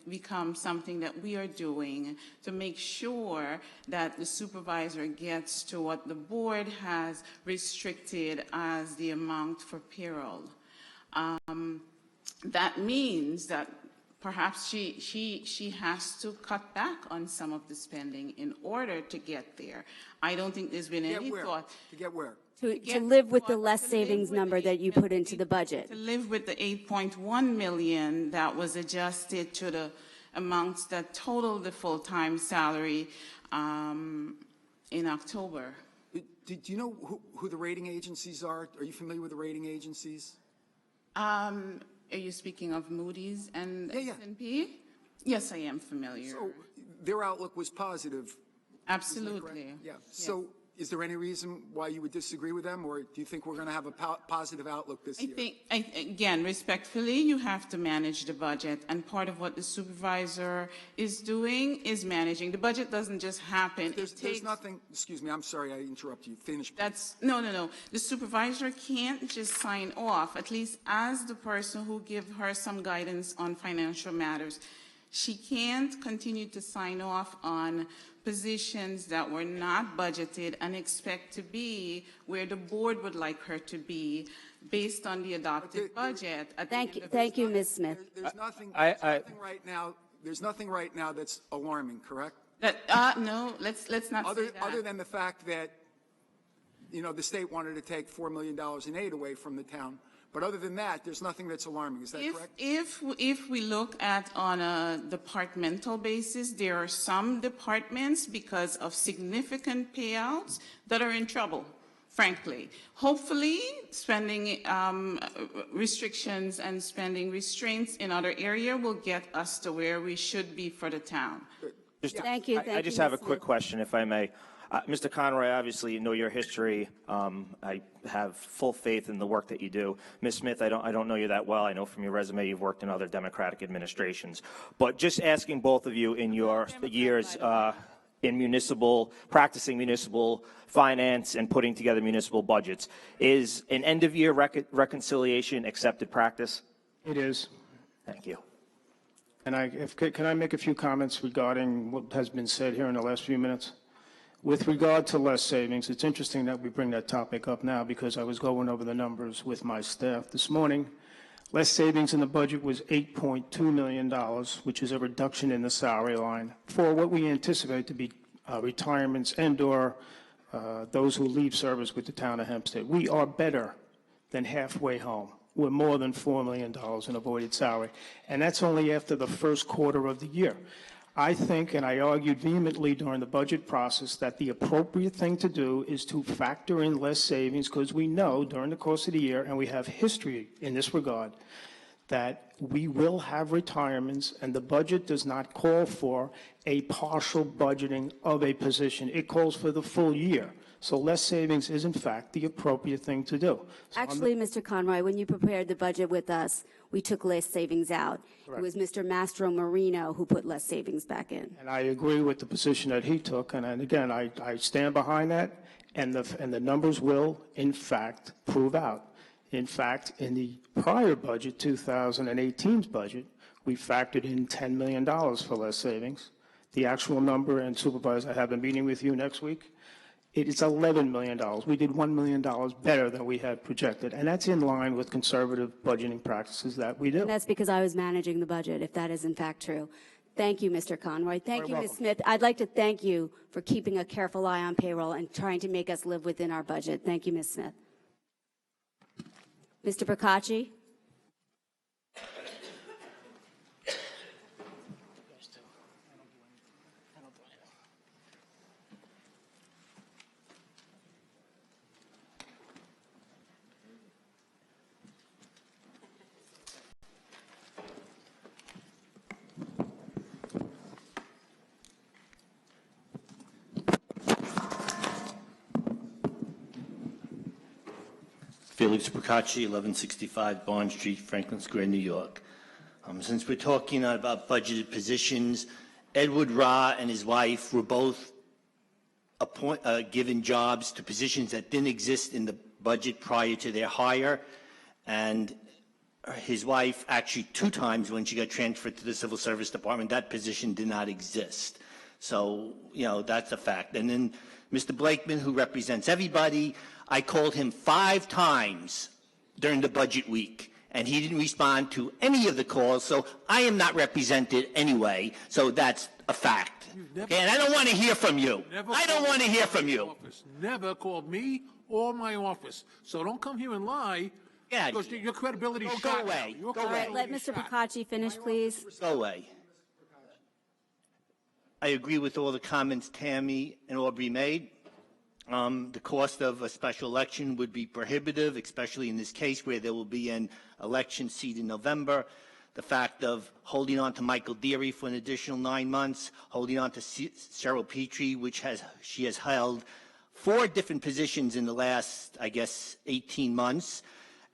become something that we are doing to make sure that the supervisor gets to what the board has restricted as the amount for payroll. That means that perhaps she has to cut back on some of the spending in order to get there. I don't think there's been any thought. To get where? To live with the less savings number that you put into the budget. To live with the $8.1 million that was adjusted to the amounts that total the full-time salary in October. Do you know who the rating agencies are? Are you familiar with the rating agencies? Are you speaking of Moody's and S&P? Yes, I am familiar. So their outlook was positive. Absolutely. Yeah. So is there any reason why you would disagree with them, or do you think we're going to have a positive outlook this year? Again, respectfully, you have to manage the budget, and part of what the supervisor is doing is managing. The budget doesn't just happen. There's nothing, excuse me, I'm sorry, I interrupted you. Finish. No. The supervisor can't just sign off, at least as the person who give her some guidance on financial matters. She can't continue to sign off on positions that were not budgeted and expect to be where the board would like her to be based on the adopted budget. Thank you, Ms. Smith. There's nothing right now that's alarming, correct? No, let's not say that. Other than the fact that, you know, the state wanted to take $4 million in aid away from the town. But other than that, there's nothing that's alarming. Is that correct? If we look at on a departmental basis, there are some departments because of significant payouts that are in trouble, frankly. Hopefully, spending restrictions and spending restraints in other areas will get us to where we should be for the town. Thank you. I just have a quick question, if I may. Mr. Conroy, obviously, you know your history. I have full faith in the work that you do. Ms. Smith, I don't know you that well. I know from your resume you've worked in other Democratic administrations. But just asking both of you in your years in practicing municipal finance and putting together municipal budgets, is an end-of-year reconciliation accepted practice? It is. Thank you. And can I make a few comments regarding what has been said here in the last few minutes? With regard to less savings, it's interesting that we bring that topic up now because I was going over the numbers with my staff this morning. Less savings in the budget was $8.2 million, which is a reduction in the salary line for what we anticipate to be retirements and/or those who leave service with the town of Hempstead. We are better than halfway home. We're more than $4 million in avoided salary, and that's only after the first quarter of the year. I think, and I argued vehemently during the budget process, that the appropriate thing to do is to factor in less savings because we know during the course of the year, and we have history in this regard, that we will have retirements, and the budget does not call for a partial budgeting of a position. It calls for the full year. So less savings is, in fact, the appropriate thing to do. So actually, Mr. Conroy, when you prepared the budget with us, we took less savings out. Correct. It was Mr. Mastro Marino who put less savings back in. And I agree with the position that he took, and again, I stand behind that, and the numbers will, in fact, prove out. In fact, in the prior budget, 2018's budget, we factored in $10 million for less savings. The actual number, and Supervisor, I have a meeting with you next week, it is $11 million. We did $1 million better than we had projected, and that's in line with conservative budgeting practices that we do. And that's because I was managing the budget, if that is in fact true. Thank you, Mr. Conroy. Thank you, Ms. Smith. I'd like to thank you for keeping a careful eye on payroll and trying to make us live within our budget. Thank you, Ms. Smith. Mr. Procacci? Felix Procacci, 1165 Barnes Street, Franklin Square, New York. Since we're talking about budgeted positions, Edward Ra and his wife were both given jobs to positions that didn't exist in the budget prior to their hire, and his wife actually 2 times when she got transferred to the Civil Service Department, that position did not exist. So, you know, that's a fact. And then Mr. Blakeman, who represents everybody, I called him 5 times during the budget week, and he didn't respond to any of the calls, so I am not represented anyway, so that's a fact. Okay, and I don't want to hear from you. I don't want to hear from you. Never called me or my office. So don't come here and lie. Yeah, because your credibility is go shot. away. Your Go All right, away. let Mr. Procacci finish, please. Go away. I agree with all the comments Tammy and Aubrey made. The cost of a special election would be prohibitive, especially in this case where there will be an election seat in November. The fact of holding on to Michael Deary for an additional 9 months, holding on to Cheryl Petrie, she has held 4 different positions in the last, I guess, 18 months.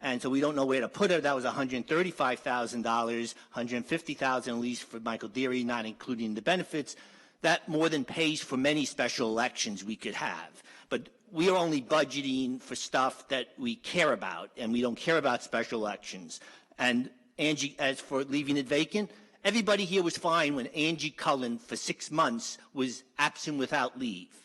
And so we don't know where to put her. That was $135,000, $150,000 at least for Michael Deary, not including the benefits. That more than pays for many special elections we could have. But we are only budgeting for stuff that we care about, and we don't care about special elections. And Angie, as for leaving it vacant, everybody here was fine when Angie Cullen for 6 months was absent without leave.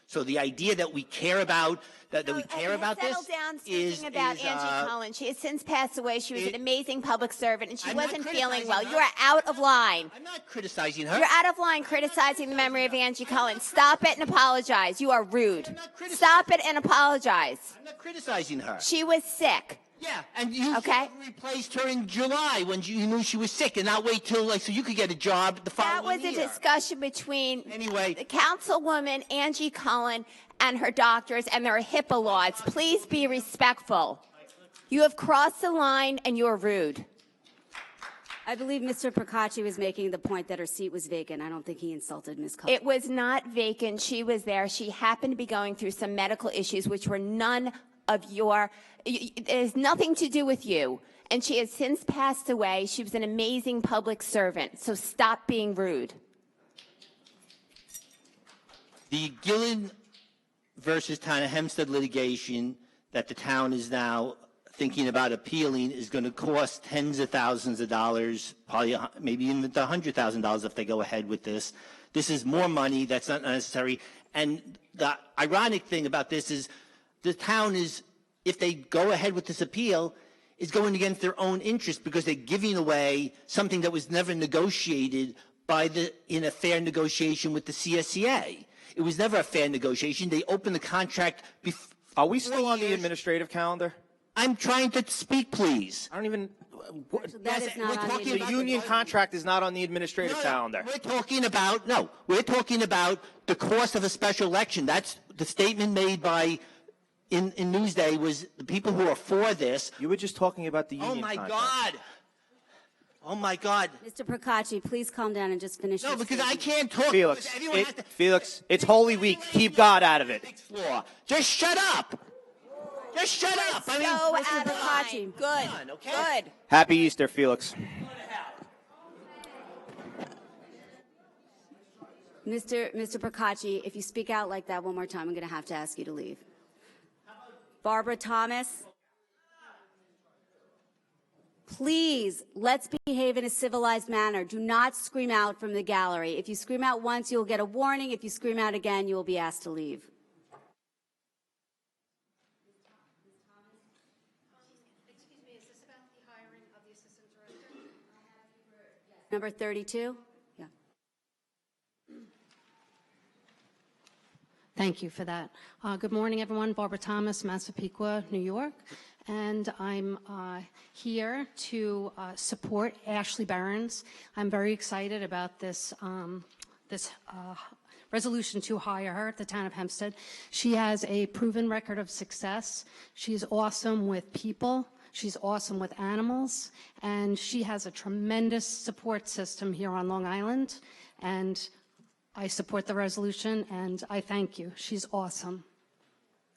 So the idea that we care about this Settle down speaking about Angie Cullen. She has since passed away. She was an amazing public servant, and she wasn't feeling well. You are out of line. I'm not criticizing her. You're out of line criticizing the memory of Angie Cullen. Stop it and apologize. You are rude. Stop it and apologize. I'm not criticizing her. She was sick. Yeah, and you replaced her in July when you knew she was sick, and not wait till so you could get a job the following year. That was a discussion between the Councilwoman Angie Cullen and her doctors, and there are HIPAA laws. Please be respectful. You have crossed the line, and you're rude. I believe Mr. Procacci was making the point that her seat was vacant. I don't think he insulted Ms. Cullen. It was not vacant. She was there. She happened to be going through some medical issues, which were none of your. It has nothing to do with you. And she has since passed away. She was an amazing public servant. So stop being rude. The Gillen versus Town of Hempstead litigation that the town is now thinking about appealing is going to cost tens of thousands of dollars, probably maybe even $100,000 if they go ahead with this. This is more money that's not necessary. And the ironic thing about this is the town is, if they go ahead with this appeal, is going against their own interest because they're giving away something that was never negotiated in a fair negotiation with the CSCA. It was never a fair negotiation. They opened the contract before. Are we still on the administrative calendar? I'm trying to speak, please. I don't even. That is not on The union contract is not on the administrative calendar. We're talking about the cost of a special election. That's the statement made by. In Newsday was the people who are for this. You were just talking about the union contract. Oh my God. Mr. Procacci, please calm down and just finish. No, because I can't talk. Felix, it's Holy Week. Keep God out of it. Just shut up. Just shut up. I mean, Mr. Procacci. Good. Good. Happy Easter, Felix. Mr. Procacci, if you speak out like that one more time, I'm going to have to ask you to leave. Barbara Thomas, please, let's behave in a civilized manner. Do not scream out from the gallery. If you scream out once, you'll get a warning. If you scream out again, you will be asked to leave. Excuse me, is this about the hiring of the assistant director? Number 32? Yeah. Thank you for that. Good morning, everyone. Barbara Thomas, Massapequa, New York. And I'm here to support Ashley Barons. I'm very excited about this resolution to hire her at the town of Hempstead. She has a proven record of success. She's awesome with people. She's awesome with animals. And she has a tremendous support system here on Long Island. And I support the resolution, and I thank you. She's awesome.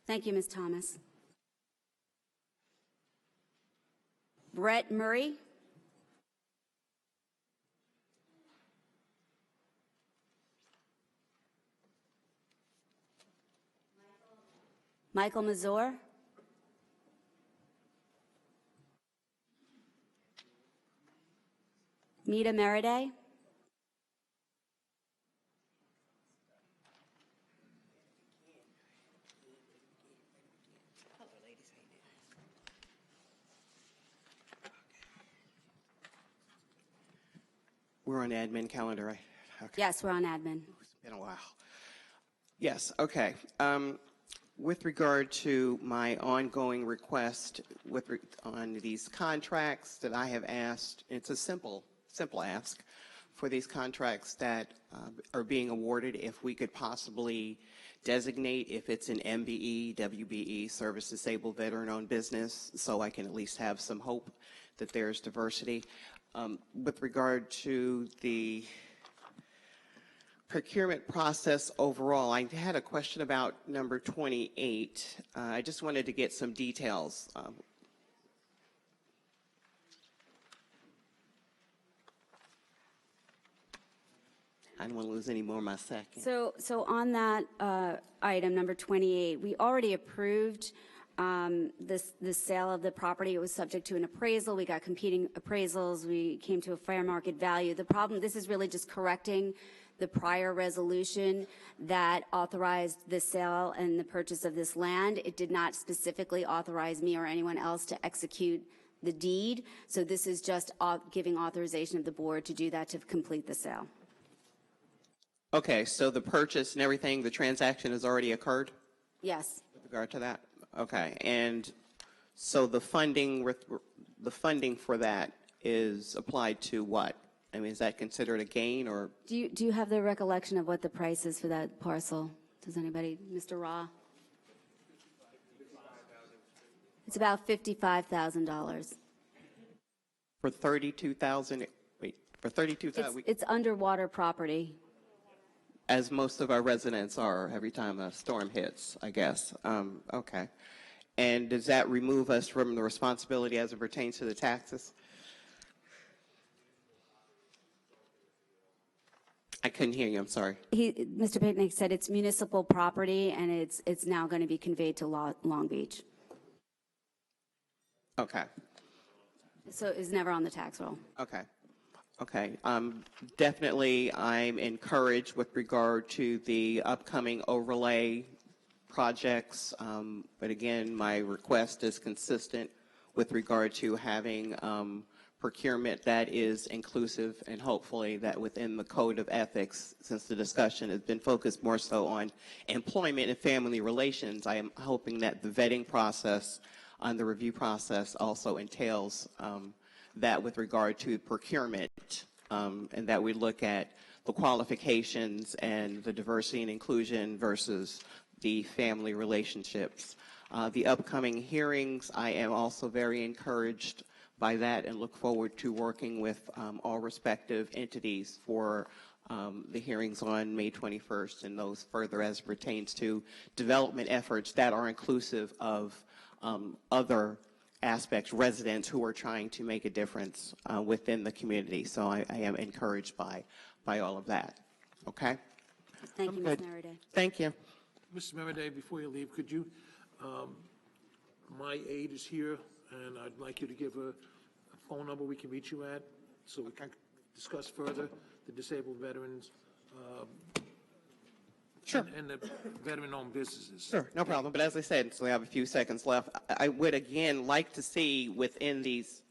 Thank you, Ms. Thomas. Brett Murray. Michael Mazur. Mita Meriday. We're on admin calendar, right? Okay. Yes, we're on admin. It's been a while. Yes, okay. With regard to my ongoing request on these contracts that I have asked, it's a simple ask for these contracts that are being awarded, if we could possibly designate if it's an MBE, WBE, service disabled veteran-owned business, so I can at least have some hope that there's diversity. With regard to the procurement process overall, I had a question about number 28. I just wanted to get some details. I don't want to lose any more of my second. So on that item, number 28, we already approved the sale of the property. It was subject to an appraisal. We got competing appraisals. We came to a fair market value. The problem, this is really just correcting the prior resolution that authorized the sale and the purchase of this land. It did not specifically authorize me or anyone else to execute the deed. So this is just giving authorization of the board to do that to complete the sale. Okay, so the purchase and everything, the transaction has already occurred Yes. with regard to that? Okay, and so the funding for that is applied to what? I mean, is that considered a gain or? Do you have the recollection of what the price is for that parcel? Does anybody, Mr. Ra? It's about $55,000. For 32,000, wait, for 32,000? It's underwater property. As most of our residents are every time a storm hits, I guess. Okay. And does that remove us from the responsibility as it pertains to the taxes? I couldn't hear you, I'm sorry. Mr. Picnic said it's municipal property and it's now going to be conveyed to Long Beach. Okay. So it's never on the tax roll. Okay. Okay. Definitely, I'm encouraged with regard to the upcoming overlay projects. But again, my request is consistent with regard to having procurement that is inclusive, and hopefully that within the code of ethics, since the discussion has been focused more so on employment and family relations, I am hoping that the vetting process and the review process also entails that with regard to procurement, and that we look at the qualifications and the diversity and inclusion versus the family relationships. The upcoming hearings, I am also very encouraged by that and look forward to working with all respective entities for the hearings on May 21st and those further as pertains to development efforts that are inclusive of other aspects, residents who are trying to make a difference within the community. So I am encouraged by all of that. Okay? Thank you, Ms. Meriday. Thank you. Mrs. Meriday, before you leave, could you, my aide is here, and I'd like you to give a phone number we can reach you at so we can discuss further the disabled veterans Sure. and the veteran-owned businesses. Sure, no problem. But as I said, so we have a few seconds left, I would again like to see within these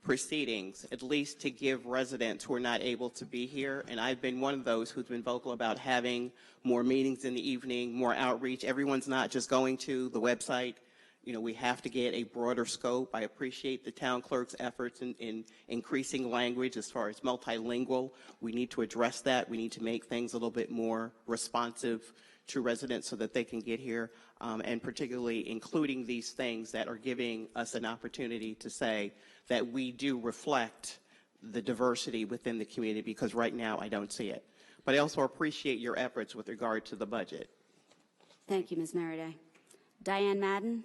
proceedings, at least to give residents who are not able to be here, and I've been one of those who's been vocal about having more meetings in the evening, more outreach. Everyone's not just going to the website. You know, we have to get a broader scope. I appreciate the town clerk's efforts in increasing language as far as multilingual. We need to address that. We need to make things a little bit more responsive to residents so that they can get here, and particularly including these things that are giving us an opportunity to say that we do reflect the diversity within the community, because right now I don't see it. But I also appreciate your efforts with regard to the budget. Thank you, Ms. Meriday. Diane Madden.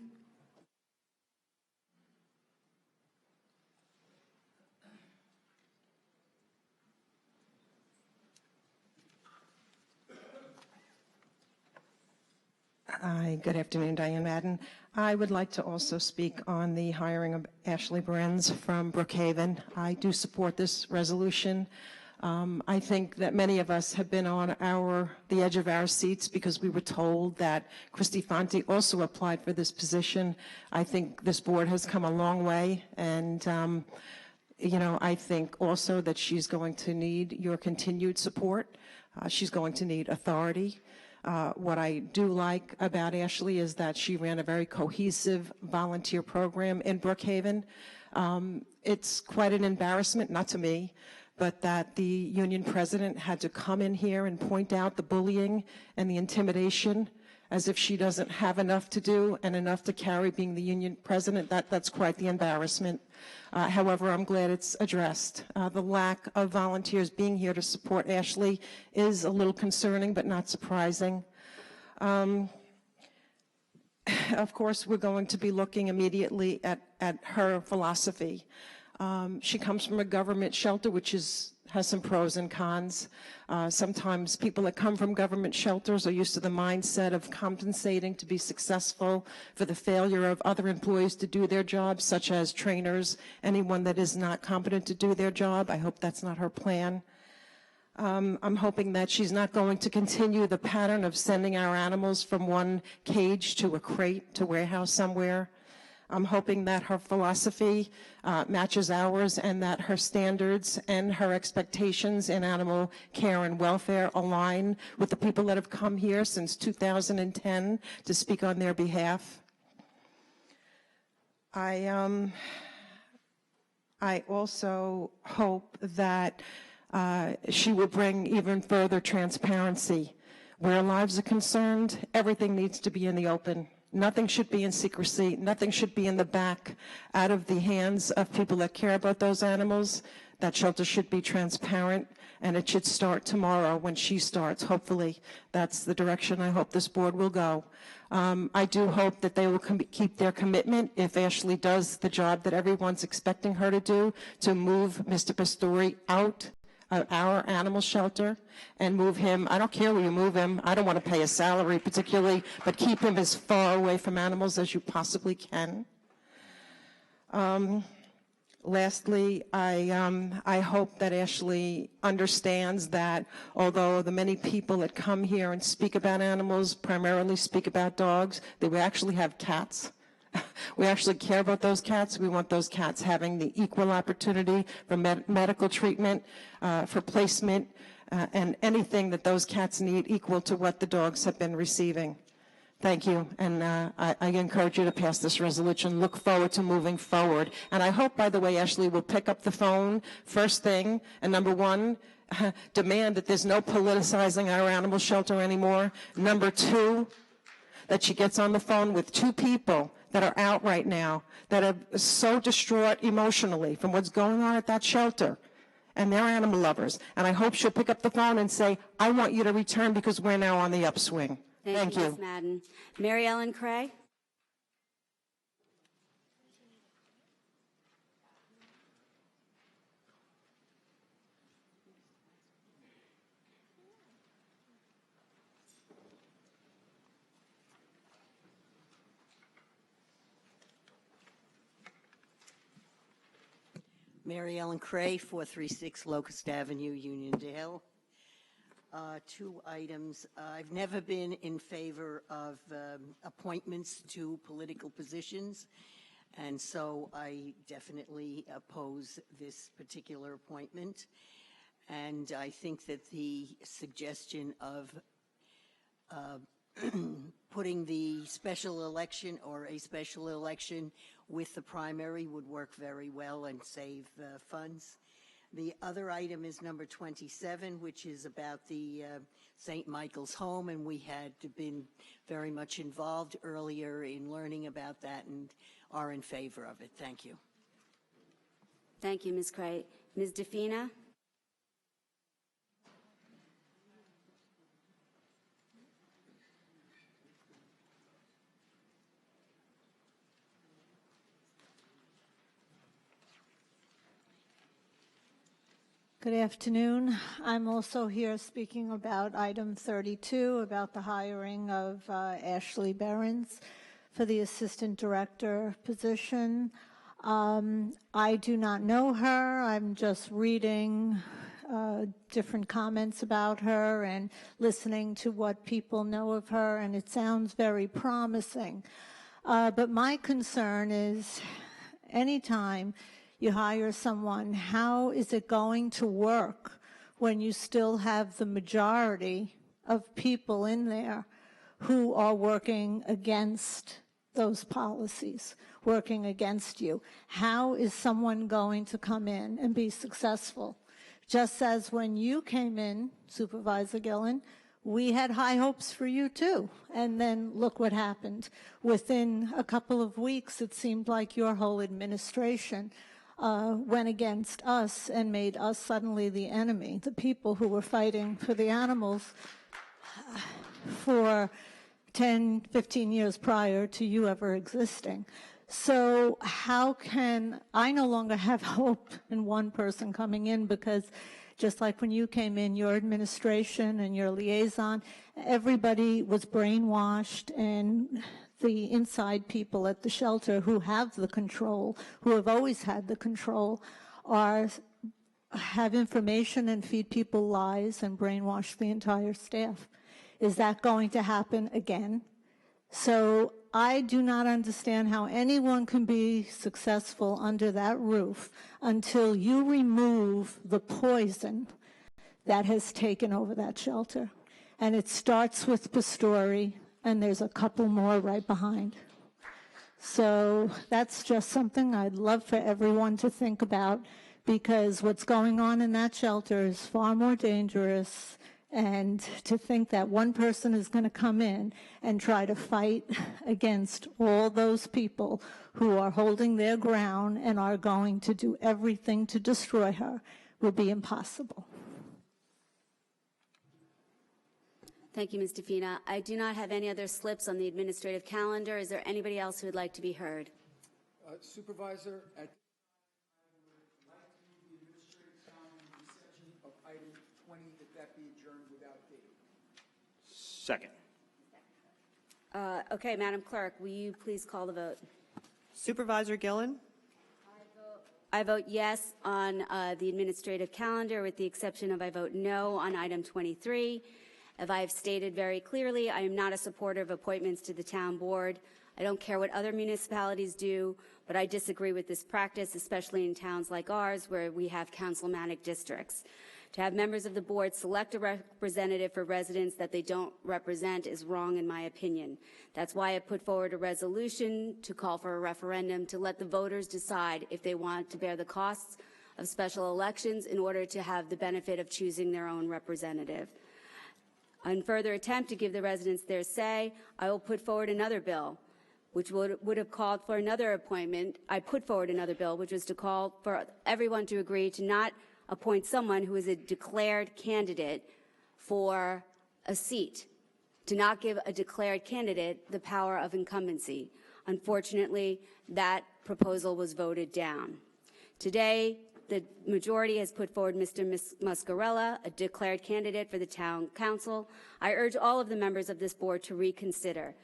Hi, good afternoon, Diane Madden. I would like to also speak on the hiring of Ashley Berenz from Brookhaven. I do support this resolution. I think that many of us have been on the edge of our seats because we were told that Christy Fonte also applied for this position. I think this board has come a long way, and I think also that she's going to need your continued support. She's going to need authority. What I do like about Ashley is that she ran a very cohesive volunteer program in Brookhaven. It's quite an embarrassment, not to me, but that the union president had to come in here and point out the bullying and the intimidation as if she doesn't have enough to do and enough to carry being the union president. That's quite the embarrassment. However, I'm glad it's addressed. The lack of volunteers being here to support Ashley is a little concerning, but not surprising. Of course, we're going to be looking immediately at her philosophy. She comes from a government shelter, which has some pros and cons. Sometimes people that come from government shelters are used to the mindset of compensating to be successful for the failure of other employees to do their jobs, such as trainers, anyone that is not competent to do their job. I hope that's not her plan. I'm hoping that she's not going to continue the pattern of sending our animals from one cage to a crate to warehouse somewhere. I'm hoping that her philosophy matches ours and that her standards and her expectations in animal care and welfare align with the people that have come here since 2010 to speak on their behalf. I also hope that she will bring even further transparency. Where lives are concerned, everything needs to be in the open. Nothing should be in secrecy. Nothing should be in the back, out of the hands of people that care about those animals. That shelter should be transparent, and it should start tomorrow when she starts. Hopefully, that's the direction I hope this board will go. I do hope that they will keep their commitment, if Ashley does the job that everyone's expecting her to do, to move Mr. Pastore out of our animal shelter and move him. I don't care where you move him. I don't want to pay a salary particularly, but keep him as far away from animals as you possibly can. Lastly, I hope that Ashley understands that although the many people that come here and speak about animals primarily speak about dogs, that we actually have cats. We actually care about those cats. We want those cats having the equal opportunity for medical treatment, for placement, and anything that those cats need equal to what the dogs have been receiving. Thank you, and I encourage you to pass this resolution. Look forward to moving forward. And I hope, by the way, Ashley will pick up the phone first thing, and number one, demand that there's no politicizing our animal shelter anymore. Number two, that she gets on the phone with two people that are out right now that are so distraught emotionally from what's going on at that shelter, and they're animal lovers. And I hope she'll pick up the phone and say, I want you to return because we're now on the upswing. Thank you. Ms. Madden. Mary Ellen Cray. Mary Ellen Cray, 436 Locust Avenue, Uniondale. Two items. I've never been in favor of appointments to political positions, and so I definitely oppose this particular appointment. And I think that the suggestion of putting the special election or a special election with the primary would work very well and save funds. The other item is number 27, which is about the St. Michael's home, and we had been very much involved earlier in learning about that and are in favor of it. Thank you. Thank you, Ms. Cray. Ms. DeFina? Good afternoon. I'm also here speaking about item 32, about the hiring of Ashley Behrens for the assistant director position. I do not know her. I'm just reading different comments about her and listening to what people know of her, and it sounds very promising. But my concern is anytime you hire someone, how is it going to work when you still have the majority of people in there who are working against those policies, working against you? How is someone going to come in and be successful? Just as when you came in, Supervisor Gillen, we had high hopes for you too. And then look what happened. Within a couple of weeks, it seemed like your whole administration went against us and made us suddenly the enemy, the people who were fighting for the animals for 10, 15 years prior to you ever existing. So how can I no longer have hope in one person coming in, because just like when you came in, your administration and your liaison, everybody was brainwashed, and the inside people at the shelter who have the control, who have always had the control, have information and feed people lies and brainwash the entire staff. Is that going to happen again? So I do not understand how anyone can be successful under that roof until you remove the poison that has taken over that shelter. And it starts with Pastori, and there's a couple more right behind. So that's just something I'd love for everyone to think about, because what's going on in that shelter is far more dangerous. And to think that one person is going to come in and try to fight against all those people who are holding their ground and are going to do everything to destroy her will be impossible. Thank you, Ms. DeFina. I do not have any other slips on the administrative calendar. Is there anybody else who would like to be heard? Supervisor, at of item 20, that be adjourned without date. Second. Okay, Madam Clerk, will you please call the vote? Supervisor Gillen? I vote yes on the administrative calendar, with the exception of I vote no on item 23. As I have stated very clearly, I am not a supporter of appointments to the town board. I don't care what other municipalities do, but I disagree with this practice, especially in towns like ours where we have councilmanic districts. To have members of the board select a representative for residents that they don't represent is wrong in my opinion. That's why I put forward a resolution to call for a referendum to let the voters decide if they want to bear the costs of special elections in order to have the benefit of choosing their own representative. In further attempt to give the residents their say, I will put forward another bill, which would have called for another appointment. I put forward another bill, which was to call for everyone to agree to not appoint someone who is a declared candidate for a seat, to not give a declared candidate the power of incumbency. Unfortunately, that proposal was voted down. Today, the majority has put forward Mr. Muscarella, a declared candidate for the town council. I urge all of the members of this board to reconsider.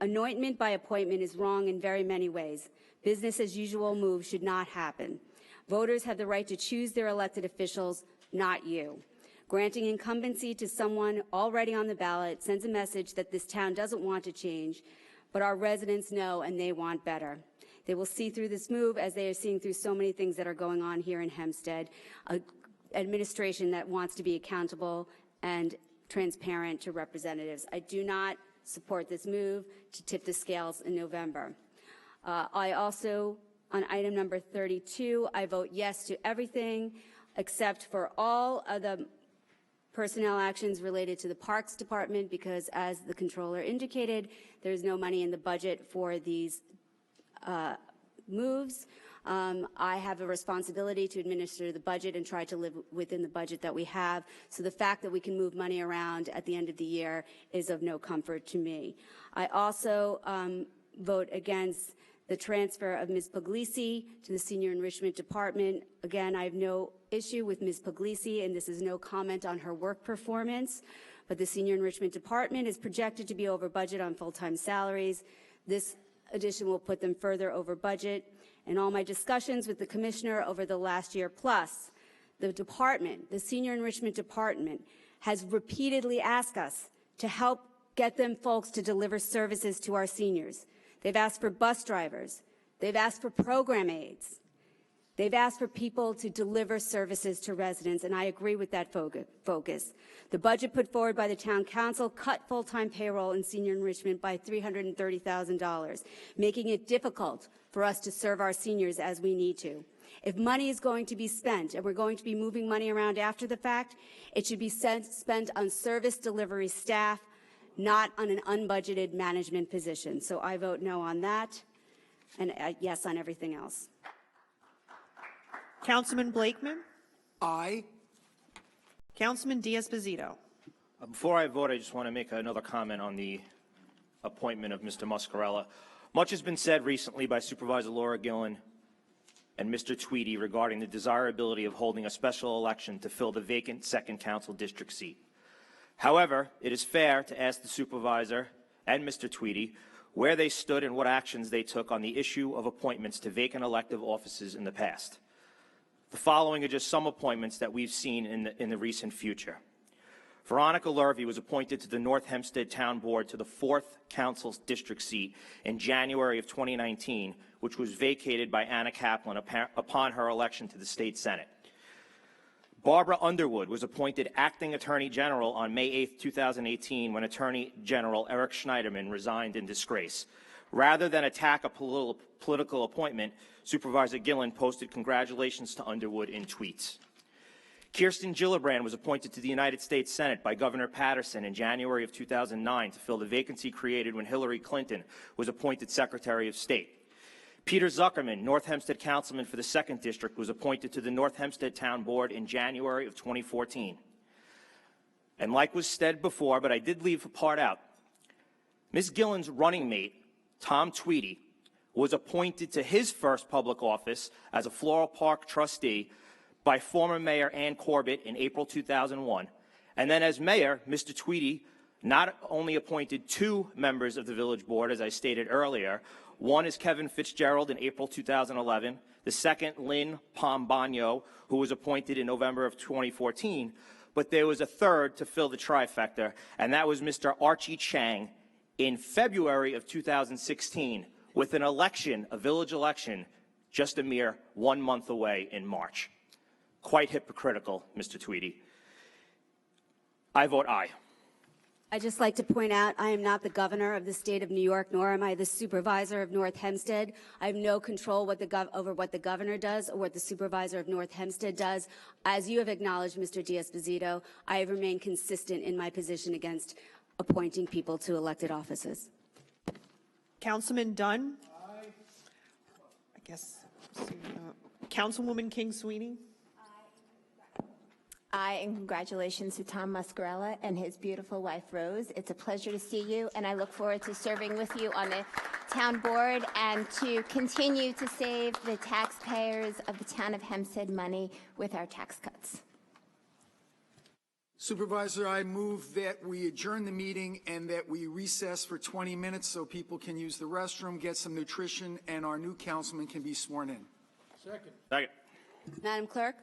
Anointment by appointment is wrong in very many ways. Business as usual moves should not happen. Voters have the right to choose their elected officials, not you. Granting incumbency to someone already on the ballot sends a message that this town doesn't want to change, but our residents know and they want better. They will see through this move, as they are seeing through so many things that are going on here in Hempstead, an administration that wants to be accountable and transparent to representatives. I do not support this move to tip the scales in November. I also, on item number 32, I vote yes to everything except for all of the personnel actions related to the Parks Department, because as the controller indicated, there's no money in the budget for these moves. I have a responsibility to administer the budget and try to live within the budget that we have. So the fact that we can move money around at the end of the year is of no comfort to me. I also vote against The transfer of Ms. Puglisi to the Senior Enrichment Department. Again, I have no issue with Ms. Puglisi, and this is no comment on her work performance, but the Senior Enrichment Department is projected to be over budget on full-time salaries. This addition will put them further over budget. In all my discussions with the Commissioner over the last year plus, the department, the Senior Enrichment Department, has repeatedly asked us to help get them folks to deliver services to our seniors. They've asked for bus drivers. They've asked for program aides. They've asked for people to deliver services to residents, and I agree with that focus. The budget put forward by the Town Council cut full-time payroll in senior enrichment by $330,000, making it difficult for us to serve our seniors as we need to. If money is going to be spent, and we're going to be moving money around after the fact, it should be spent on service delivery staff, not on an unbudgeted management position. So I vote no on that, and yes on everything else. Councilman Blakeman? Aye. Councilman Diaz-Bazito? Before I vote, I just want to make another comment on the appointment of Mr. Muscarella. Much has been said recently by Supervisor Laura Gillen and Mr. Tweedy regarding the desirability of holding a special election to fill the vacant 2nd Council District seat. However, it is fair to ask the supervisor and Mr. Tweedy where they stood and what actions they took on the issue of appointments to vacant elective offices in the past. The following are just some appointments that we've seen in the recent future. Veronica Lurvy was appointed to the North Hempstead Town Board to the 4th Council's district seat in January of 2019, which was vacated by Anna Kaplan upon her election to the State Senate. Barbara Underwood was appointed Acting Attorney General on May 8, 2018, when Attorney General Eric Schneiderman resigned in disgrace. Rather than attack a political appointment, Supervisor Gillen posted congratulations to Underwood in tweets. Kirsten Gillibrand was appointed to the United States Senate by Governor Patterson in January of 2009 to fill the vacancy created when Hillary Clinton was appointed Secretary of State. Peter Zuckerman, North Hempstead Councilman for the 2nd District, was appointed to the North Hempstead Town Board in January of 2014. And like was said before, but I did leave a part out, Ms. Gillen's running mate, Tom Tweedy, was appointed to his first public office as a Floral Park trustee by former Mayor Ann Corbett in April 2001. And then as mayor, Mr. Tweedy not only appointed 2 members of the village board, as I stated earlier. One is Kevin Fitzgerald in April 2011. The second, Lynn Pombano, who was appointed in November of 2014. But there was a third to fill the trifecta, and that was Mr. Archie Chang in February of 2016, with an election, a village election, just a mere 1 month away in March. Quite hypocritical, Mr. Tweedy. I vote aye. I'd just like to point out I am not the governor of the state of New York, nor am I the supervisor of North Hempstead. I have no control over what the governor does or what the supervisor of North Hempstead does. As you have acknowledged, Mr. Diaz-Bazito, I have remained consistent in my position against appointing people to elected offices. Councilman Dunn? Aye. I guess. Councilwoman King Sweeney? Aye, and congratulations to Tom Muscarella and his beautiful wife, Rose. It's a pleasure to see you, and I look forward to serving with you on the town board and to continue to save the taxpayers of the town of Hempstead money with our tax cuts. Supervisor, I move that we adjourn the meeting and that we recess for 20 minutes so people can use the restroom, get some nutrition, and our new councilman can be sworn in. Second. Second. Madam Clerk?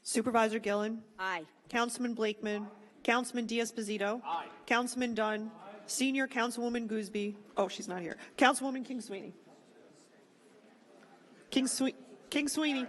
Supervisor Gillen? Aye. Councilman Blakeman? Councilman Diaz-Bazito? Aye. Councilman Dunn? Aye. Senior Councilwoman Gooseby? Oh, she's not here. Councilwoman King Sweeney? King Sweeney?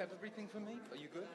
have everything for me? Are you good?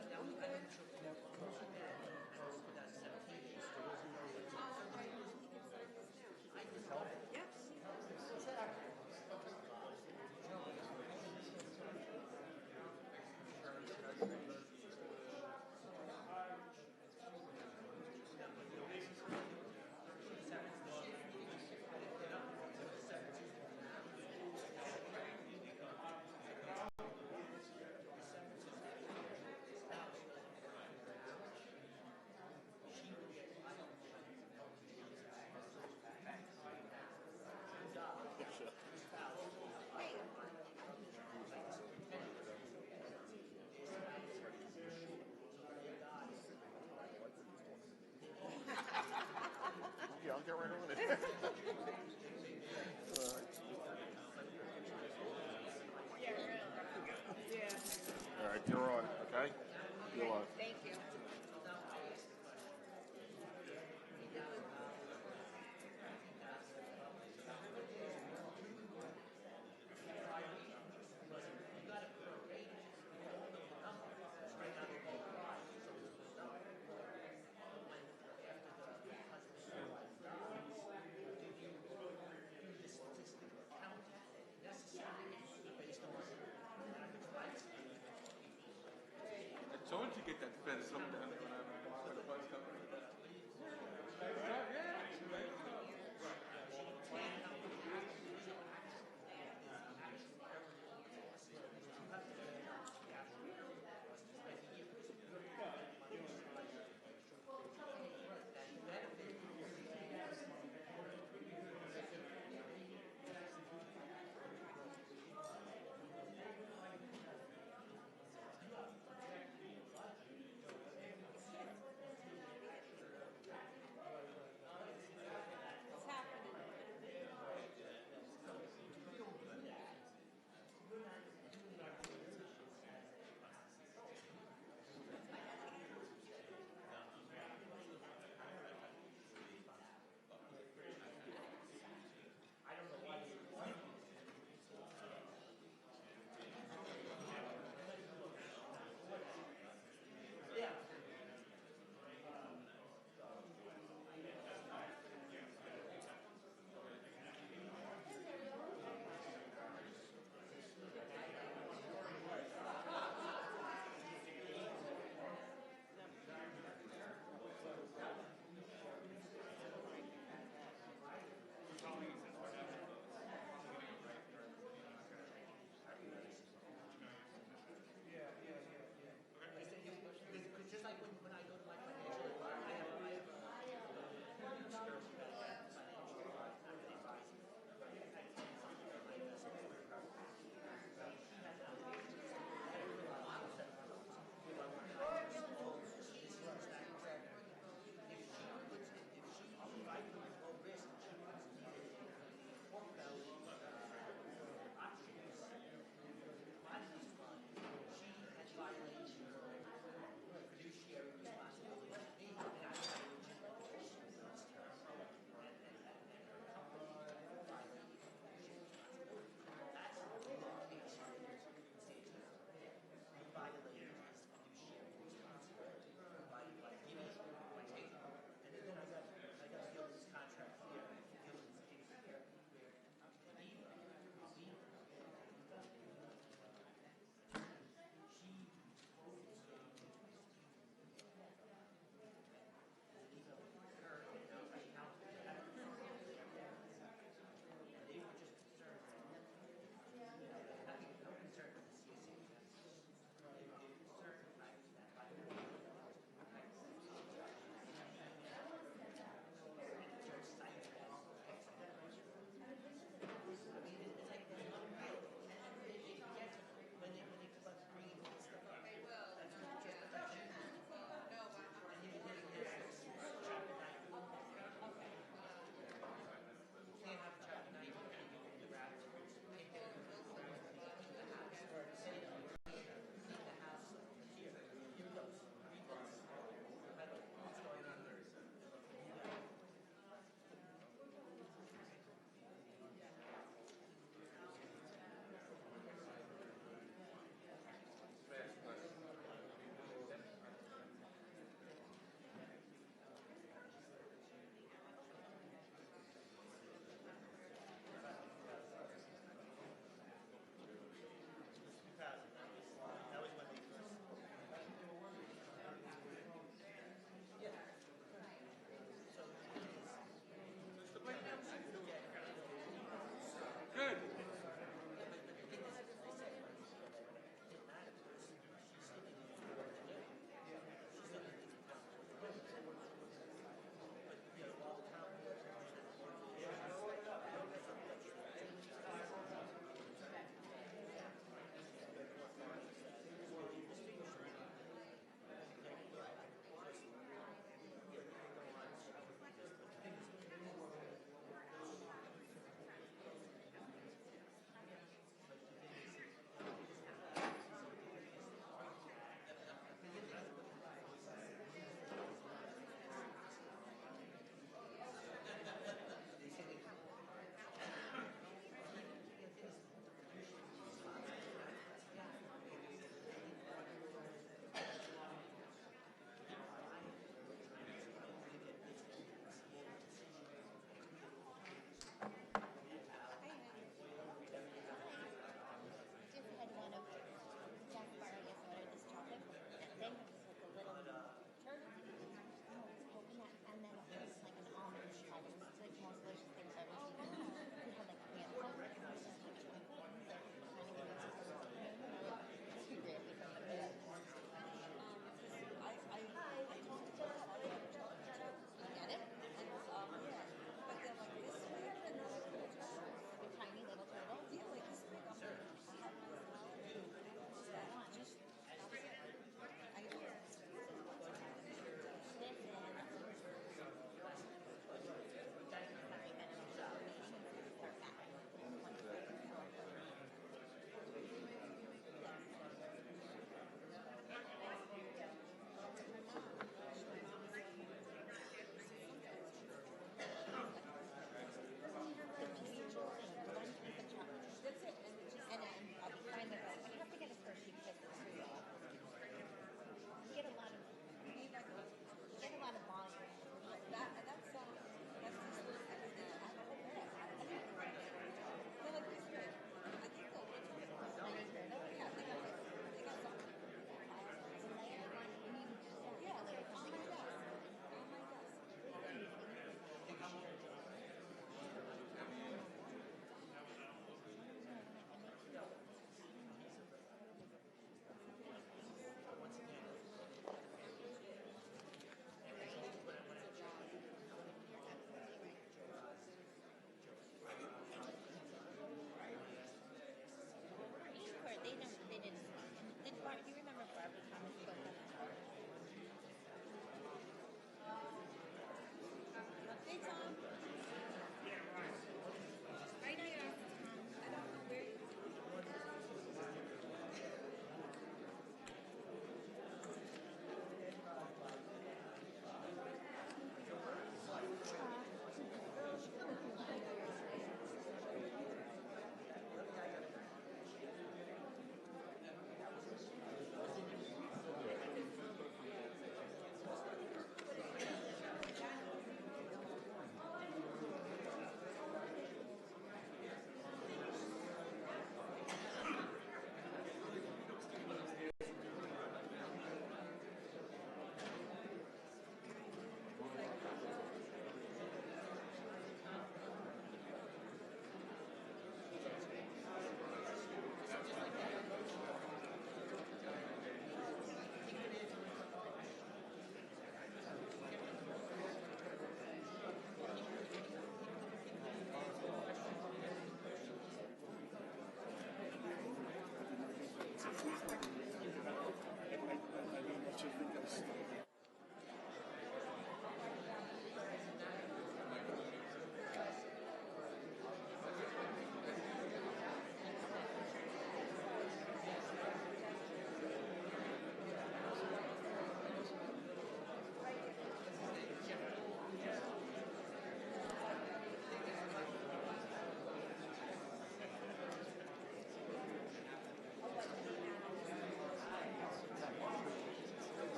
Yeah, I'll get right on it. All right, you're on, okay? You're on. Thank you. I told you to get that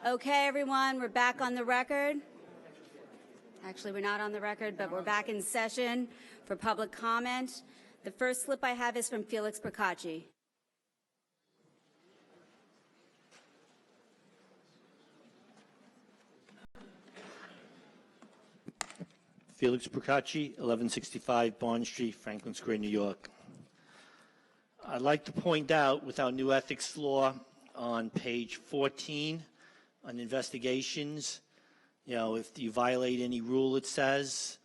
Okay, everyone, we're back on the record. Actually, we're not on the record, but we're back in session for public comment. The first slip I have is from Felix Procacci. Felix Procacci, 1165 Barnes Street, Franklin Square, New York. I'd like to point out with our new ethics law on page 14 on investigations, you know, if you violate any rule, it says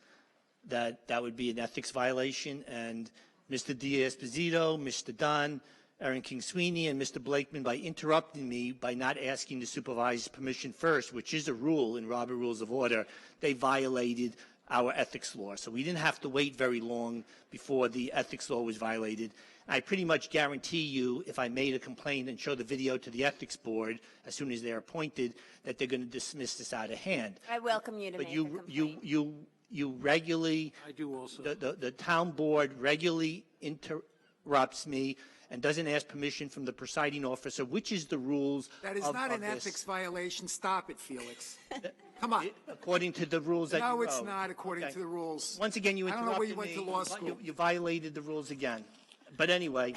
that would be an ethics violation. And Mr. D'Esposito, Mr. Dunn, Aaron King-Sweeney, and Mr. Blakeman, by interrupting me, by not asking the supervisor's permission first, which is a rule in Robert Rules of Order, they violated our ethics law. So we didn't have to wait very long before the ethics law was violated. I pretty much guarantee you, if I made a complaint and showed the video to the ethics board as soon as they're appointed, that they're going to dismiss this out of hand. I welcome you to But make a complaint. you regularly, I do also. the town board regularly interrupts me and doesn't ask permission from the presiding officer, which is the rules That is of, not of an this. ethics violation. Stop it, Felix. Come on. According to the rules that No, you it's wrote. not according Okay. to the rules. Once again, you I don't interrupted know where you went me. to law school. You violated the rules again. But anyway.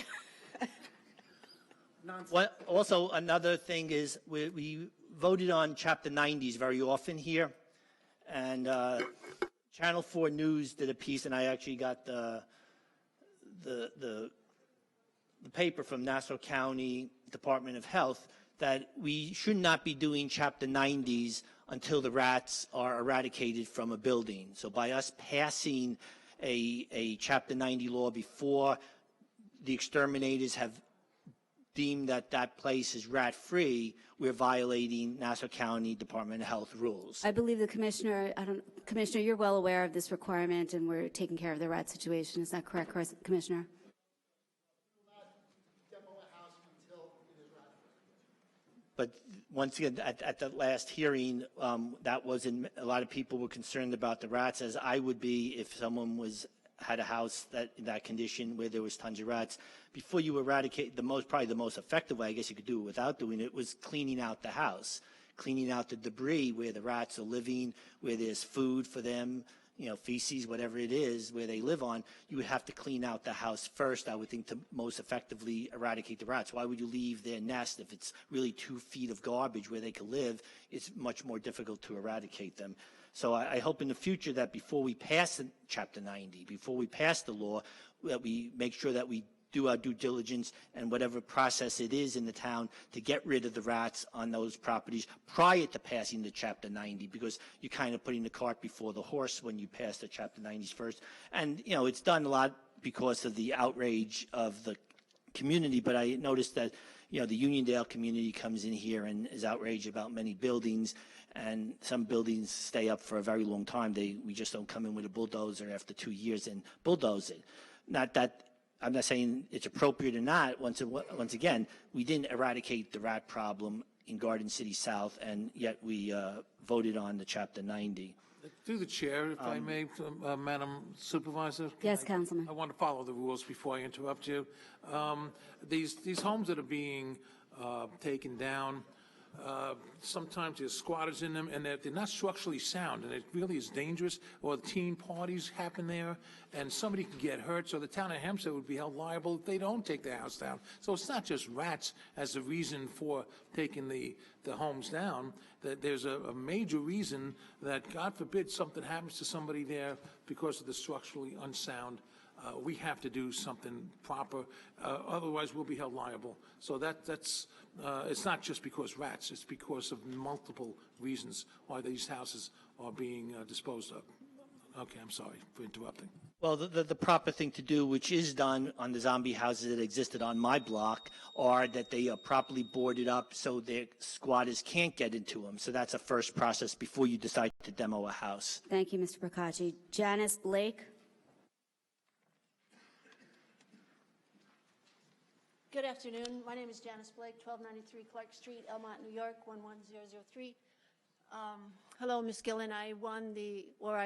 Also, another thing is we voted on Chapter 90s very often here. And Channel 4 News did a piece, and I actually got the paper from Nassau County Department of Health that we should not be doing Chapter 90s until the rats are eradicated from a building. So by us passing a Chapter 90 law before the exterminators have deemed that that place is rat-free, we're violating Nassau County Department of Health rules. I believe the commissioner, Commissioner, you're well aware of this requirement, and we're taking care of the rat situation. Is that correct, Commissioner? But once again, at the last hearing, that wasn't, a lot of people were concerned about the rats, as I would be if someone had a house in that condition where there was tons of rats. Before you eradicate, probably the most effective way, I guess you could do it without doing it, was cleaning out the house, cleaning out the debris where the rats are living, where there's food for them, you know, feces, whatever it is, where they live on. You would have to clean out the house first, I would think, to most effectively eradicate the rats. Why would you leave their nest if it's really 2 feet of garbage where they could live? It's much more difficult to eradicate them. So I hope in the future that before we pass Chapter 90, before we pass the law, that we make sure that we do our due diligence and whatever process it is in the town to get rid of the rats on those properties prior to passing the Chapter 90, because you're kind of putting the cart before the horse when you pass the Chapter 90s first. And, you know, it's done a lot because of the outrage of the community, but I noticed that, you know, the Uniondale community comes in here and is outraged about many buildings, and some buildings stay up for a very long time. We just don't come in with a bulldozer after 2 years and bulldoze it. Not that I'm not saying it's appropriate or not. Once again, we didn't eradicate the rat problem in Garden City South, and yet we voted on the Chapter 90. Through the chair, if I may, Madam Supervisor. Yes, Councilman. I want to follow the rules before I interrupt you. These homes that are being taken down, sometimes there's squatters in them, and they're not structurally sound, and it really is dangerous. Or teen parties happen there, and somebody can get hurt. So the town of Hempstead would be held liable if they don't take their house down. So it's not just rats as the reason for taking the homes down. That there's a major reason that, God forbid, something happens to somebody there because of the structurally unsound. We have to do something proper, otherwise we'll be held liable. So that's it's not just because rats, it's because of multiple reasons why these houses are being disposed of. Okay, I'm sorry for interrupting. Well, the proper thing to do, which is done on the zombie houses that existed on my block, are that they are properly boarded up so the squatters can't get into them. So that's a first process before you decide to demo a house. Thank you, Mr. Procacci. Janice Blake. Good afternoon. My name is Janice Blake, 1293 Clark Street, Elmont, New York, 11003. Hello, Ms. Gillen. I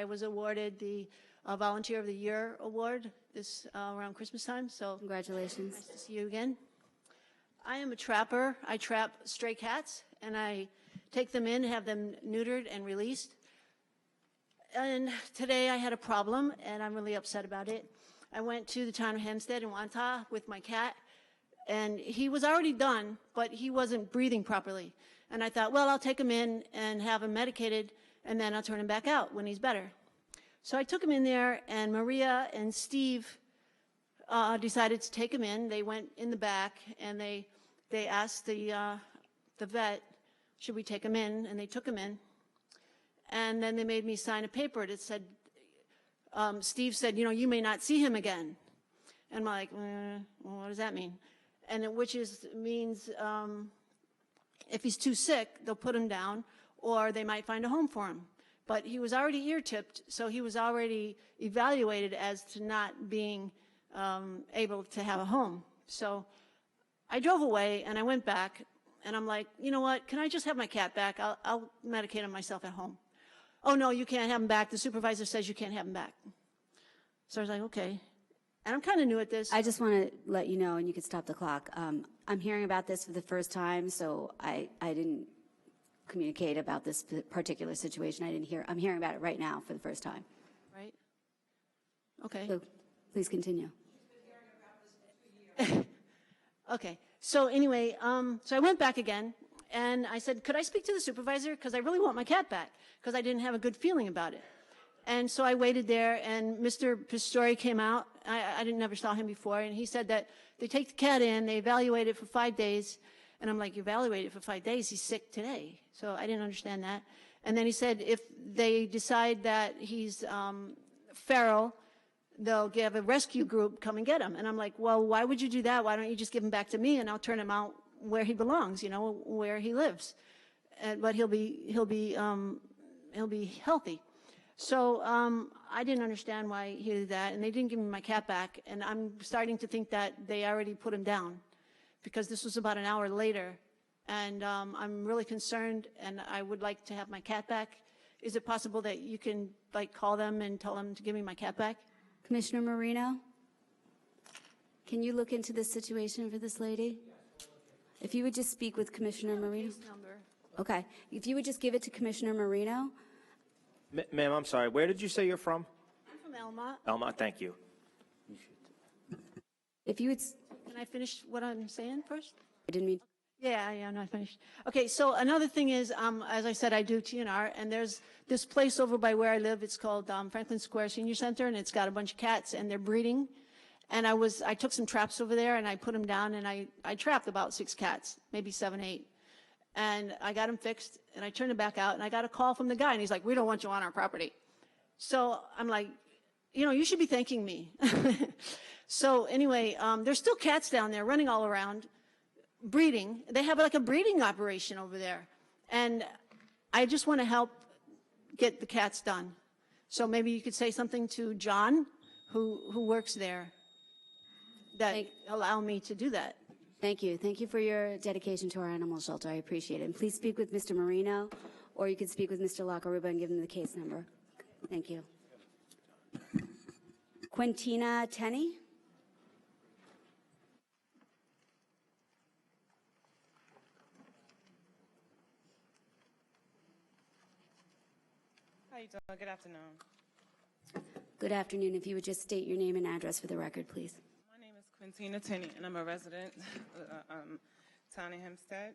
was awarded the Volunteer of the Year award this around Christmas time. So congratulations. Nice to see you again. I am a trapper. I trap stray cats, and I take them in, have them neutered and released. And today I had a problem, and I'm really upset about it. I went to the town of Hempstead in Wantagh with my cat, and he was already done, but he wasn't breathing properly. And I thought, well, I'll take him in and have him medicated, and then I'll turn him back out when he's better. So I took him in there, and Maria and Steve decided to take him in. They went in the back, and they asked the vet, should we take him in? And they took him in. And then they made me sign a paper that said, Steve said, you know, you may not see him again. And I'm like, well, what does that mean? And means if he's too sick, they'll put him down, or they might find a home for him. But he was already ear-tipped, so he was already evaluated as to not being able to have a home. So I drove away, and I went back, and I'm like, you know what, can I just have my cat back? I'll medicate him myself at home. Oh, no, you can't have him back. The supervisor says you can't have him back. So I was like, okay. And I'm kind of new at this. I just want to let you know, and you can stop the clock. I'm hearing about this for the first time, so I didn't communicate about this particular situation. I'm hearing about it right now for the first time. Right? Okay. So please continue. Okay. So anyway, so I went back again, and I said, could I speak to the supervisor? Because I really want my cat back, because I didn't have a good feeling about it. And so I waited there, and Mr. Pistori came out. I never saw him before, and he said that they take the cat in, they evaluate it for 5 days, and I'm like, evaluate it for 5 days? He's sick today. So I didn't understand that. And then he said if they decide that he's feral, they'll give a rescue group come and get him. And I'm like, well, why would you do that? Why don't you just give him back to me, and I'll turn him out where he belongs, you know, where he lives. But he'll be healthy. So I didn't understand why he did that, and they didn't give me my cat back. And I'm starting to think that they already put him down, because this was about an hour later. And I'm really concerned, and I would like to have my cat back. Is it possible that you can call them and tell them to give me my cat back? Commissioner Marino, can you look into this situation for this lady? If you would just speak with Commissioner Marino. Okay. If you would just give it to Commissioner Marino. Ma'am, I'm sorry. Where did you say you're from? I'm from Elmont. Elmont, thank you. If you would. Can I finish what I'm saying first? I didn't mean. Yeah, I'm not finished. Okay, so another thing is, as I said, I do TNR, and there's this place over by where I live. It's called Franklin Square Senior Center, and it's got a bunch of cats, and they're breeding. And I took some traps over there, and I put them down, and I trapped about 6 cats, maybe 7, 8. And I got them fixed, and I turned them back out, and I got a call from the guy, and he's like, we don't want you on our property. So I'm like, you know, you should be thanking me. So anyway, there's still cats down there running all around, breeding. They have like a breeding operation over there. And I just want to help get the cats done. So maybe you could say something to John, who works there, that allow me to do that. Thank you. Thank you for your dedication to our animal shelter. I appreciate it. And please speak with Mr. Marino, or you could speak with Mr. Lacaruba and give him the case number. Thank you. Quintina Tenney. How you doing? Good afternoon. Good afternoon. If you would just state your name and address for the record, please. My name is Quintina Tenney, and I'm a resident of Town of Hempstead.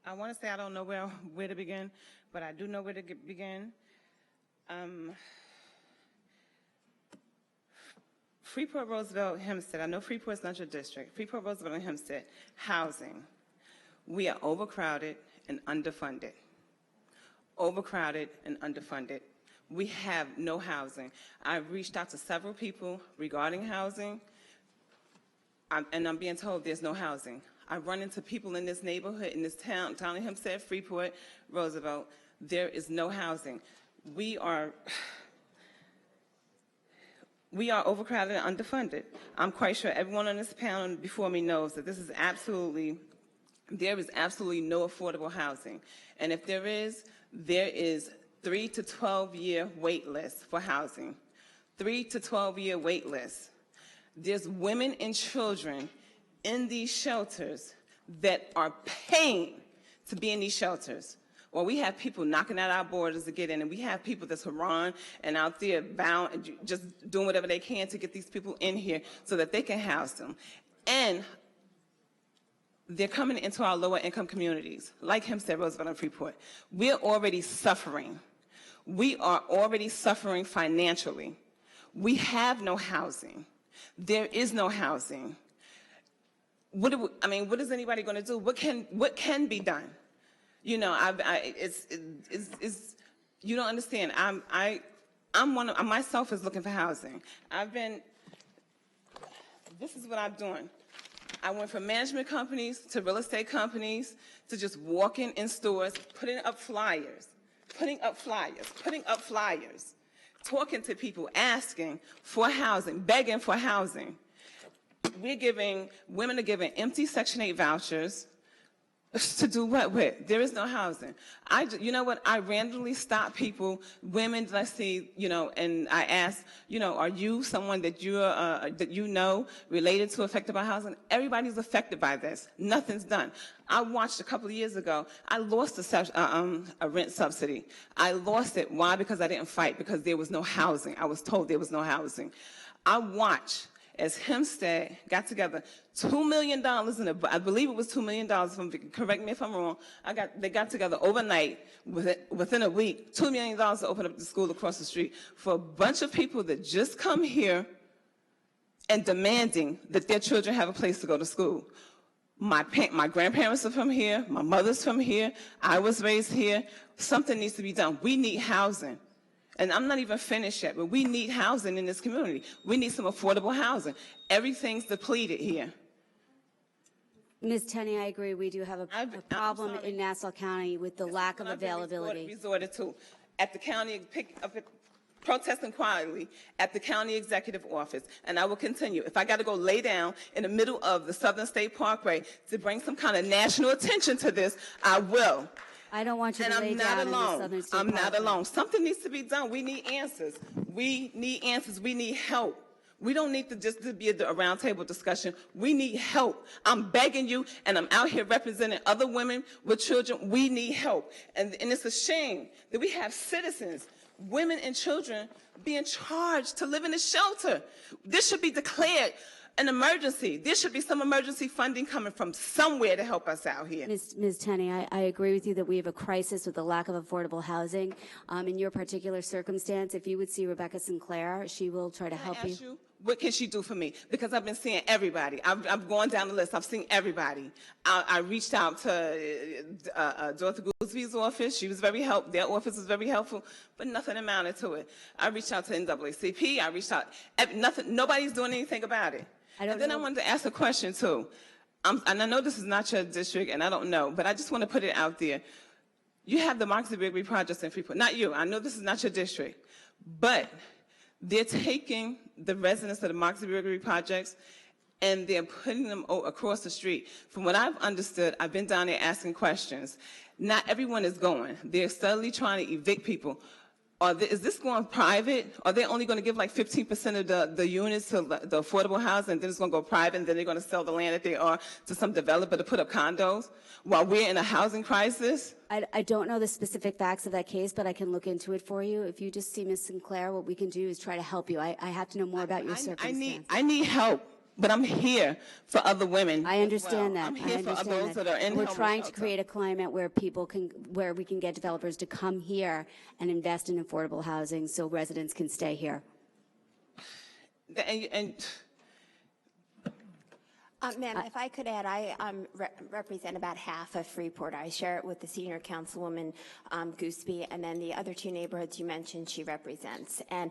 I want to say I don't know where to begin, but I do know where to begin. Freeport, Roosevelt, Hempstead. I know Freeport's not your district. Freeport, Roosevelt, and Hempstead. Housing. We are overcrowded and underfunded. Overcrowded and underfunded. We have no housing. I've reached out to several people regarding housing, and I'm being told there's no housing. I run into people in this neighborhood, in this town of Hempstead, Freeport, Roosevelt. There is no housing. We are overcrowded and underfunded. I'm quite sure everyone on this panel before me knows that there is absolutely no affordable housing. And if there is 3 to 12-year wait list for housing. 3 to 12-year wait list. There's women and children in these shelters that are paying to be in these shelters. Or we have people knocking at our borders to get in, and we have people that's haran and out there bound and just doing whatever they can to get these people in here so that they can house them. And they're coming into our lower income communities, like Hempstead, Roosevelt, and Freeport. We're already suffering. We are already suffering financially. We have no housing. There is no housing. What is anybody going to do? What can be done? You know, you don't understand. I myself is looking for housing. This is what I'm doing. I went from management companies to real estate companies to just walking in stores, putting up flyers, talking to people, asking for housing, begging for housing. Women are giving empty Section 8 vouchers to do what with? There is no housing. You know what? I randomly stop people, women that I see, you know, and I ask, you know, are you someone that you know related to affected by housing? Everybody's affected by this. Nothing's done. I watched a couple of years ago. I lost a rent subsidy. I lost it. Why? Because I didn't fight. Because there was no housing. I was told there was no housing. I watched as Hempstead got together $2 million I believe it was $2 million. Correct me if I'm wrong. They got together overnight within a week, $2 million to open up the school across the street for a bunch of people that just come here and demanding that their children have a place to go to school. My grandparents are from here. My mother's from here. I was raised here. Something needs to be done. We need housing. And I'm not even finished yet, but we need housing in this community. We need some affordable housing. Everything's depleted here. Ms. Tenney, I agree. We do have a problem in Nassau County with the lack of availability. Resorted to at the county, protesting quietly at the county executive office. And I will continue. If I got to go lay down in the middle of the Southern State Parkway to bring some kind of national attention to this, I will. I don't want you to lay down in the Southern State Parkway. I'm not alone. Something needs to be done. We need answers. We need answers. We need help. We don't need to just to be a round table discussion. We need help. I'm begging you, and I'm out here representing other women with children. We need help. And it's a shame that we have citizens, women and children, being charged to live in a shelter. This should be declared an emergency. There should be some emergency funding coming from somewhere to help us out here. Ms. Tenney, I agree with you that we have a crisis with the lack of affordable housing. In your particular circumstance, if you would see Rebecca Sinclair, she will try to help you. What can she do for me? Because I've been seeing everybody. I've gone down the list. I've seen everybody. I reached out to Dorothy Goolsby's office. She was very helpful. Their office was very helpful, but nothing amounted to it. I reached out to NAACP. I reached out. Nothing. Nobody's doing anything about it. And then I wanted to ask a question, too. And I know this is not your district, and I don't know, but I just want to put it out there. You have the Marks and Gregory projects in Freeport. Not you. I know this is not your district. But they're taking the residents of the Marks and Gregory projects, and they're putting them across the street. From what I've understood, I've been down there asking questions. Not everyone is going. They're steadily trying to evict people. Is this going private? Are they only going to give like 15% of the units to the affordable housing, and then it's going to go private, and then they're going to sell the land that they are to some developer to put up condos while we're in a housing crisis? I don't know the specific facts of that case, but I can look into it for you. If you just see Ms. Sinclair, what we can do is try to help you. I have to know more about your circumstance. I need help. But I'm here for other women. I understand that. I'm here for those that are in We're trying to create a climate where where we can get developers to come here and invest in affordable housing so residents can stay here. Ma'am, if I could add, I represent about half of Freeport. I share it with the senior councilwoman, Gooseby, and then the other two neighborhoods you mentioned she represents. And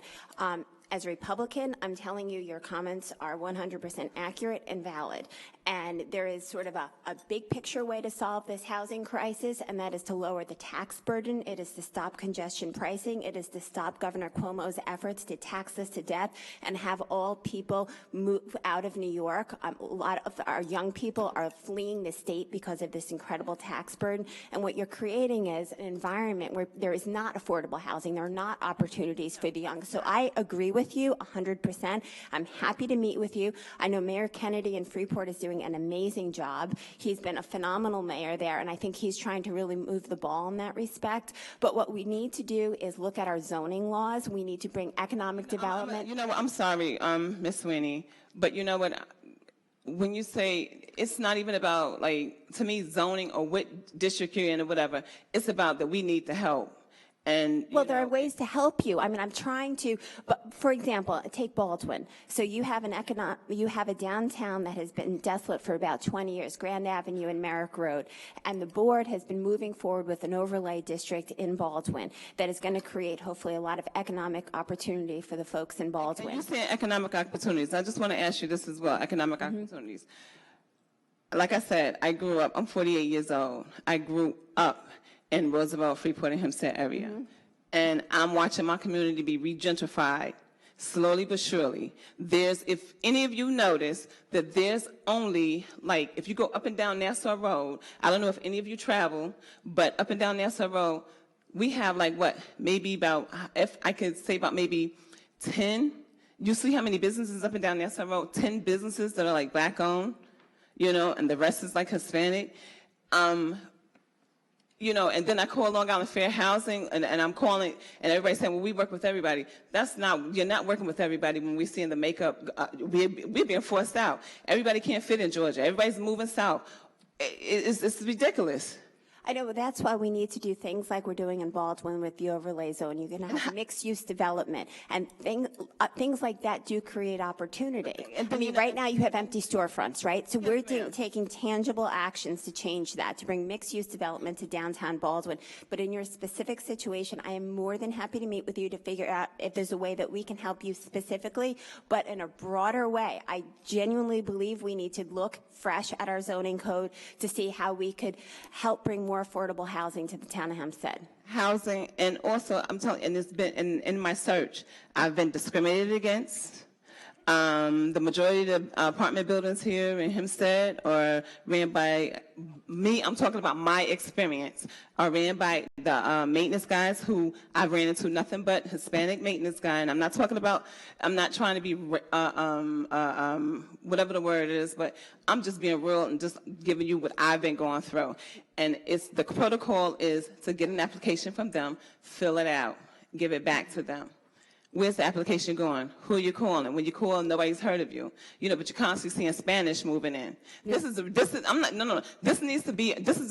as a Republican, I'm telling you your comments are 100% accurate and valid. And there is sort of a big picture way to solve this housing crisis, and that is to lower the tax burden. It is to stop congestion pricing. It is to stop Governor Cuomo's efforts to tax us to death and have all people move out of New York. A lot of our young people are fleeing the state because of this incredible tax burden. And what you're creating is an environment where there is not affordable housing. There are not opportunities for the young. So I agree with you 100%. I'm happy to meet with you. I know Mayor Kennedy in Freeport is doing an amazing job. He's been a phenomenal mayor there, and I think he's trying to really move the ball in that respect. But what we need to do is look at our zoning laws. We need to bring economic development. You know what, I'm sorry, Ms. Sweeney, but you know what, when you say, it's not even about, like, to me, zoning or what district you're in or whatever, it's about that we need the help. And, well, there are ways to help you. I mean, I'm trying to, but for example, take Baldwin. So you have a downtown that has been desolate for about 20 years, Grand Avenue and Merrick Road, and the board has been moving forward with an overlay district in Baldwin that is going to create, hopefully, a lot of economic opportunity for the folks in Baldwin. And you say economic opportunities. I just want to ask you this as well, economic opportunities. Like I said, I grew up, I'm 48 years old. I grew up in Roosevelt, Freeport, and Hempstead area. And I'm watching my community be re-gentrified, slowly but surely. If any of you notice that there's only, like, if you go up and down Nassau Road, I don't know if any of you travel, but up and down Nassau Road, we have like what, maybe about, if I could say about maybe 10, you see how many businesses up and down Nassau Road, 10 businesses that are like black owned, you know, and the rest is like Hispanic. You know, and then I call Long Island Fair Housing, and I'm calling, and everybody's saying, well, we work with everybody. That's not, you're not working with everybody when we're seeing the makeup. We're being forced out. Everybody can't fit in Georgia. Everybody's moving south. It's ridiculous. I know, but that's why we need to do things like we're doing in Baldwin with the overlay zone. You're going to have mixed-use development, and things like that do create opportunity. I mean, right now you have empty storefronts, right? So we're taking tangible actions to change that, to bring mixed-use development to downtown Baldwin. But in your specific situation, I am more than happy to meet with you to figure out if there's a way that we can help you specifically, but in a broader way. I genuinely believe we need to look fresh at our zoning code to see how we could help bring more affordable housing to the town of Hempstead. Housing, and also, I'm telling you, and it's been in my search, I've been discriminated against. The majority of the apartment buildings here in Hempstead are ran by me. I'm talking about my experience. Are ran by the maintenance guys who I ran into nothing but Hispanic maintenance guy. And I'm not talking about, I'm not trying to be whatever the word is, but I'm just being real and just giving you what I've been going through. And it's the protocol is to get an application from them, fill it out, give it back to them. Where's the application going? Who are you calling? When you call, nobody's heard of you. You know, but you're constantly seeing Spanish moving in. This is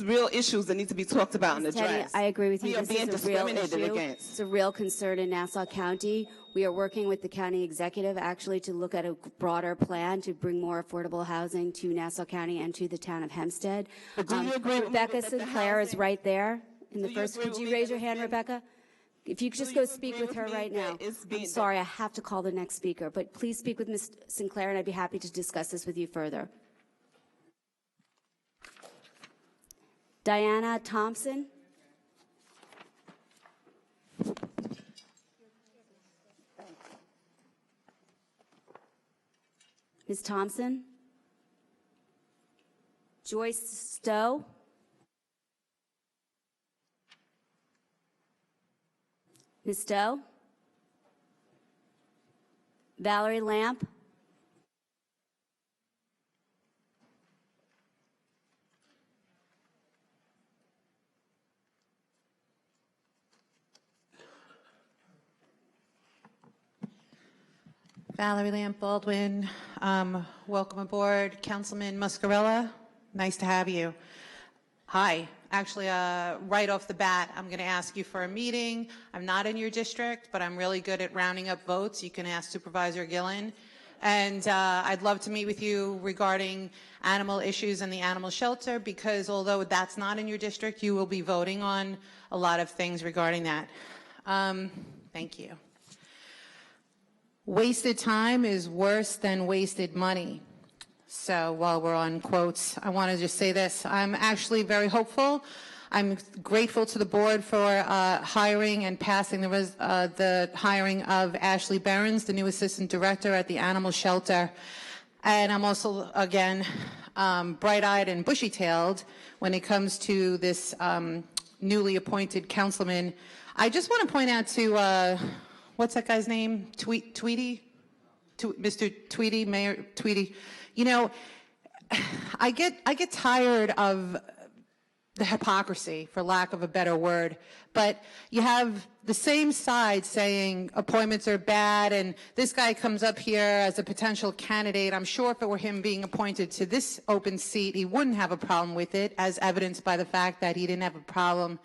real issues that need to be talked about and addressed. I agree with you. We are being discriminated issue. against. It's a real concern in Nassau County. We are working with the county executive actually to look at a broader plan to bring more affordable housing to Nassau County and to the town of Hempstead. But do you agree with me Rebecca that the Sinclair is right there in the Do you first. agree Could with you me raise that your hand, Rebecca? If you could just go speak with her right now. I'm sorry, I have to call the next speaker, but please speak with Ms. Sinclair, and I'd be happy to discuss this with you further. Diana Thompson. Ms. Thompson. Joyce Stowe. Ms. Stowe? Valerie Lamp? Valerie Lamp Baldwin, welcome aboard. Councilman Muscarella, nice to have you. Hi. Actually, right off the bat, I'm going to ask you for a meeting. I'm not in your district, but I'm really good at rounding up votes. You can ask Supervisor Gillen. And I'd love to meet with you regarding animal issues and the animal shelter, because although that's not in your district, you will be voting on a lot of things regarding that. Thank you. Wasted time is worse than wasted money. So while we're on quotes, I want to just say this. I'm actually very hopeful. I'm grateful to the board for hiring and passing the hiring of Ashley Behrens, the new assistant director at the animal shelter. And I'm also, again, bright-eyed and bushy-tailed when it comes to this newly appointed councilman. I just want to point out to what's that guy's name? Tweedy? Mr. Tweedy, Mayor Tweedy. You know, I get tired of the hypocrisy, for lack of a better word, but you have the same side saying appointments are bad, and this guy comes up here as a potential candidate. I'm sure if it were him being appointed to this open seat, he wouldn't have a problem with it, as evidenced by the fact that he didn't have a problem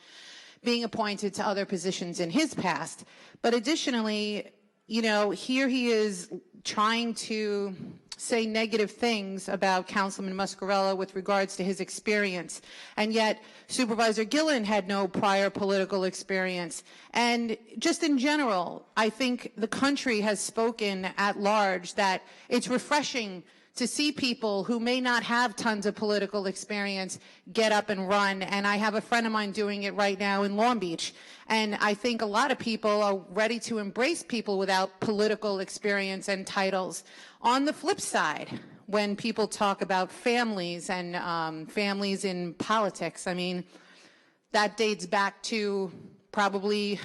being appointed to other positions in his past. But additionally, you know, here he is trying to say negative things about Councilman Muscarella with regards to his experience. And yet Supervisor Gillen had no prior political experience. And just in general, I think the country has spoken at large that it's refreshing to see people who may not have tons of political experience get up and run. And I have a friend of mine doing it right now in Long Beach. And I think a lot of people are ready to embrace people without political experience and titles. On the flip side, when people talk about families and families in politics, I mean, that dates back to probably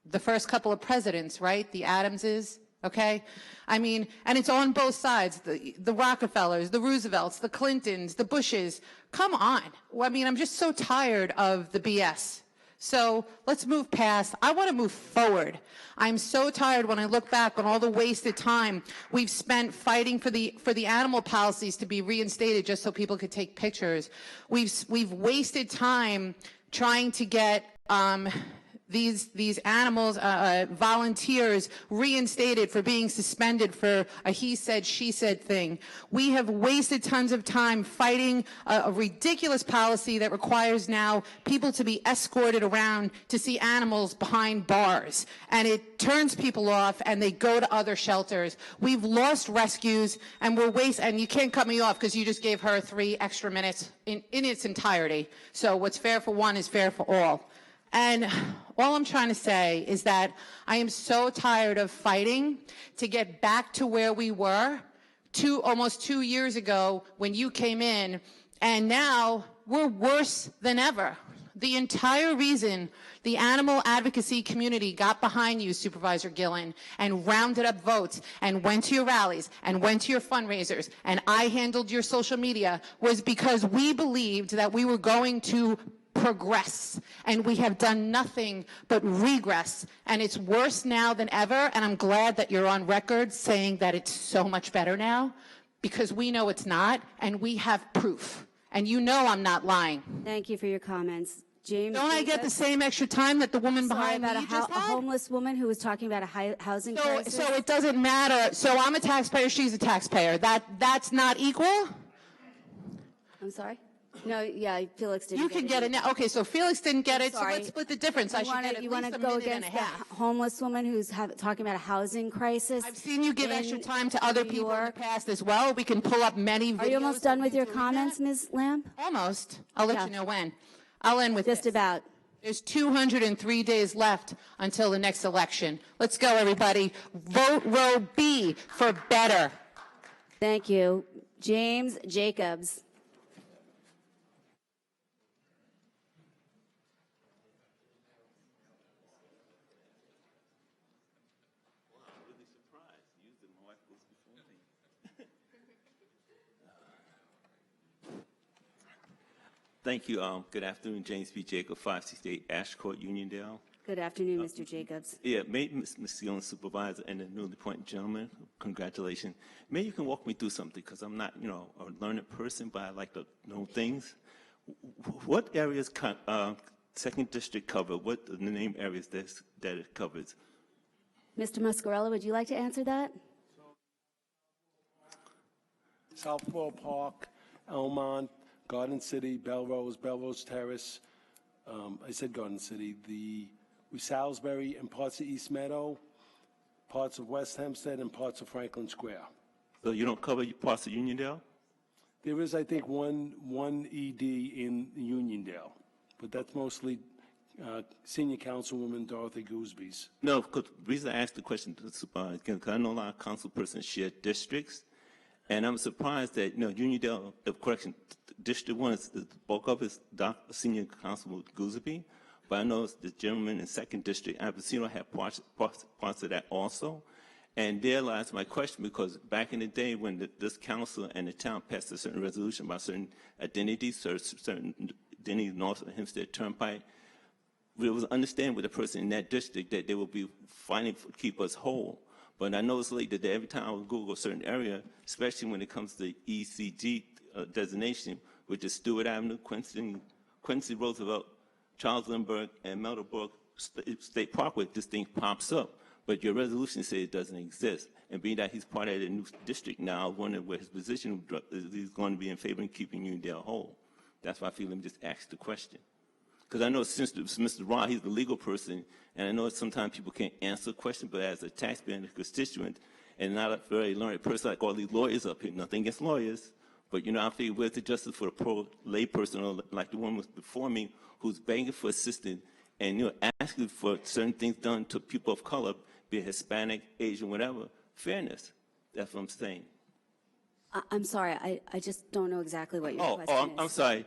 the first couple of presidents, right? The Adamses. Okay? I mean, and it's on both sides, the Rockefellers, the Roosevelts, the Clintons, the Bushes. Come on. I mean, I'm just so tired of the BS. So let's move past. I want to move forward. I'm so tired when I look back on all the wasted time we've spent fighting for the animal policies to be reinstated just so people could take pictures. We've wasted time trying to get these animals, volunteers reinstated for being suspended for a he said, she said thing. We have wasted tons of time fighting a ridiculous policy that requires now people to be escorted around to see animals behind bars. And it turns people off and they go to other shelters. We've lost rescues and and you can't cut me off because you just gave her 3 extra minutes in its entirety. So what's fair for one is fair for all. And all I'm trying to say is that I am so tired of fighting to get back to where we were almost 2 years ago when you came in, and now we're worse than ever. The entire reason the animal advocacy community got behind you, Supervisor Gillen, and rounded up votes and went to your rallies and went to your fundraisers, and I handled your social media, was because we believed that we were going to progress, and we have done nothing but regress, and it's worse now than ever. And I'm glad that you're on record saying that it's so much better now, because we know it's not, and we have proof, and you know I'm not lying. Thank you for your comments. James, don't I get the same extra time that the woman behind me just had? A homeless woman who was talking about a housing crisis? So it doesn't matter. So I'm a taxpayer, she's a taxpayer. That's not equal? I'm sorry? No, yeah, Felix didn't get it. You can get it now. Okay, so Felix didn't get it, so Sorry. let's split the difference. I should get at You least want a to go minute and a against half. the homeless woman who's talking about a housing crisis? I've seen you give extra time to other New people in the York. past as well. We can pull up many videos. Are you almost done with your comments, Ms. Lamb? Almost. I'll let you know when. I'll end with Just this. about. There's 203 days left until the next election. Let's go, everybody. Vote row B for better. Thank you. James Jacobs. Thank you. Good afternoon, James B. Jacob, 568 Ash Court, Uniondale. Good afternoon, Mr. Jacobs. Yeah, Ms. Gillen, Supervisor, and the newly appointed gentleman, congratulations. Maybe you can walk me through something, because I'm not, a learned person, but I like to know things. What areas Second District cover? What are the name areas that it covers? Mr. Muscarella, would you like to answer that? Southwell Park, Elmont, Garden City, Belrose Terrace. I said Garden City. Salisbury and parts of East Meadow, parts of West Hempstead, and parts of Franklin Square. So you don't cover parts of Uniondale? There is, I think, one ED in Uniondale, but that's mostly Senior Councilwoman Dorothy Goosby's. No, because the reason I asked the question, because I know a lot of councilpersons share districts, and I'm surprised that, Uniondale, District 1 is the bulk of it is Senior Councilwoman Goosby, but I know the gentleman in 2nd District, Avicino, had parts of that also. And there lies my question, because back in the day when this council and the town passed a certain resolution about certain identities, certain identities north of Hempstead Turnpike, it was understanding with the person in that district that they will be fighting to keep us whole. But I noticed lately that every time I would Google a certain area, especially when it comes to ECG designation, which is Stewart Avenue, Quincy Roosevelt, Charles Lindbergh, and Meadowbrook State Parkway, this thing pops up. But your resolution says it doesn't exist. And being that he's part of the new district now, I wonder where his position is. He's going to be in favor of keeping Uniondale whole. That's why I feel let me just ask the question. Because I know since Mr. Rod, he's the legal person, and I know sometimes people can't answer questions, but as a taxpayer and a constituent, and not a very learned person like all these lawyers up here, nothing against lawyers, but I figure where's the justice for a pro lay person or like the one was before me who's begging for assistance and asking for certain things done to people of color, be it Hispanic, Asian, whatever, fairness. That's what I'm saying. I'm sorry, I just don't know exactly what your question is. I'm sorry.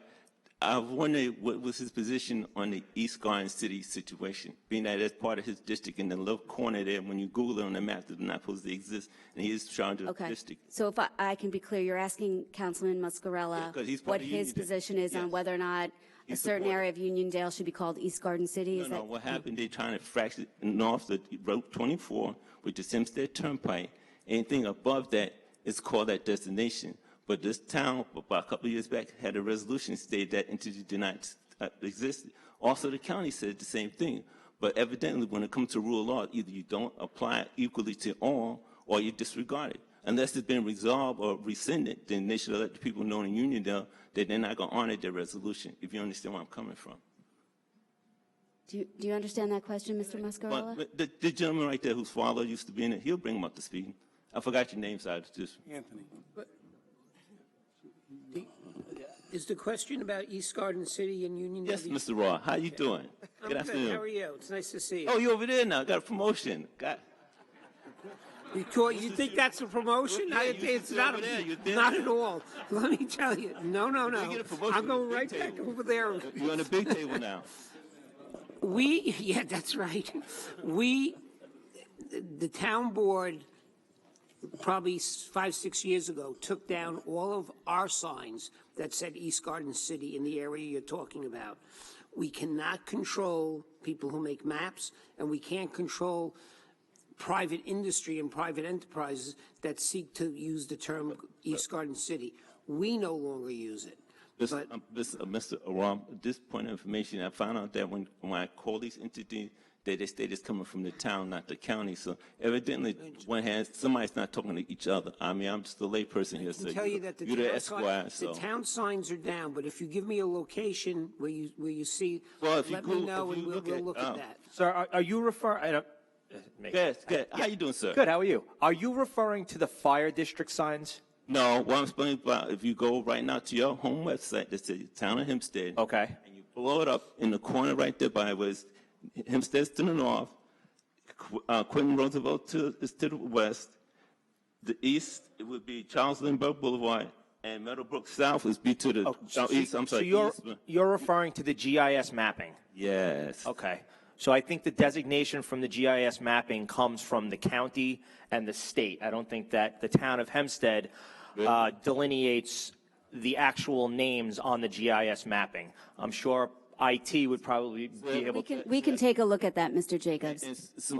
I wonder what was his position on the East Garden City situation, being that it's part of his district in the little corner there. When you Google it on the map, it's not supposed to exist, and he is charged with the district. So if I can be clear, you're asking Councilman Muscarella what his position is on whether or not a certain area of Uniondale should be called East Garden City? No, what happened, they're trying to fracture north of Route 24, which is Hempstead Turnpike. Anything above that is called that destination. But this town, about a couple of years back, had a resolution stated that entity did not exist. Also, the county said the same thing. But evidently, when it comes to rule of law, either you don't apply it equally to all, or you disregard it. Unless it's been resolved or rescinded, then they should let the people know in Uniondale that they're not going to honor their resolution, if you understand where I'm coming from. Do you understand that question, Mr. Muscarella? But the gentleman right there whose father used to be in it, he'll bring him up to speed. I forgot your name, so I just... Anthony. Is the question about East Garden City and Uniondale? Yes, Mr. Raw. How you doing? I'm Good afternoon. How are you? It's nice to see you. Oh, you over there now. Got a promotion. You think that's a promotion? It's not, not at all. Let me tell you. No. I'm going right back over there. You're on the big table now. Yeah, that's right. The town board, probably 5-6 years ago, took down all of our signs that said East Garden City in the area you're talking about. We cannot control people who make maps, and we can't control private industry and private enterprises that seek to use the term East Garden City. We no longer use it. Mr. Aram, at this point of information, I found out that when I call these entities, that they state it's coming from the town, not the county. So evidently, somebody's not talking to each other. I mean, I'm just a lay person here. I can tell you that the town signs are down, but if you give me a location where you see, let me know and we'll look at that. Sir, are you referring? Yes. How you doing, sir? Good. How are you? Are you referring to the fire district signs? No. What I'm explaining about, if you go right now to your home website that says Town of Hempstead. Okay. And you blow it up in the corner right there by was Hempstead's to the north, Quentin Roosevelt is to the west. The east, it would be Charles Lindbergh Boulevard, and Meadowbrook South would be to the southeast. I'm sorry. So you're referring to the GIS mapping? Yes. Okay. So I think the designation from the GIS mapping comes from the county and the state. I don't think that the town of Hempstead delineates the actual names on the GIS mapping. I'm sure IT would probably be able to. We can take a look at that, Mr. Jacobs.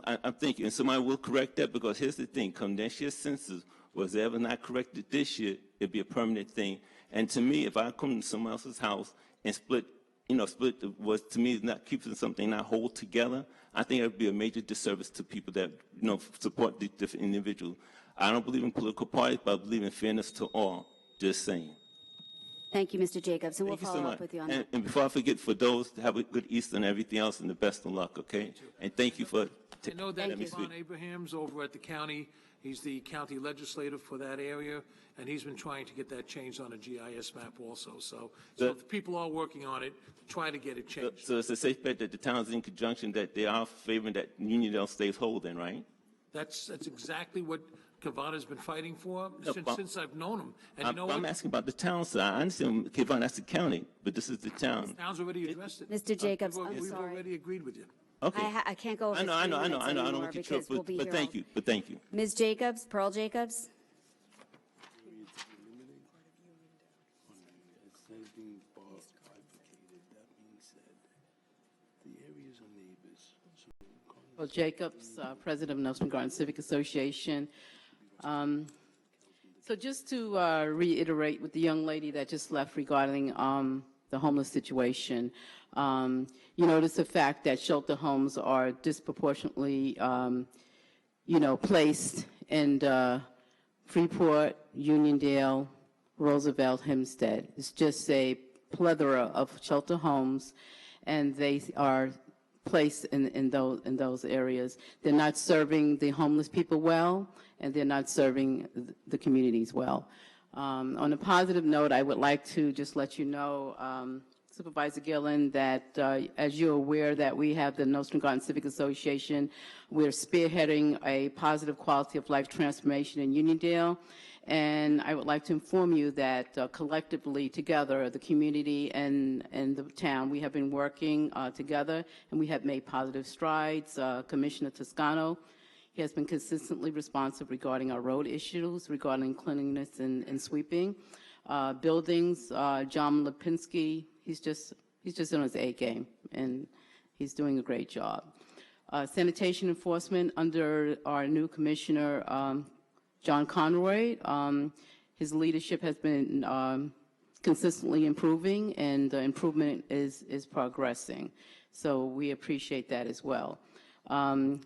I'm thinking, and somebody will correct that, because here's the thing: come next year's census, was ever not corrected this year, it'd be a permanent thing. And to me, if I come to someone else's house and split was to me not keeping something not whole together, I think it would be a major disservice to people that support the different individuals. I don't believe in political parties, but I believe in fairness to all. Just saying. Thank you, Mr. Jacobs, and we'll follow up with you on that. And before I forget, for those, have a good Easter and everything else, and the best of luck, okay? And thank you for I know that Yvonne Abrahams over at the county, he's the county legislator for that area, and he's been trying to get that changed on a GIS map also. So the people are working on it, trying to get it changed. So it's a safe bet that the town's in conjunction that they are favoring that Uniondale stays whole then, right? That's exactly what Kavana's been fighting for No, but- since I've known him. And you know I'm what? asking about the town side. I understand, Kevon, that's the county, but this is the town. The town's already addressed it. Mr. Jacobs, I'm We've sorry. already agreed with you. Okay. I can't go over I know, 3 minutes I don't anymore want to keep because you, we'll be but here thank all- you, but thank you. Ms. Jacobs, Pearl Jacobs? Well, Jacobs, President of Nelson Garden Civic Association. So just to reiterate with the young lady that just left regarding the homeless situation, you notice the fact that shelter homes are disproportionately, placed in Freeport, Uniondale, Roosevelt, Hempstead. It's just a plethora of shelter homes, and they are placed in those areas. They're not serving the homeless people well, and they're not serving the communities well. On a positive note, I would like to just let you know, Supervisor Gillen, that as you're aware that we have the Nostrum Garden Civic Association, we're spearheading a positive quality of life transformation in Uniondale. And I would like to inform you that collectively together, the community and the town, we have been working together, and we have made positive strides. Commissioner Toscano, he has been consistently responsive regarding our road issues, regarding cleanliness and sweeping. Buildings, John Lipinski, he's just on his A game, and he's doing a great job. Sanitation enforcement under our new commissioner, John Conroy, his leadership has been consistently improving, and the improvement is progressing. So we appreciate that as well.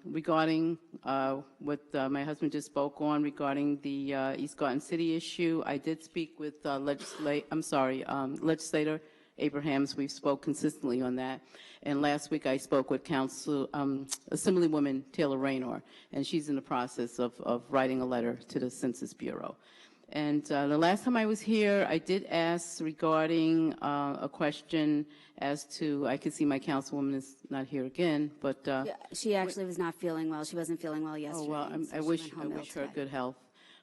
Regarding what my husband just spoke on regarding the East Garden City issue, I did speak with Legislator Abrahams. We've spoke consistently on that. And last week I spoke with Assemblywoman Taylor Raynor, and she's in the process of writing a letter to the Census Bureau. And the last time I was here, I did ask regarding a question as to, I can see my councilwoman is not here again, but... She actually was not feeling well. She wasn't feeling well yesterday. Oh, well, so I she wish went home ill her today. good health.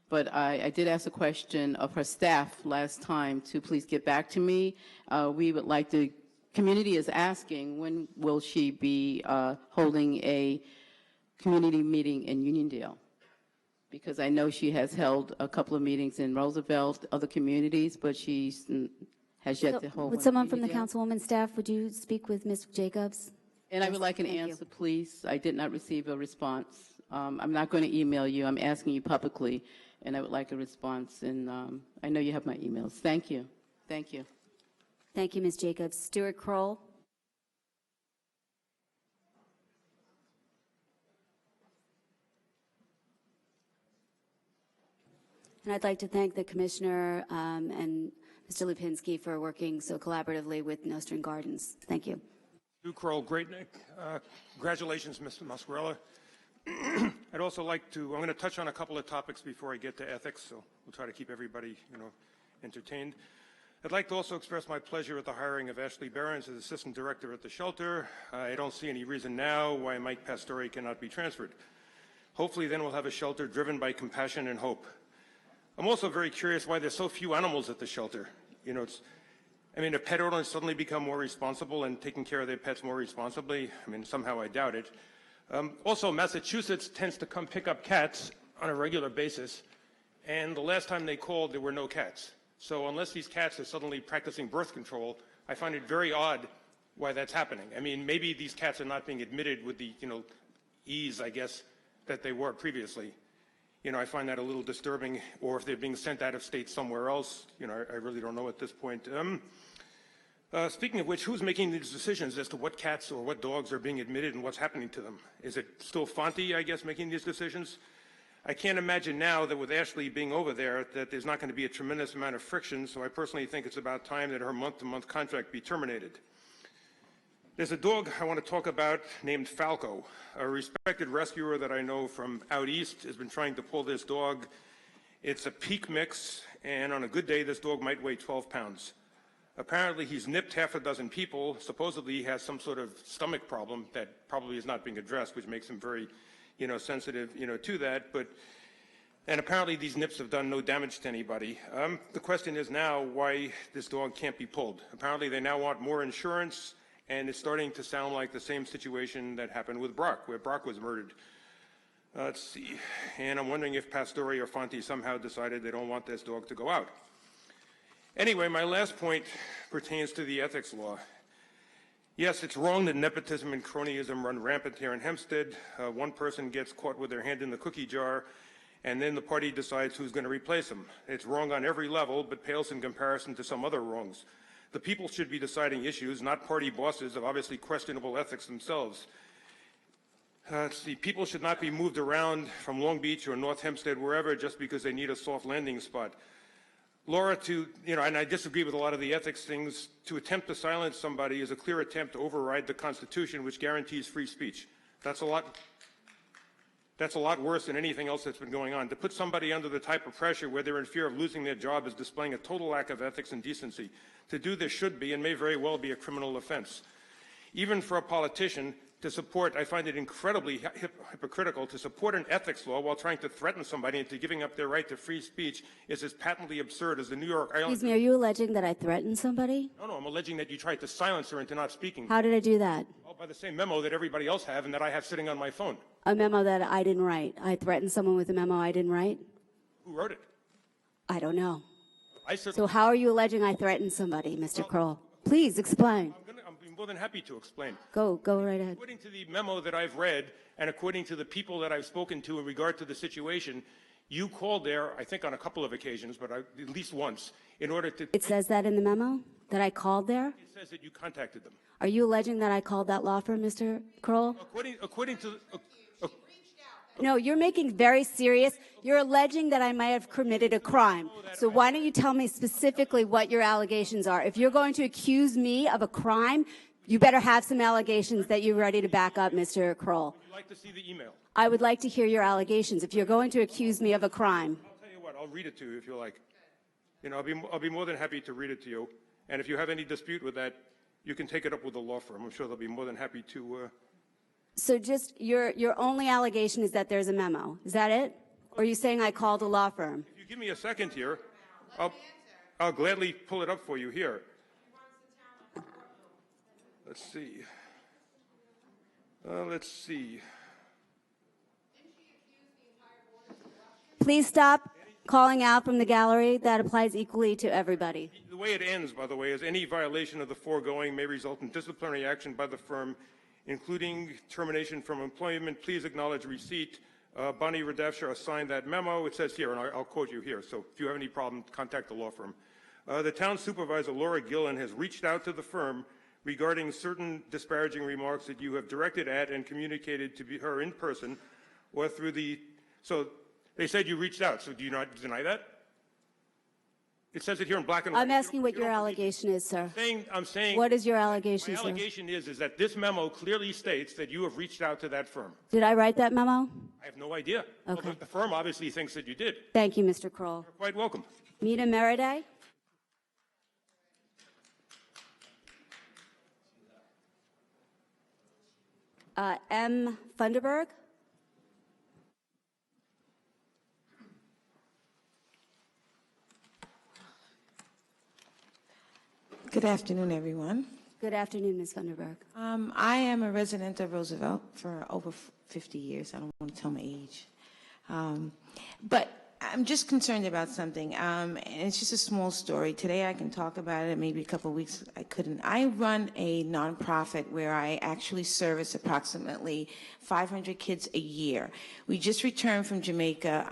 But I did ask a question of her staff last time to please get back to me. We would like the community is asking, when will she be holding a community meeting in Uniondale? Because I know she has held a couple of meetings in Roosevelt, other communities, but she has yet to hold one Would in someone from the Uniondale. councilwoman's staff, would you speak with Ms. Jacobs? And I would like an Thank you. answer, please. I did not receive a response. I'm not going to email you. I'm asking you publicly, and I would like a response. And I know you have my emails. Thank you. Thank you. Thank you, Ms. Jacobs. Stuart Kroll? And I'd like to thank the Commissioner and Mr. Lipinski for working so collaboratively with Nostrum Gardens. Thank you. Stu Kroll, Great Neck. Congratulations, Mr. Muscarella. I'd also like to, I'm going to touch on a couple of topics before I get to ethics, so we'll try to keep everybody, entertained. I'd like to also express my pleasure at the hiring of Ashley Behrens as Assistant Director at the shelter. I don't see any reason now why Mike Pastore cannot be transferred. Hopefully then we'll have a shelter driven by compassion and hope. I'm also very curious why there's so few animals at the shelter. If pet owners suddenly become more responsible and taking care of their pets more responsibly, somehow I doubt it. Also, Massachusetts tends to come pick up cats on a regular basis, and the last time they called, there were no cats. So unless these cats are suddenly practicing birth control, I find it very odd why that's happening. Maybe these cats are not being admitted with the, ease, I guess, that they were previously. I find that a little disturbing, or if they're being sent out of state somewhere else, I really don't know at this point. Speaking of which, who's making these decisions as to what cats or what dogs are being admitted and what's happening to them? Is it still Fonte, I guess, making these decisions? I can't imagine now that with Ashley being over there that there's not going to be a tremendous amount of friction, so I personally think it's about time that her month-to-month contract be terminated. There's a dog I want to talk about named Falco. A respected rescuer that I know from out east has been trying to pull this dog. It's a peak mix, and on a good day, this dog might weigh 12 pounds. Apparently, he's nipped half a dozen people. Supposedly, he has some sort of stomach problem that probably is not being addressed, which makes him very sensitive, to that. And apparently these nips have done no damage to anybody. The question is now why this dog can't be pulled. Apparently they now want more insurance, and it's starting to sound like the same situation that happened with Brock, where Brock was murdered. Let's see. And I'm wondering if Pastore or Fonte somehow decided they don't want this dog to go out. Anyway, my last point pertains to the ethics law. Yes, it's wrong that nepotism and cronyism run rampant here in Hempstead. One person gets caught with their hand in the cookie jar, and then the party decides who's going to replace them. It's wrong on every level, but pales in comparison to some other wrongs. The people should be deciding issues, not party bosses of obviously questionable ethics themselves. Let's see, people should not be moved around from Long Beach or North Hempstead, wherever, just because they need a soft landing spot. Laura, and I disagree with a lot of the ethics things, to attempt to silence somebody is a clear attempt to override the Constitution, which guarantees free speech. That's a lot worse than anything else that's been going on. To put somebody under the type of pressure where they're in fear of losing their job is displaying a total lack of ethics and decency. To do this should be and may very well be a criminal offense. Even for a politician, to support, I find it incredibly hypocritical to support an ethics law while trying to threaten somebody into giving up their right to free speech is as patently absurd as the New York Island. Excuse me, are you alleging that I threatened somebody? No, I'm alleging that you tried to silence her into not speaking. How did I do that? Well, by the same memo that everybody else have and that I have sitting on my phone. A memo that I didn't write. I threatened someone with a memo I didn't write? Who wrote it? I don't know. I certainly. So how are you alleging I threatened somebody, Mr. Kroll? Please explain. I'm more than happy to explain. Go right ahead. According to the memo that I've read, and according to the people that I've spoken to in regard to the situation, you called there, I think on a couple of occasions, but at least once, in order to... It says that in the memo? That I called there? It says that you contacted them. Are you alleging that I called that law firm, Mr. Kroll? According to... No, you're making very serious. You're alleging that I might have committed a crime. So why don't you tell me specifically what your allegations are? If you're going to accuse me of a crime, you better have some allegations that you're ready to back up, Mr. Kroll. Would you like to see the email? I would like to hear your allegations. If you're going to accuse me of a crime. I'll tell you what, I'll read it to you if you like. I'll be more than happy to read it to you. And if you have any dispute with that, you can take it up with the law firm. I'm sure they'll be more than happy to... So just your only allegation is that there's a memo. Is that it? Or are you saying I called a law firm? If you give me a second here, I'll gladly pull it up for you here. Let's see. Let's see. Please stop calling out from the gallery. That applies equally to everybody. The way it ends, by the way, is any violation of the foregoing may result in disciplinary action by the firm, including termination from employment. Please acknowledge receipt. Bonnie Radefsha signed that memo. It says here, and I'll quote you here. So if you have any problem, contact the law firm. The town supervisor, Laura Gillen, has reached out to the firm regarding certain disparaging remarks that you have directed at and communicated to her in person or through the... So they said you reached out. So do you not deny that? It says it here in black and white. I'm asking what your allegation is, sir. I'm saying. What is your allegation, my sir? allegation is that this memo clearly states that you have reached out to that firm. Did I write that memo? I have no idea. Okay. Well, the firm obviously thinks that you did. Thank you, Mr. Kroll. You're quite welcome. Mita Meriday? M. Funderburg? Good afternoon, everyone. Good afternoon, Ms. Funderburg. I am a resident of Roosevelt for over 50 years. I don't want to tell my age. But I'm just concerned about something, and it's just a small story. Today I can talk about it. Maybe a couple of weeks I couldn't. I run a nonprofit where I actually service approximately 500 kids a year. We just returned from Jamaica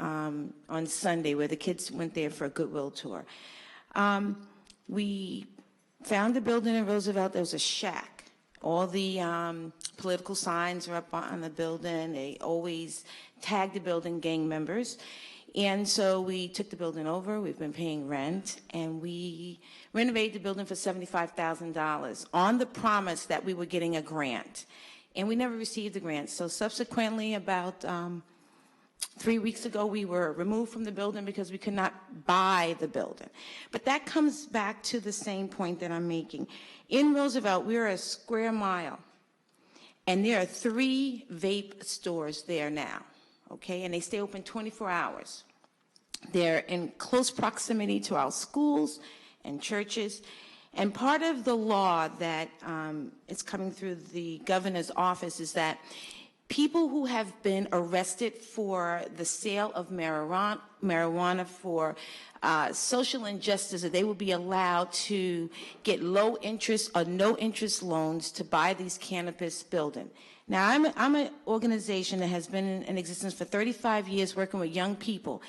on Sunday, where the kids went there for a Goodwill tour. We found a building in Roosevelt. There was a shack. All the political signs are up on the building. They always tag the building gang members. And so we took the building over. We've been paying rent, and we renovated the building for $75,000 on the promise that we were getting a grant. And we never received the grant. So subsequently, about 3 weeks ago, we were removed from the building because we could not buy the building. But that comes back to the same point that I'm making. In Roosevelt, we're a square mile. And there are 3 vape stores there now, okay? And they stay open 24 hours. They're in close proximity to our schools and churches. And part of the law that is coming through the governor's office is that people who have been arrested for the sale of marijuana for social injustice, that they will be allowed to get low interest or no interest loans to buy these cannabis buildings. Now, I'm an organization that has been in existence for 35 years working with young people.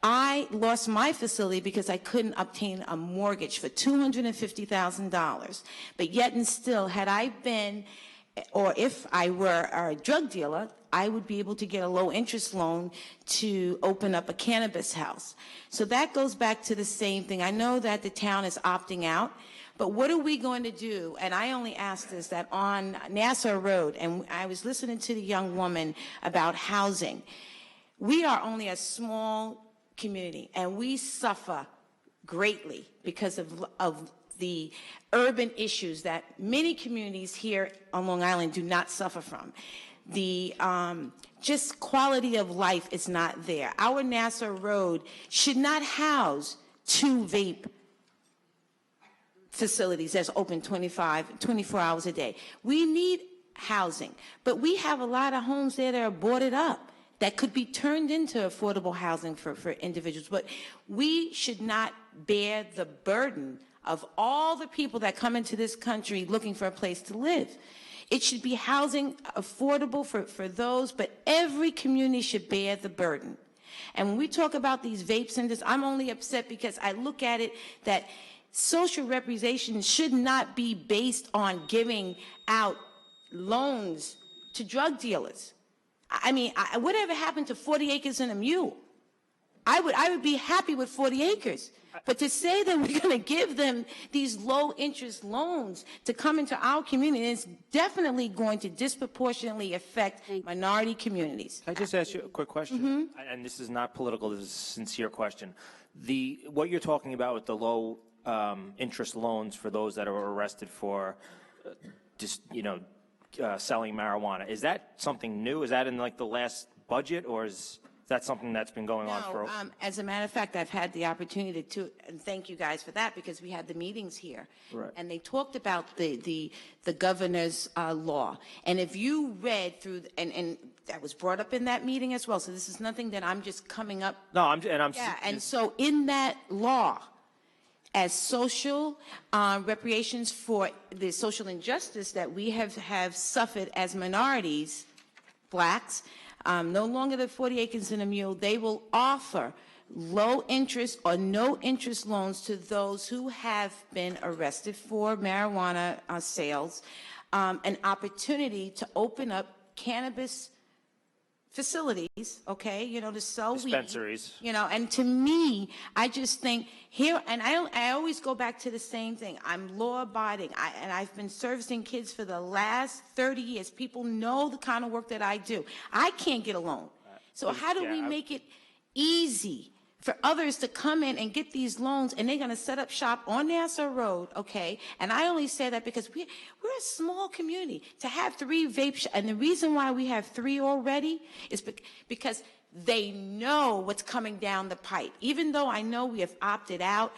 I lost my facility because I couldn't obtain a mortgage for $250,000. But yet and still, had I been, or if I were a drug dealer, I would be able to get a low interest loan to open up a cannabis house. So that goes back to the same thing. I know that the town is opting out, but what are we going to do? And I only asked this, that on Nassau Road, and I was listening to the young woman about housing. We are only a small community, and we suffer greatly because of the urban issues that many communities here on Long Island do not suffer from. The just quality of life is not there. Our Nassau Road should not house 2 vape facilities that's open 24 hours a day. We need housing, but we have a lot of homes there that are boarded up that could be turned into affordable housing for individuals. But we should not bear the burden of all the people that come into this country looking for a place to live. It should be housing affordable for those, but every community should bear the burden. And when we talk about these vape centers, I'm only upset because I look at it that social representation should not be based on giving out loans to drug dealers. I mean, whatever happened to 40 acres and a mule? I would be happy with 40 acres. But to say that we're going to give them these low-interest loans to come into our community is definitely going to disproportionately affect minority communities. Can I just ask you a quick question? And this is not political, this is a sincere question. What you're talking about with the low interest loans for those that are arrested for selling marijuana, is that something new? Is that in like the last budget, or is that something that's been going on for? As a matter of fact, I've had the opportunity to, and thank you guys for that, because we had the meetings here, right, and they talked about the governor's law. And if you read through, and that was brought up in that meeting as well. So this is nothing that I'm just coming up. No, and so in that law, as social reparations for the social injustice that we have suffered as minorities, blacks, no longer the 40 acres and a mule, they will offer low interest or no interest loans to those who have been arrested for marijuana sales, an opportunity to open up cannabis facilities, okay, to sell dispensaries. Weed, and to me, I just think here, and I always go back to the same thing. I'm law-abiding, and I've been servicing kids for the last 30 years. People know the kind of work that I do. I can't get a loan. So how do we make it easy for others to come in and get these loans, and they're going to set up shop on Nassau Road, okay? And I only say that because we're a small community. To have 3 vape shops, and the reason why we have 3 already is because they know what's coming down the pipe. Even though I know we have opted out,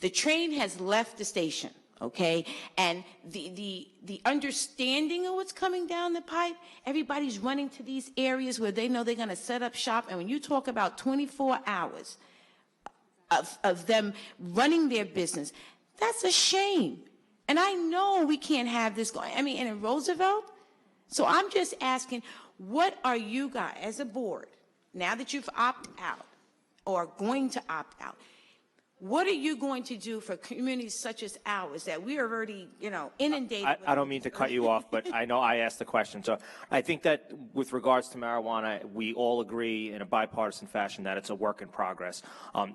the train has left the station, okay? And the understanding of what's coming down the pipe, everybody's running to these areas where they know they're going to set up shop. And when you talk about 24 hours of them running their business, that's a shame. And I know we can't have this going. I mean, and in Roosevelt, so I'm just asking, what are you guys, as a board, now that you've opted out or going to opt out, what are you going to do for communities such as ours that we are already, inundated with? I don't mean to cut you off, but I know I asked the question. So I think that with regards to marijuana, we all agree in a bipartisan fashion that it's a work in progress.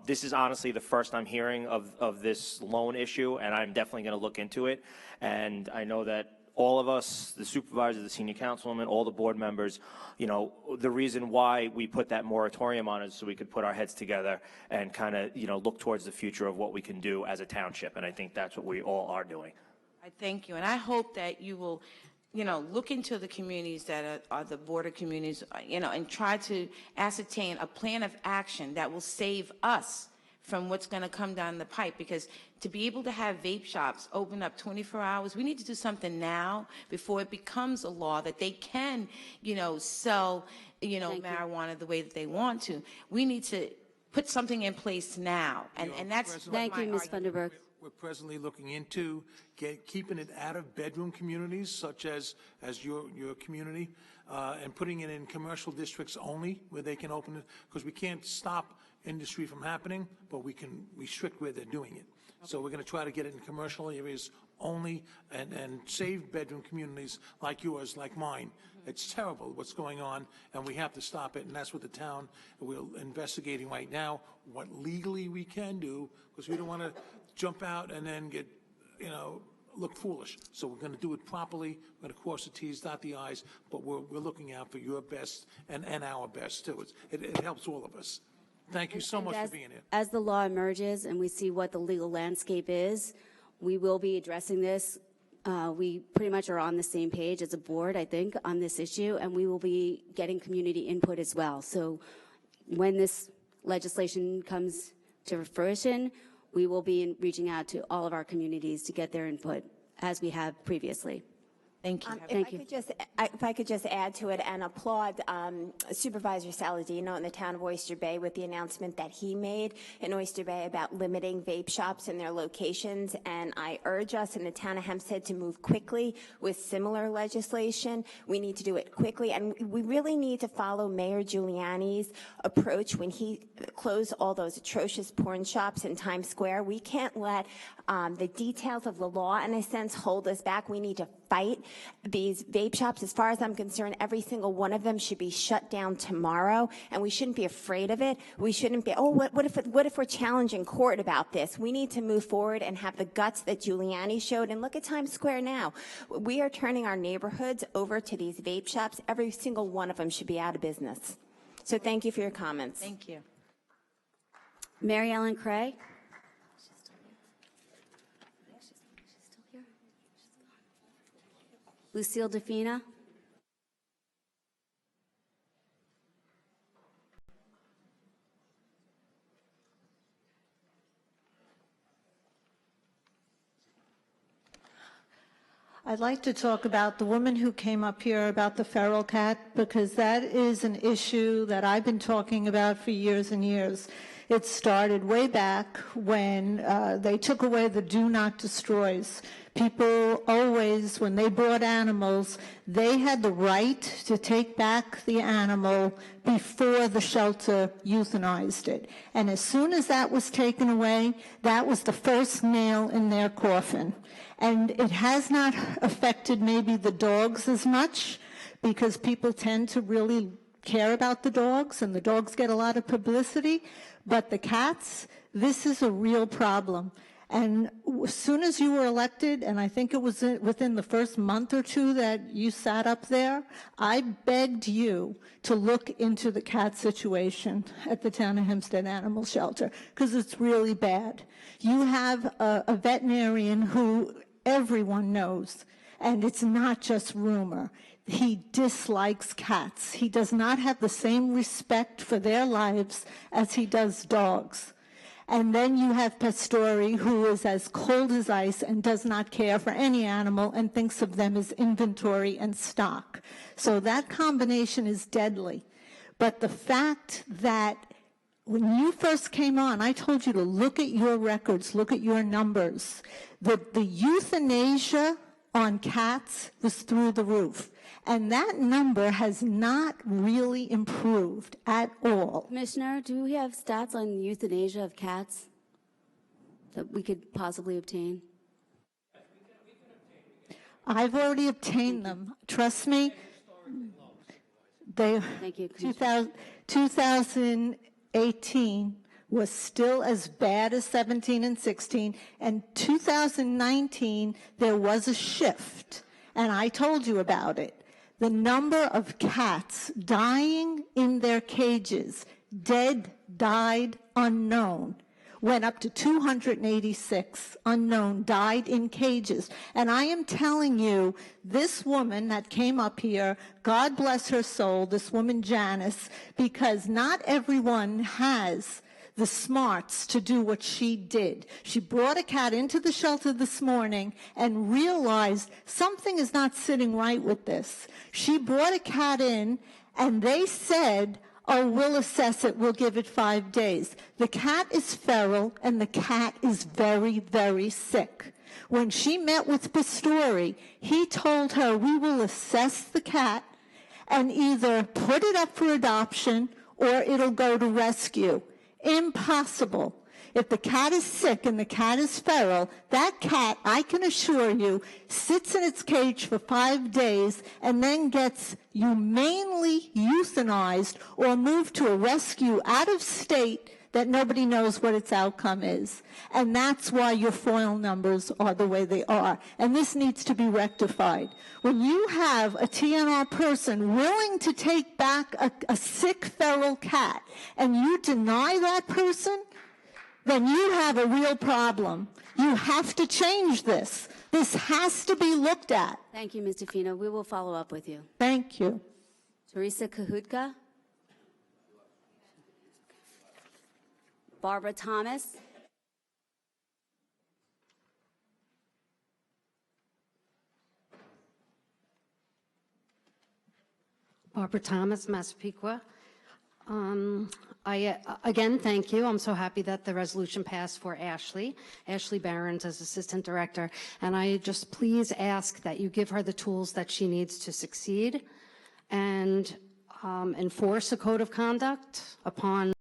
This is honestly the first I'm hearing of this loan issue, and I'm definitely going to look into it. And I know that all of us, the supervisors, the senior councilwoman, all the board members, the reason why we put that moratorium on is so we could put our heads together and kind of, look towards the future of what we can do as a township. And I think that's what we all are doing. I thank you. And I hope that you will look into the communities that are the border communities, and try to ascertain a plan of action that will save us from what's going to come down the pipe. Because to be able to have vape shops open up 24 hours, we need to do something now before it becomes a law that they can, sell, marijuana the way that they want to. We need to put something in place now, and that's what Thank you, Ms. Funderburg. We're presently looking into keeping it out of bedroom communities, such as your community, and putting it in commercial districts only, where they can open it, because we can't stop industry from happening, but we can restrict where they're doing it. So we're going to try to get it in commercial areas only, and save bedroom communities like yours, like mine. It's terrible what's going on, and we have to stop it, and that's what the town, we're investigating right now, what legally we can do, because we don't want to jump out and then get, look foolish. So we're going to do it properly. We're going to cross the T's, dot the I's, but we're looking out for your best and our best, too. It helps all of us. Thank you so much for being here. As the law emerges and we see what the legal landscape is, we will be addressing this. We pretty much are on the same page as a board, I think, on this issue, and we will be getting community input as well. So when this legislation comes to fruition, we will be reaching out to all of our communities to get their input, as we have previously. Thank you. Thank you. If I could just add to it and applaud Supervisor Saladino in the town of Oyster Bay with the announcement that he made in Oyster Bay about limiting vape shops in their locations. And I urge us in the town of Hempstead to move quickly with similar legislation. We need to do it quickly, and we really need to follow Mayor Giuliani's approach when he closed all those atrocious porn shops in Times Square. We can't let the details of the law, in a sense, hold us back. We need to fight these vape shops. As far as I'm concerned, every single one of them should be shut down tomorrow, and we shouldn't be afraid of it. We shouldn't be, what if we're challenging court about this? We need to move forward and have the guts that Giuliani showed. And look at Times Square now. We are turning our neighborhoods over to these vape shops. Every single one of them should be out of business. So thank you for your comments. Thank you. Mary Ellen Cray. Lucille Defina. I'd like to talk about the woman who came up here about the feral cat, because that is an issue that I've been talking about for years and years. It started way back when they took away the do not destroys. People always, when they bought animals, they had the right to take back the animal before the shelter euthanized it. And as soon as that was taken away, that was the first nail in their coffin. And it has not affected maybe the dogs as much, because people tend to really care about the dogs, and the dogs get a lot of publicity. But the cats, this is a real problem. And as soon as you were elected, and I think it was within the first month or two that you sat up there, I begged you to look into the cat situation at the Town of Hempstead Animal Shelter, because it's really bad. You have a veterinarian who everyone knows, and it's not just rumor. He dislikes cats. He does not have the same respect for their lives as he does dogs. And then you have Pastori, who is as cold as ice and does not care for any animal and thinks of them as inventory and stock. So that combination is deadly. But the fact that when you first came on, I told you to look at your records, look at your numbers. The euthanasia on cats was through the roof. And that number has not really improved at all. Commissioner, do we have stats on euthanasia of cats that we could possibly obtain? I've already obtained them. Trust me. Thank you, 2018 was still as bad as 17 and 16. And 2019, there was a shift. And I told you about it. The number of cats dying in their cages, dead, died, unknown, went up to 286 unknown, died in cages. And I am telling you, this woman that came up here, God bless her soul, this woman Janice, because not everyone has the smarts to do what she did. She brought a cat into the shelter this morning and realized something is not sitting right with this. She brought a cat in and they said, oh, we'll assess it, we'll give it 5 days. The cat is feral and the cat is very, very sick. When she met with Pastori, he told her, we will assess the cat and either put it up for adoption or it'll go to rescue. Impossible. If the cat is sick and the cat is feral, that cat, I can assure you, sits in its cage for 5 days and then gets humanely euthanized or moved to a rescue out of state that nobody knows what its outcome is. And that's why your FOIL numbers are the way they are. And this needs to be rectified. When you have a TNR person willing to take back a sick feral cat and you deny that person, then you have a real problem. You have to change this. This has to be looked at. Thank you, Ms. DeFino. We will follow up with you. Thank you. Teresa Kahutka. Barbara Thomas. Barbara Thomas, Massapequa. Again, thank you. I'm so happy that the resolution passed for Ashley Behrens as Assistant Director. And I just please ask that you give her the tools that she needs to succeed and enforce a code of conduct upon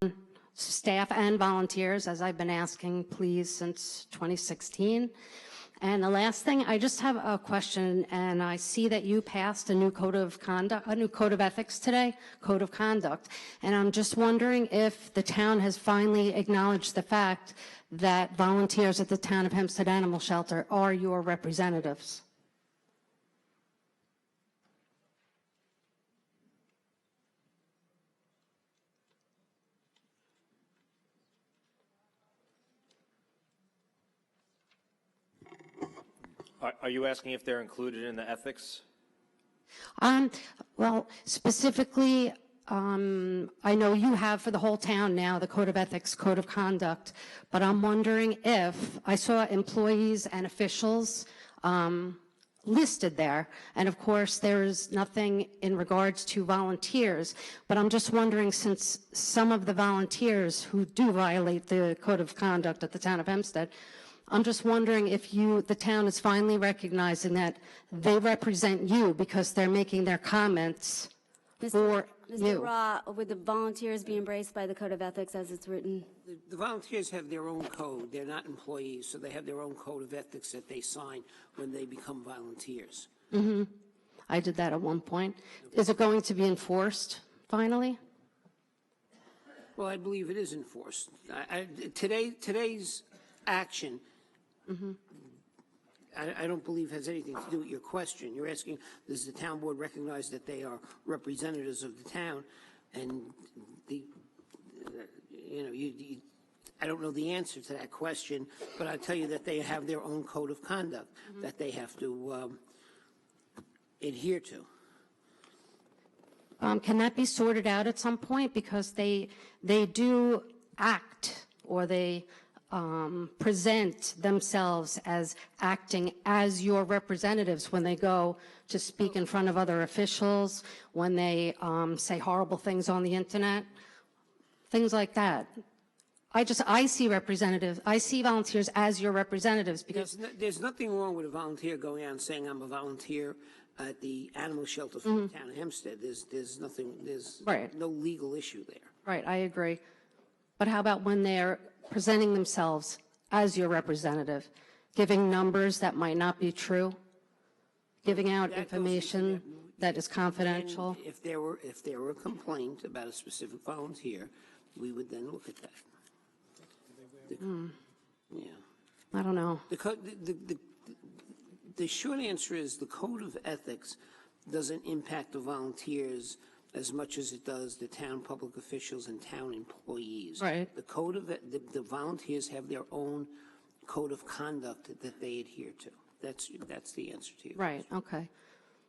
staff and volunteers, as I've been asking, please, since 2016. And the last thing, I just have a question, and I see that you passed a new code of conduct, a new code of ethics today, code of conduct. And I'm just wondering if the town has finally acknowledged the fact that volunteers at the Town of Hempstead Animal Shelter are your representatives. Are you asking if they're included in the ethics? Well, specifically, I know you have for the whole town now the code of ethics, code of conduct, but I'm wondering if I saw employees and officials listed there, and of course there's nothing in regards to volunteers, but I'm just wondering, since some of the volunteers who do violate the code of conduct at the Town of Hempstead, I'm just wondering if the town is finally recognizing that they represent you because they're making their comments for you. Mr. Ra, would the volunteers be embraced by the code of ethics as it's written? The volunteers have their own code. They're not employees, so they have their own code of ethics that they sign when they become volunteers. Mm-hmm. I did that at one point. Is it going to be enforced finally? Well, I believe it is enforced. Today's action, I don't believe has anything to do with your question. You're asking, does the town board recognize that they are representatives of the town? And I don't know the answer to that question, but I tell you that they have their own code of conduct that they have to adhere to. Can that be sorted out at some point? Because they do act, or they present themselves as acting as your representatives when they go to speak in front of other officials, when they say horrible things on the internet, things like that. I see volunteers as your representatives because there's nothing wrong with a volunteer going out and saying I'm a volunteer at the animal shelter for the town of Hempstead. There's no legal issue there. Right, I agree. But how about when they're presenting themselves as your representative, giving numbers that might not be true, giving out information that is confidential? And if there were a complaint about a specific volunteer, we would then look at that. Yeah. I don't know. The short answer is the code of ethics doesn't impact the volunteers as much as it does the town public officials and town employees. Right. The code of, the volunteers have their own code of conduct that they adhere to. That's the answer to you. Right, okay.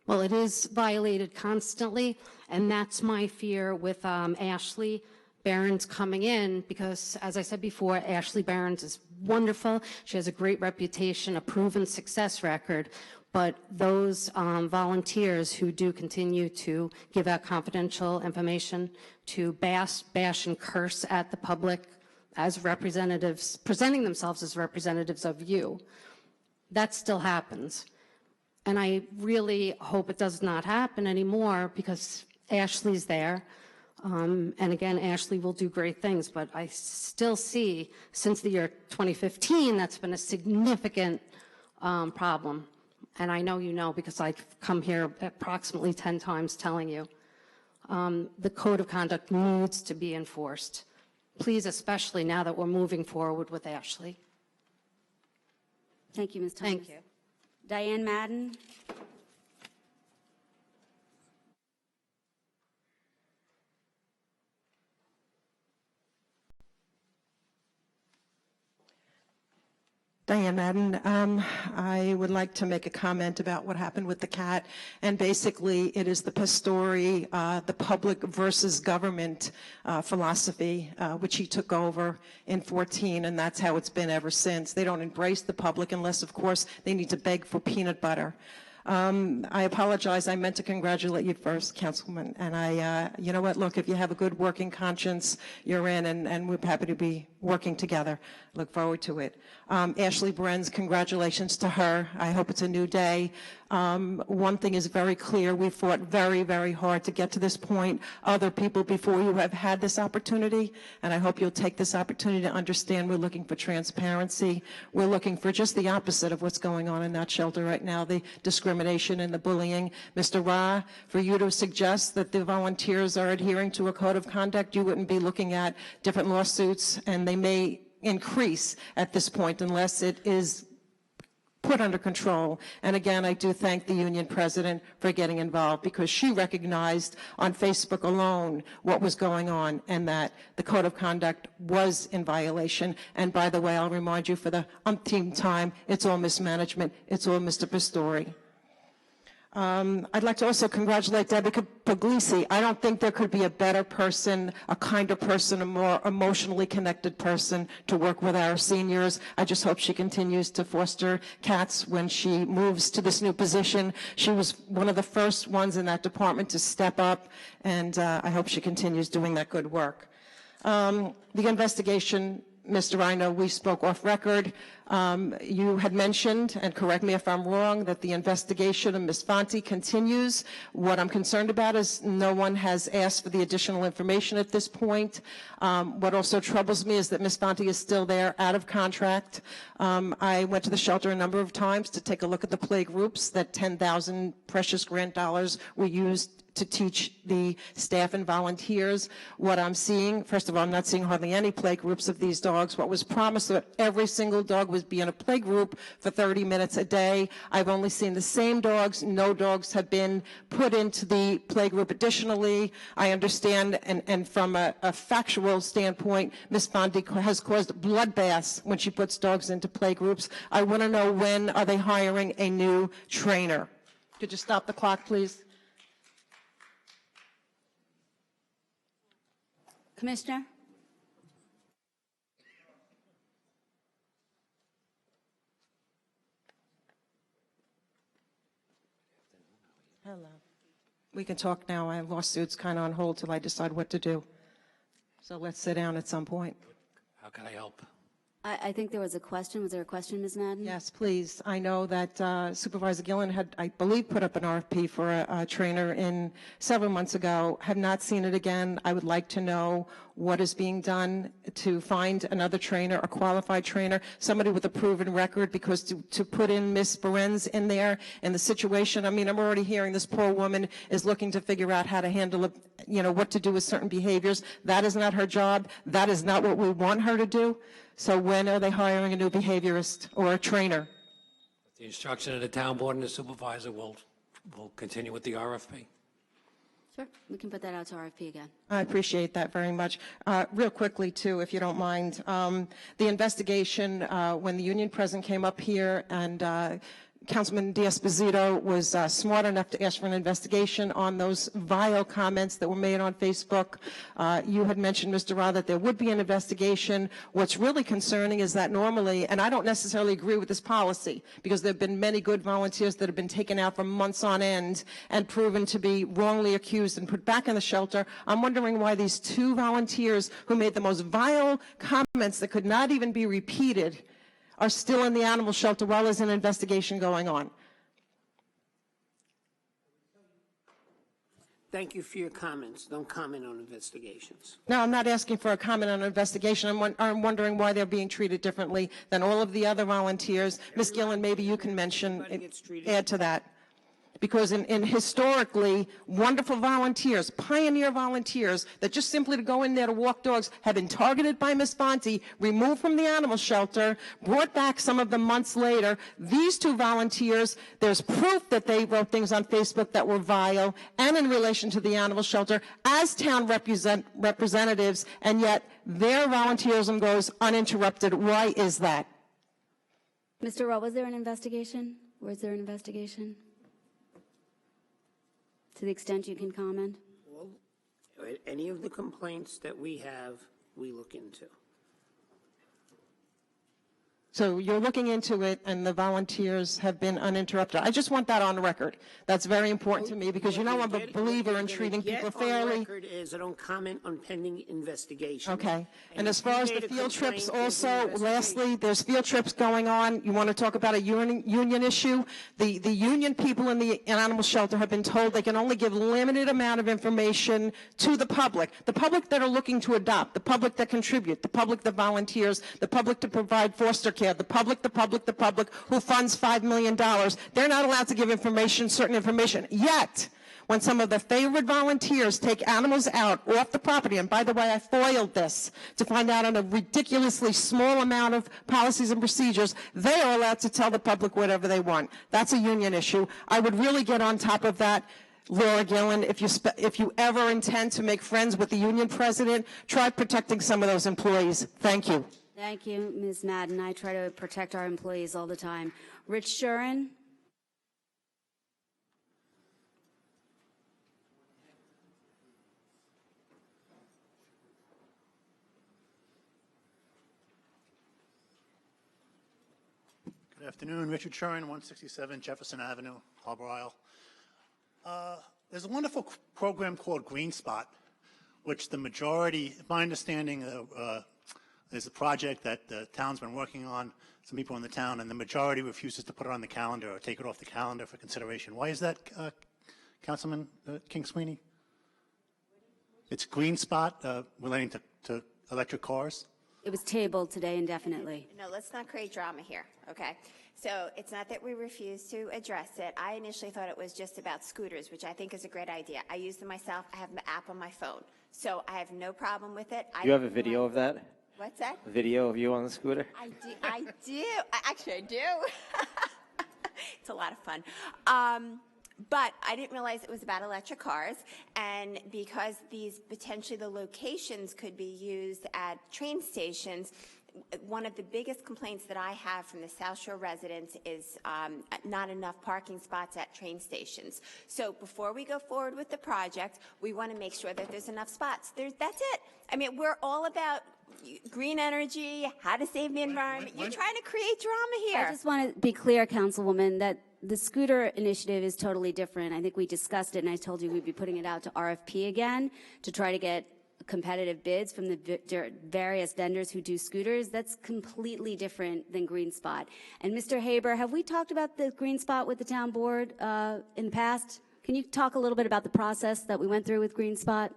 Well, it is violated constantly, and that's my fear with Ashley Barron's coming in, because, as I said before, Ashley Barron's is wonderful. She has a great reputation, a proven success record, but those volunteers who do continue to give out confidential information, to bash and curse at the public as representatives, presenting themselves as representatives of you, that still happens. And I really hope it does not happen anymore, because Ashley's there. And again, Ashley will do great things, but I still see, since the year 2015, that's been a significant problem. And I know you know, because I've come here approximately 10 times telling you. The code of conduct needs to be enforced. Please, especially now that we're moving forward with Ashley. Thank you, Ms. Thomas. Thank you. Diane Madden. Diane Madden. I would like to make a comment about what happened with the cat. And basically, it is the Pastori, the public versus government philosophy, which he took over in 14, and that's how it's been ever since. They don't embrace the public unless, of course, they need to beg for peanut butter. I apologize. I meant to congratulate you first, Councilwoman. And you know what? Look, if you have a good working conscience, you're in, and we're happy to be working together. Look forward to it. Ashley Brenz, congratulations to her. I hope it's a new day. One thing is very clear. We fought very, very hard to get to this point. Other people before you have had this opportunity, and I hope you'll take this opportunity to understand we're looking for transparency. We're looking for just the opposite of what's going on in that shelter right now, the discrimination and the bullying. Mr. Ra, for you to suggest that the volunteers are adhering to a code of conduct, you wouldn't be looking at different lawsuits, and they may increase at this point unless it is put under control. And again, I do thank the union president for getting involved, because she recognized on Facebook alone what was going on and that the code of conduct was in violation. And by the way, I'll remind you for the umpteenth time, it's all mismanagement. It's all Mr. Pastori. I'd like to also congratulate Debbie Puglisi. I don't think there could be a better person, a kinder person, a more emotionally connected person to work with our seniors. I just hope she continues to foster cats when she moves to this new position. She was one of the first ones in that department to step up, and I hope she continues doing that good work. The investigation, Mr. I know we spoke off record. You had mentioned, and correct me if I'm wrong, that the investigation of Ms. Fonte continues. What I'm concerned about is no one has asked for the additional information at this point. What also troubles me is that Ms. Fonte is still there, out of contract. I went to the shelter a number of times to take a look at the play groups. That 10,000 precious grant dollars were used to teach the staff and volunteers. What I'm seeing, first of all, I'm not seeing hardly any play groups of these dogs. What was promised that every single dog would be in a play group for 30 minutes a day. I've only seen the same dogs. No dogs have been put into the play group additionally. I understand, and from a factual standpoint, Ms. Fonte has caused bloodbaths when she puts dogs into play groups. I want to know, when are they hiring a new trainer? Could you stop the clock, please? Commissioner? Hello. We can talk now. I have lawsuits kind of on hold till I decide what to do. So let's sit down at some point. How can I help? I think there was a question. Was there a question, Ms. Madden? Yes, please. I know that Supervisor Gillen had, I believe, put up an RFP for a trainer in several months ago. Have not seen it again. I would like to know what is being done to find another trainer, a qualified trainer, somebody with a proven record, because to put in Ms. Berenz in there in the situation, I mean, I'm already hearing this poor woman is looking to figure out how to handle, what to do with certain behaviors. That is not her job. That is not what we want her to do. So when are they hiring a new behaviorist or a trainer? The instruction of the town board and the supervisor will continue with the RFP. Sure, we can put that out to RFP again. I appreciate that very much. Real quickly, too, if you don't mind, the investigation, when the union president came up here and Councilman D'Esposito was smart enough to ask for an investigation on those vile comments that were made on Facebook. You had mentioned, Mr. Ra, that there would be an investigation. What's really concerning is that normally, and I don't necessarily agree with this policy, because there have been many good volunteers that have been taken out for months on end and proven to be wrongly accused and put back in the shelter. I'm wondering why these two volunteers who made the most vile comments that could not even be repeated are still in the animal shelter while there's an investigation going on. Thank you for your comments. Don't comment on investigations. No, I'm not asking for a comment on an investigation. I'm wondering why they're being treated differently than all of the other volunteers. Ms. Gillen, maybe you can mention, add to that. Because in historically, wonderful volunteers, pioneer volunteers, that just simply to go in there to walk dogs have been targeted by Ms. Fonte, removed from the animal shelter, brought back some of them months later. These two volunteers, there's proof that they wrote things on Facebook that were vile and in relation to the animal shelter as town representatives, and yet their volunteerism goes uninterrupted. Why is that? Mr. Ra, was there an investigation? Was there an investigation? To the extent you can comment? Well, any of the complaints that we have, we look into. So you're looking into it, and the volunteers have been uninterrupted. I just want that on record. That's very important to me, because you know I'm a believer in treating people fairly. On record is I don't comment on pending investigation. Okay. And as far as the field trips also, lastly, there's field trips going on. You want to talk about a union issue? The union people in the animal shelter have been told they can only give limited amount of information to the public that are looking to adopt, the public that contribute, the public that volunteers, the public to provide foster care, the public who funds $5 million. They're not allowed to give certain information. Yet, when some of the favorite volunteers take animals out off the property, and by the way, I foiled this to find out on a ridiculously small amount of policies and procedures, they are allowed to tell the public whatever they want. That's a union issue. I would really get on top of that. Laura Gillen, if you ever intend to make friends with the union president, try protecting some of those employees. Thank you. Thank you, Ms. Madden. I try to protect our employees all the time. Rich Shuren? Good afternoon, Richard Shuren, 167 Jefferson Avenue, Harbor Isle. There's a wonderful program called Green Spot, which the majority, my understanding, there's a project that the town's been working on, some people in the town, and the majority refuses to put it on the calendar or take it off the calendar for consideration. Why is that, Councilman King Sweeney? It's Green Spot relating to electric cars. It was tabled today indefinitely. No, let's not create drama here, okay? So it's not that we refuse to address it. I initially thought it was just about scooters, which I think is a great idea. I use them myself. I have the app on my phone. So I have no problem with it. You have a video of that? What's that? A video of you on the scooter? I do. Actually, I do. It's a lot of fun. But I didn't realize it was about electric cars, and because these potentially the locations could be used at train stations, one of the biggest complaints that I have from the South Shore residents is not enough parking spots at train stations. So before we go forward with the project, we want to make sure that there's enough spots. That's it. I mean, we're all about green energy, how to save the environment. You're trying to create drama here. I just want to be clear, Councilwoman, that the scooter initiative is totally different. I think we discussed it, and I told you we'd be putting it out to RFP again to try to get competitive bids from the various vendors who do scooters. That's completely different than Green Spot. And Mr. Haber, have we talked about the Green Spot with the town board in the past? Can you talk a little bit about the process that we went through with Green Spot?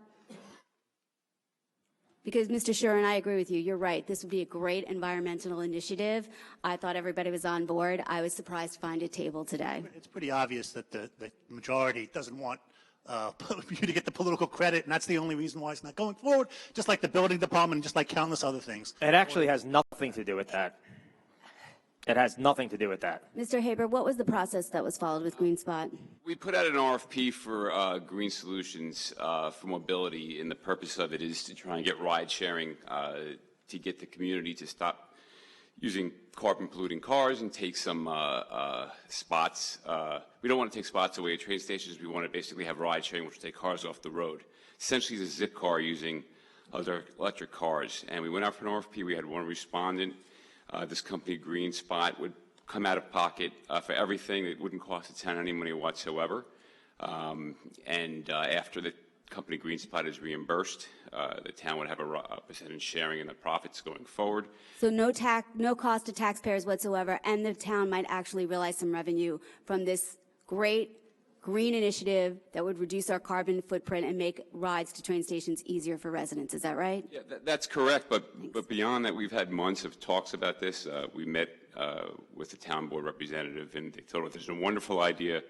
Because, Mr. Shuren, I agree with you. You're right. This would be a great environmental initiative. I thought everybody was on board. I was surprised to find it tabled today. It's pretty obvious that the majority doesn't want you to get the political credit, and that's the only reason why it's not going forward, just like the building department, just like countless other things. It actually has nothing to do with that. It has nothing to do with that. Mr. Haber, what was the process that was followed with Green Spot? We put out an RFP for green solutions for mobility, and the purpose of it is to try and get ride sharing to get the community to stop using carbon-polluting cars and take some spots. We don't want to take spots away at train stations. We want to basically have ride sharing, which will take cars off the road. Essentially, it's a zip car using other electric cars. And we went out for an RFP. We had one respondent. This company, Green Spot, would come out of pocket for everything. It wouldn't cost the town any money whatsoever. After the company Green Spot is reimbursed, the town would have a percentage sharing in the profits going forward. So no cost to taxpayers whatsoever, and the town might actually realize some revenue from this great green initiative that would reduce our carbon footprint and make rides to train stations easier for residents. Is that right? Yeah, that's correct. But beyond that, we've had months of talks about this. We met with the town board representative, and they told us there's a wonderful idea.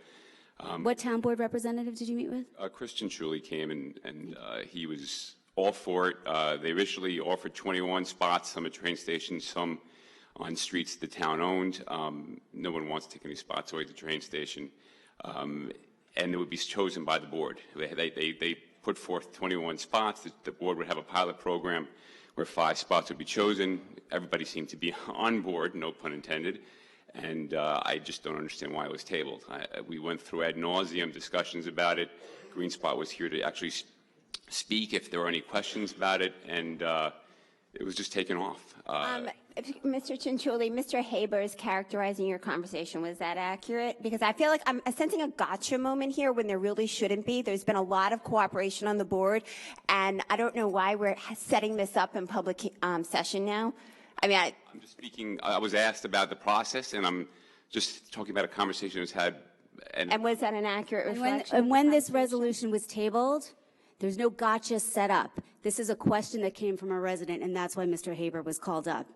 What town board representative did you meet with? Christian truly came, and he was all for it. They initially offered 21 spots, some at train stations, some on streets the town owned. No one wants to take any spots away at the train station. And it would be chosen by the board. They put forth 21 spots. The board would have a pilot program where 5 spots would be chosen. Everybody seemed to be on board, no pun intended. And I just don't understand why it was tabled. We went through ad nauseum discussions about it. Green Spot was here to actually speak if there were any questions about it, and it was just taken off. Mr. Cianciulli, Mr. Haber is characterizing your conversation. Was that accurate? Because I feel like I'm sensing a gotcha moment here when there really shouldn't be. There's been a lot of cooperation on the board, and I don't know why we're setting this up in public session now. I mean, I'm just speaking. I was asked about the process, and I'm just talking about a conversation that was had. And was that an accurate reflection? And when this resolution was tabled, there's no gotcha set up. This is a question that came from a resident, and that's why Mr. Haber was called up.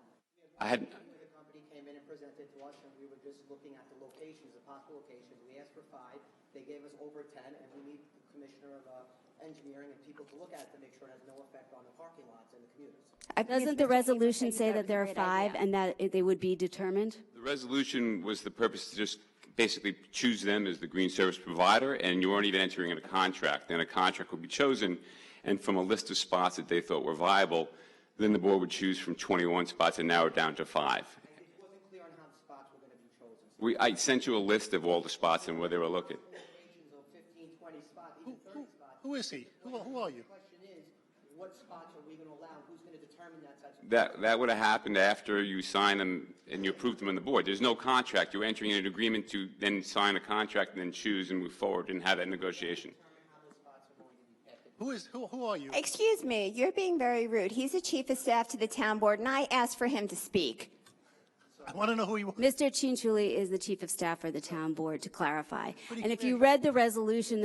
I had. The company came in and presented to us, and we were just looking at the locations, the possible locations. We asked for 5. They gave us over 10, and we need the commissioner of engineering and people to look at it to make sure it has no effect on the parking lots and the commuters. Doesn't the resolution say that there are 5 and that they would be determined? The resolution was the purpose to just basically choose them as the green service provider, and you weren't even entering in a contract. Then a contract would be chosen, and from a list of spots that they thought were viable, then the board would choose from 21 spots and narrow it down to 5. It wasn't clear on how the spots were going to be chosen. I sent you a list of all the spots and where they were located. Locations of 15, 20 spots, even 30 spots. Who is he? Who are you? The question is, what spots are we going to allow? Who's going to determine that type of That would have happened after you sign them and you approve them on the board. There's no contract. You're entering an agreement to then sign a contract and then choose and move forward and have that negotiation. Who are you? Excuse me, you're being very rude. He's the chief of staff to the town board, and I asked for him to speak. I want to know who you are. Mr. Cianciulli is the chief of staff for the town board, to clarify. And if you read the resolution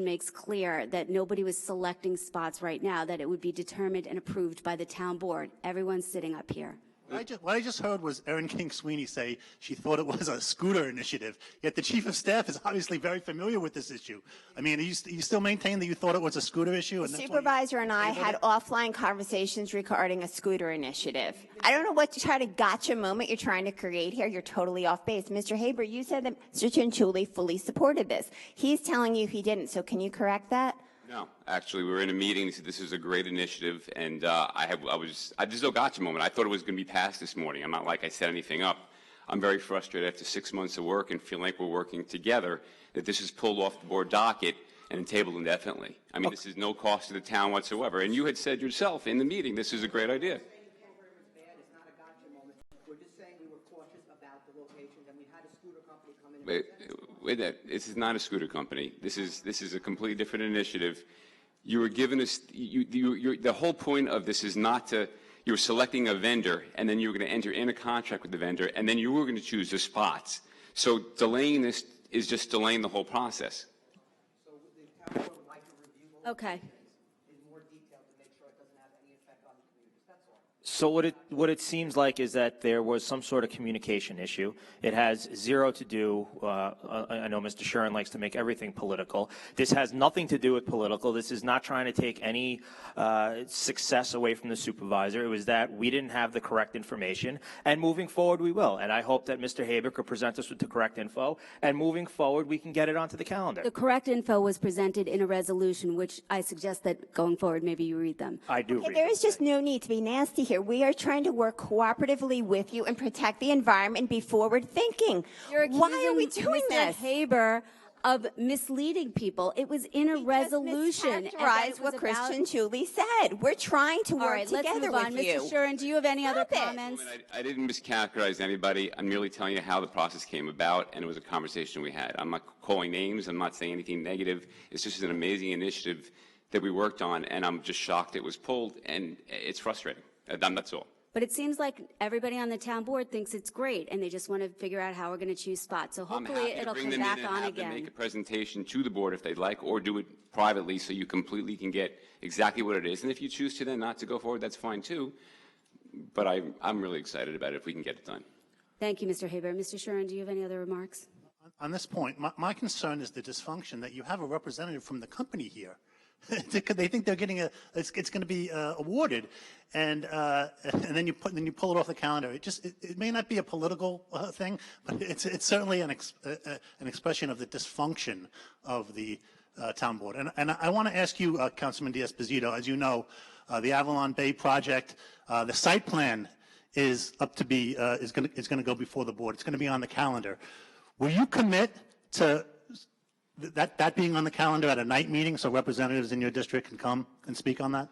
makes clear that nobody was selecting spots right now, that it would be determined and approved by the town board. Everyone's sitting up here. What I just heard was Erin King Sweeney say she thought it was a scooter initiative, yet the chief of staff is obviously very familiar with this issue. I mean, you still maintain that you thought it was a scooter issue? And The supervisor and I had offline conversations regarding a scooter initiative. I don't know what kind of gotcha moment you're trying to create here. You're totally off base. Mr. Haber, you said that Mr. Cianciulli fully supported this. He's telling you he didn't, so can you correct that? No, actually, we were in a meeting. They said this is a great initiative, and there's no gotcha moment. I thought it was going to be passed this morning. I'm not like I set anything up. I'm very frustrated after 6 months of work and feel like we're working together that this is pulled off the board docket and tabled indefinitely. I mean, this is no cost to the town whatsoever. And you had said yourself in the meeting, this is a great idea. This is not a scooter company. This is a completely different initiative. You were given us the whole point of this is not to. You're selecting a vendor, and then you were going to enter in a contract with the vendor, and then you were going to choose the spots. So delaying this is just delaying the whole process. Okay. So what it seems like is that there was some sort of communication issue. It has zero to do, I know Mr. Shuren likes to make everything political. This has nothing to do with political. This is not trying to take any success away from the supervisor. It was that we didn't have the correct information, and moving forward we will. And I hope that Mr. Haber could present us with the correct info, and moving forward we can get it onto the calendar. The correct info was presented in a resolution, which I suggest that going forward maybe you read them. I do read There is just no need to be nasty here. We are trying to work cooperatively with you and protect the environment and be forward thinking. Why are we doing Mr. this? Haber of misleading people. It was in a resolution. and that it Mischaracterize was what about- Christian Julie said. We're trying to All work right, let's together move on. with you. Mr. Shuren, do you have any other comments? I didn't mischaracterize anybody. I'm merely telling you how the process came about, and it was a conversation we had. I'm not calling names. I'm not saying anything negative. It's just an amazing initiative that we worked on, and I'm just shocked it was pulled, and it's frustrating. That's all. But it seems like everybody on the town board thinks it's great, and they just want to figure out how we're going to choose spots. So I'm hopefully happy to it'll bring come them back in and on have them make again. a presentation to the board if they'd like, or do it privately so you completely can get exactly what it is. And if you choose to then not to go forward, that's fine too. But I'm really excited about it if we can get it done. Thank you, Mr. Haber. Mr. Shuren, do you have any other remarks? On this point, my concern is the dysfunction that you have a representative from the company here. They think they're getting it's going to be awarded, and then you pull it off the calendar. It may not be a political thing, but it's certainly an expression of the dysfunction of the town board. And I want to ask you, Councilman Diaz-Pizito, as you know, the Avalon Bay project, the site plan is up to be is going to go before the board. It's going to be on the calendar. Will you commit to that being on the calendar at a night meeting so representatives in your district can come and speak on that?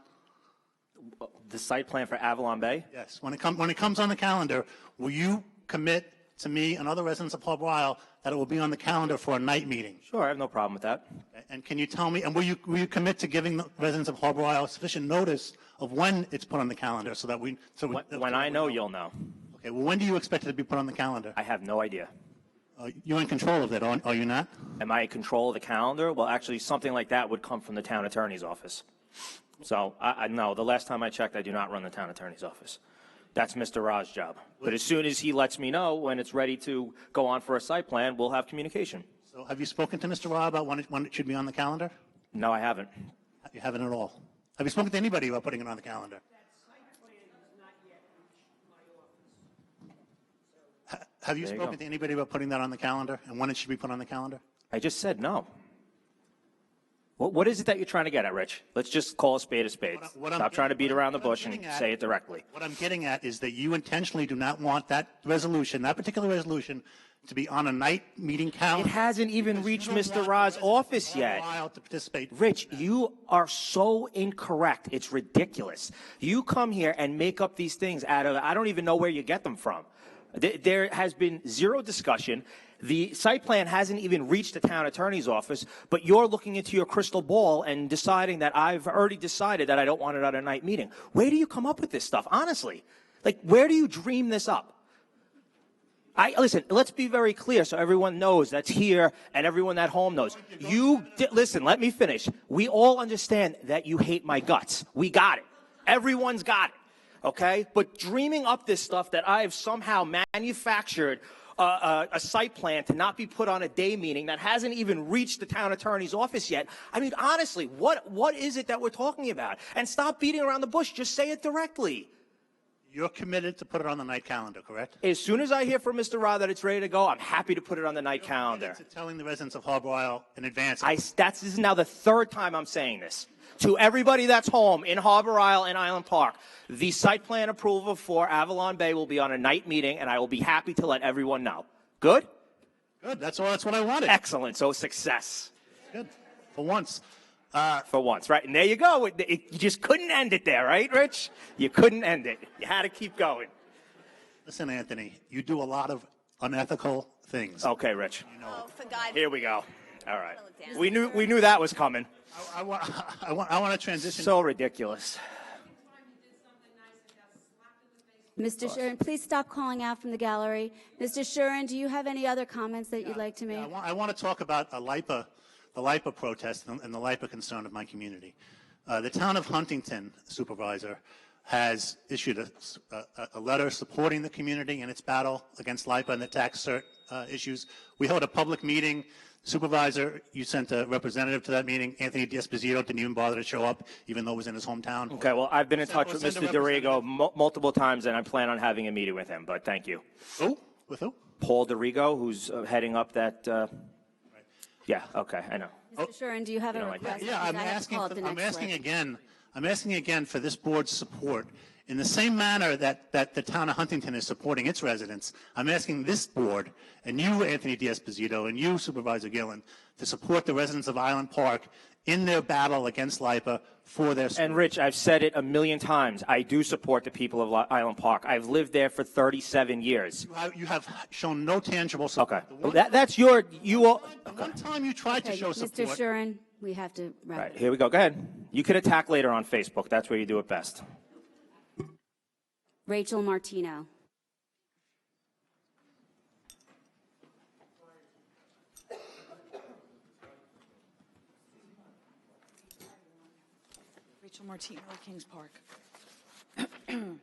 The site plan for Avalon Bay? Yes. When it comes on the calendar, will you commit to me and other residents of Harbor Isle that it will be on the calendar for a night meeting? Sure, I have no problem with that. Okay. And can you tell me, and will you commit to giving the residents of Harbor Isle sufficient notice of when it's put on the calendar so that When I know, you'll know. Okay. Well, when do you expect it to be put on the calendar? I have no idea. You're in control of that, are you not? Am I in control of the calendar? Well, actually, something like that would come from the town attorney's office. So, no, the last time I checked, I do not run the town attorney's office. That's Mr. Ra's job. But as soon as he lets me know when it's ready to go on for a site plan, we'll have communication. So have you spoken to Mr. Ra about when it should be on the calendar? No, I haven't. You haven't at all. Have you spoken to anybody about putting it on the calendar? Have you spoken to anybody about putting that on the calendar and when it should be put on the calendar? I just said no. What is it that you're trying to get at, Rich? Let's just call a spade a spade. Stop trying to beat around the bush and say it directly. What I'm getting at is that you intentionally do not want that resolution, that particular resolution, to be on a night meeting calendar. It hasn't even reached Mr. Ra's office yet. To participate. Rich, you are so incorrect. It's ridiculous. You come here and make up these things out of, I don't even know where you get them from. There has been zero discussion. The site plan hasn't even reached the town attorney's office, but you're looking into your crystal ball and deciding that I've already decided that I don't want it at a night meeting. Where do you come up with this stuff, honestly? Like, where do you dream this up? Listen, let's be very clear so everyone knows that's here and everyone at home knows. Listen, let me finish. We all understand that you hate my guts. We got it. Everyone's got it. Okay? But dreaming up this stuff that I have somehow manufactured a site plan to not be put on a day meeting that hasn't even reached the town attorney's office yet. I mean, honestly, what is it that we're talking about? And stop beating around the bush. Just say it directly. You're committed to put it on the night calendar, correct? As soon as I hear from Mr. Ra that it's ready to go, I'm happy to put it on the night calendar. To telling the residents of Harbor Isle in advance. This is now the third time I'm saying this. To everybody that's home in Harbor Isle and Island Park, the site plan approval for Avalon Bay will be on a night meeting, and I will be happy to let everyone know. Good? Good. That's what I wanted. Excellent. So success. Good. For once. For once, right? And there you go. You just couldn't end it there, right, Rich? You couldn't end it. You had to keep going. Listen, Anthony, you do a lot of unethical things. Okay, Rich. Oh, for God's Here we go. All right. We knew that was coming. I want to transition. So ridiculous. Mr. Shuren, please stop calling out from the gallery. Mr. Shuren, do you have any other comments that you'd like to make? I want to talk about the LIPA protest and the LIPA concern of my community. The town of Huntington supervisor has issued a letter supporting the community in its battle against LIPA and the tax cert issues. We held a public meeting. Supervisor, you sent a representative to that meeting. Anthony D'Esposito didn't even bother to show up, even though it was in his hometown. Okay, well, I've been in touch with Mr. Dorigo multiple times, and I plan on having a meeting with him, but thank you. Who? With who? Paul Dorigo, who's heading up that, yeah, okay, I know. Mr. Shuren, do you have a request? Yeah, I'm asking again for this board's support. In the same manner that the town of Huntington is supporting its residents, I'm asking this board, and you, Anthony D'Esposito, and you, Supervisor Gillen, to support the residents of Island Park in their battle against LIPA for their school. And Rich, I've said it a million times. I do support the people of Island Park. I've lived there for 37 years. You have shown no tangible support. Okay. Well, that's your, you all. The one time you tried to show support. Mr. Shuren, we have to wrap Right, it up. here we go. Go ahead. You can attack later on Facebook. That's where you do it best. Rachel Martino. Rachel Martino, Kings Park. I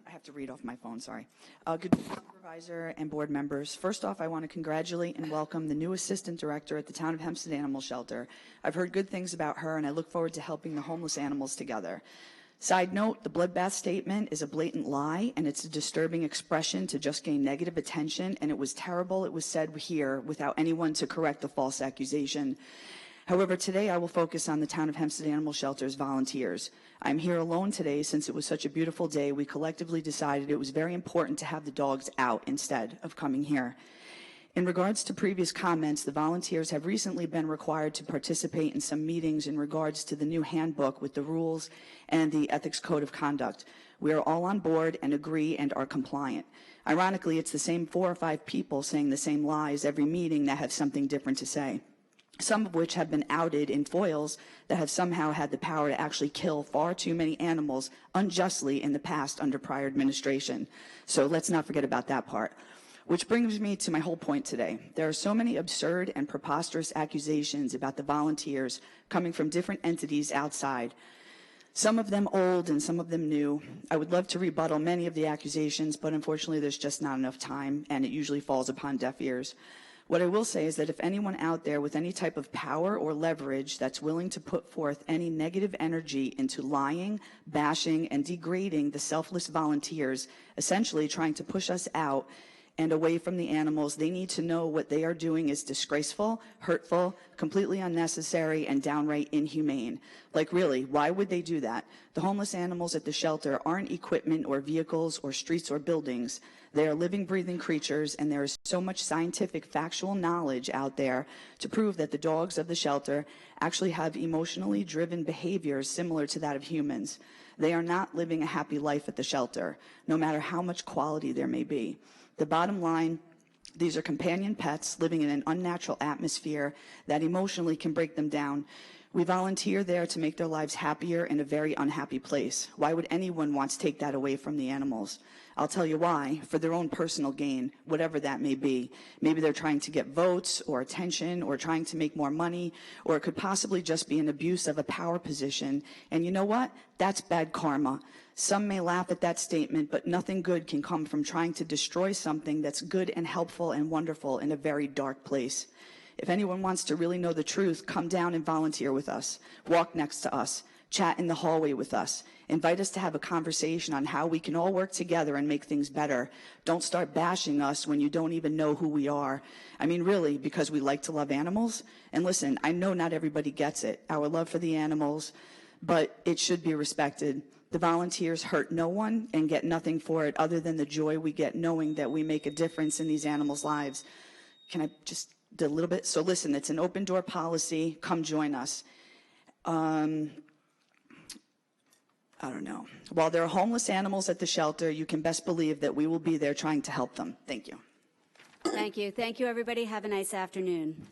have to read off my phone, sorry. Good morning, Supervisor and board members. First off, I want to congratulate and welcome the new Assistant Director at the Town of Hempstead Animal Shelter. I've heard good things about her, and I look forward to helping the homeless animals together. Side note, the bloodbath statement is a blatant lie, and it's a disturbing expression to just gain negative attention, and it was terrible it was said here without anyone to correct the false accusation. However, today I will focus on the Town of Hempstead Animal Shelter's volunteers. I'm here alone today since it was such a beautiful day. We collectively decided it was very important to have the dogs out instead of coming here. In regards to previous comments, the volunteers have recently been required to participate in some meetings in regards to the new handbook with the rules and the ethics code of conduct. We are all on board and agree and are compliant. Ironically, it's the same 4 or 5 people saying the same lies every meeting that have something different to say, some of which have been outed in foils that have somehow had the power to actually kill far too many animals unjustly in the past under prior administration. So let's not forget about that part. Which brings me to my whole point today. There are so many absurd and preposterous accusations about the volunteers coming from different entities outside, some of them old and some of them new. I would love to rebuttal many of the accusations, but unfortunately there's just not enough time, and it usually falls upon deaf ears. What I will say is that if anyone out there with any type of power or leverage that's willing to put forth any negative energy into lying, bashing, and degrading the selfless volunteers, essentially trying to push us out and away from the animals, they need to know what they are doing is disgraceful, hurtful, completely unnecessary, and downright inhumane. Like really, why would they do that? The homeless animals at the shelter aren't equipment or vehicles or streets or buildings. They are living, breathing creatures, and there is so much scientific, factual knowledge out there to prove that the dogs of the shelter actually have emotionally driven behaviors similar to that of humans. They are not living a happy life at the shelter, no matter how much quality there may be. The bottom line, these are companion pets living in an unnatural atmosphere that emotionally can break them down. We volunteer there to make their lives happier in a very unhappy place. Why would anyone want to take that away from the animals? I'll tell you why, for their own personal gain, whatever that may be. Maybe they're trying to get votes or attention or trying to make more money, or it could possibly just be an abuse of a power position. And you know what? That's bad karma. Some may laugh at that statement, but nothing good can come from trying to destroy something that's good and helpful and wonderful in a very dark place. If anyone wants to really know the truth, come down and volunteer with us. Walk next to us. Chat in the hallway with us. Invite us to have a conversation on how we can all work together and make things better. Don't start bashing us when you don't even know who we are. I mean, really, because we like to love animals? And listen, I know not everybody gets it, our love for the animals, but it should be respected. The volunteers hurt no one and get nothing for it other than the joy we get knowing that we make a difference in these animals' lives. Can I just do a little bit? So listen, it's an open door policy. Come join us. I don't know. While there are homeless animals at the shelter, you can best believe that we will be there trying to help them. Thank you. Thank you. Thank you, everybody. Have a nice afternoon.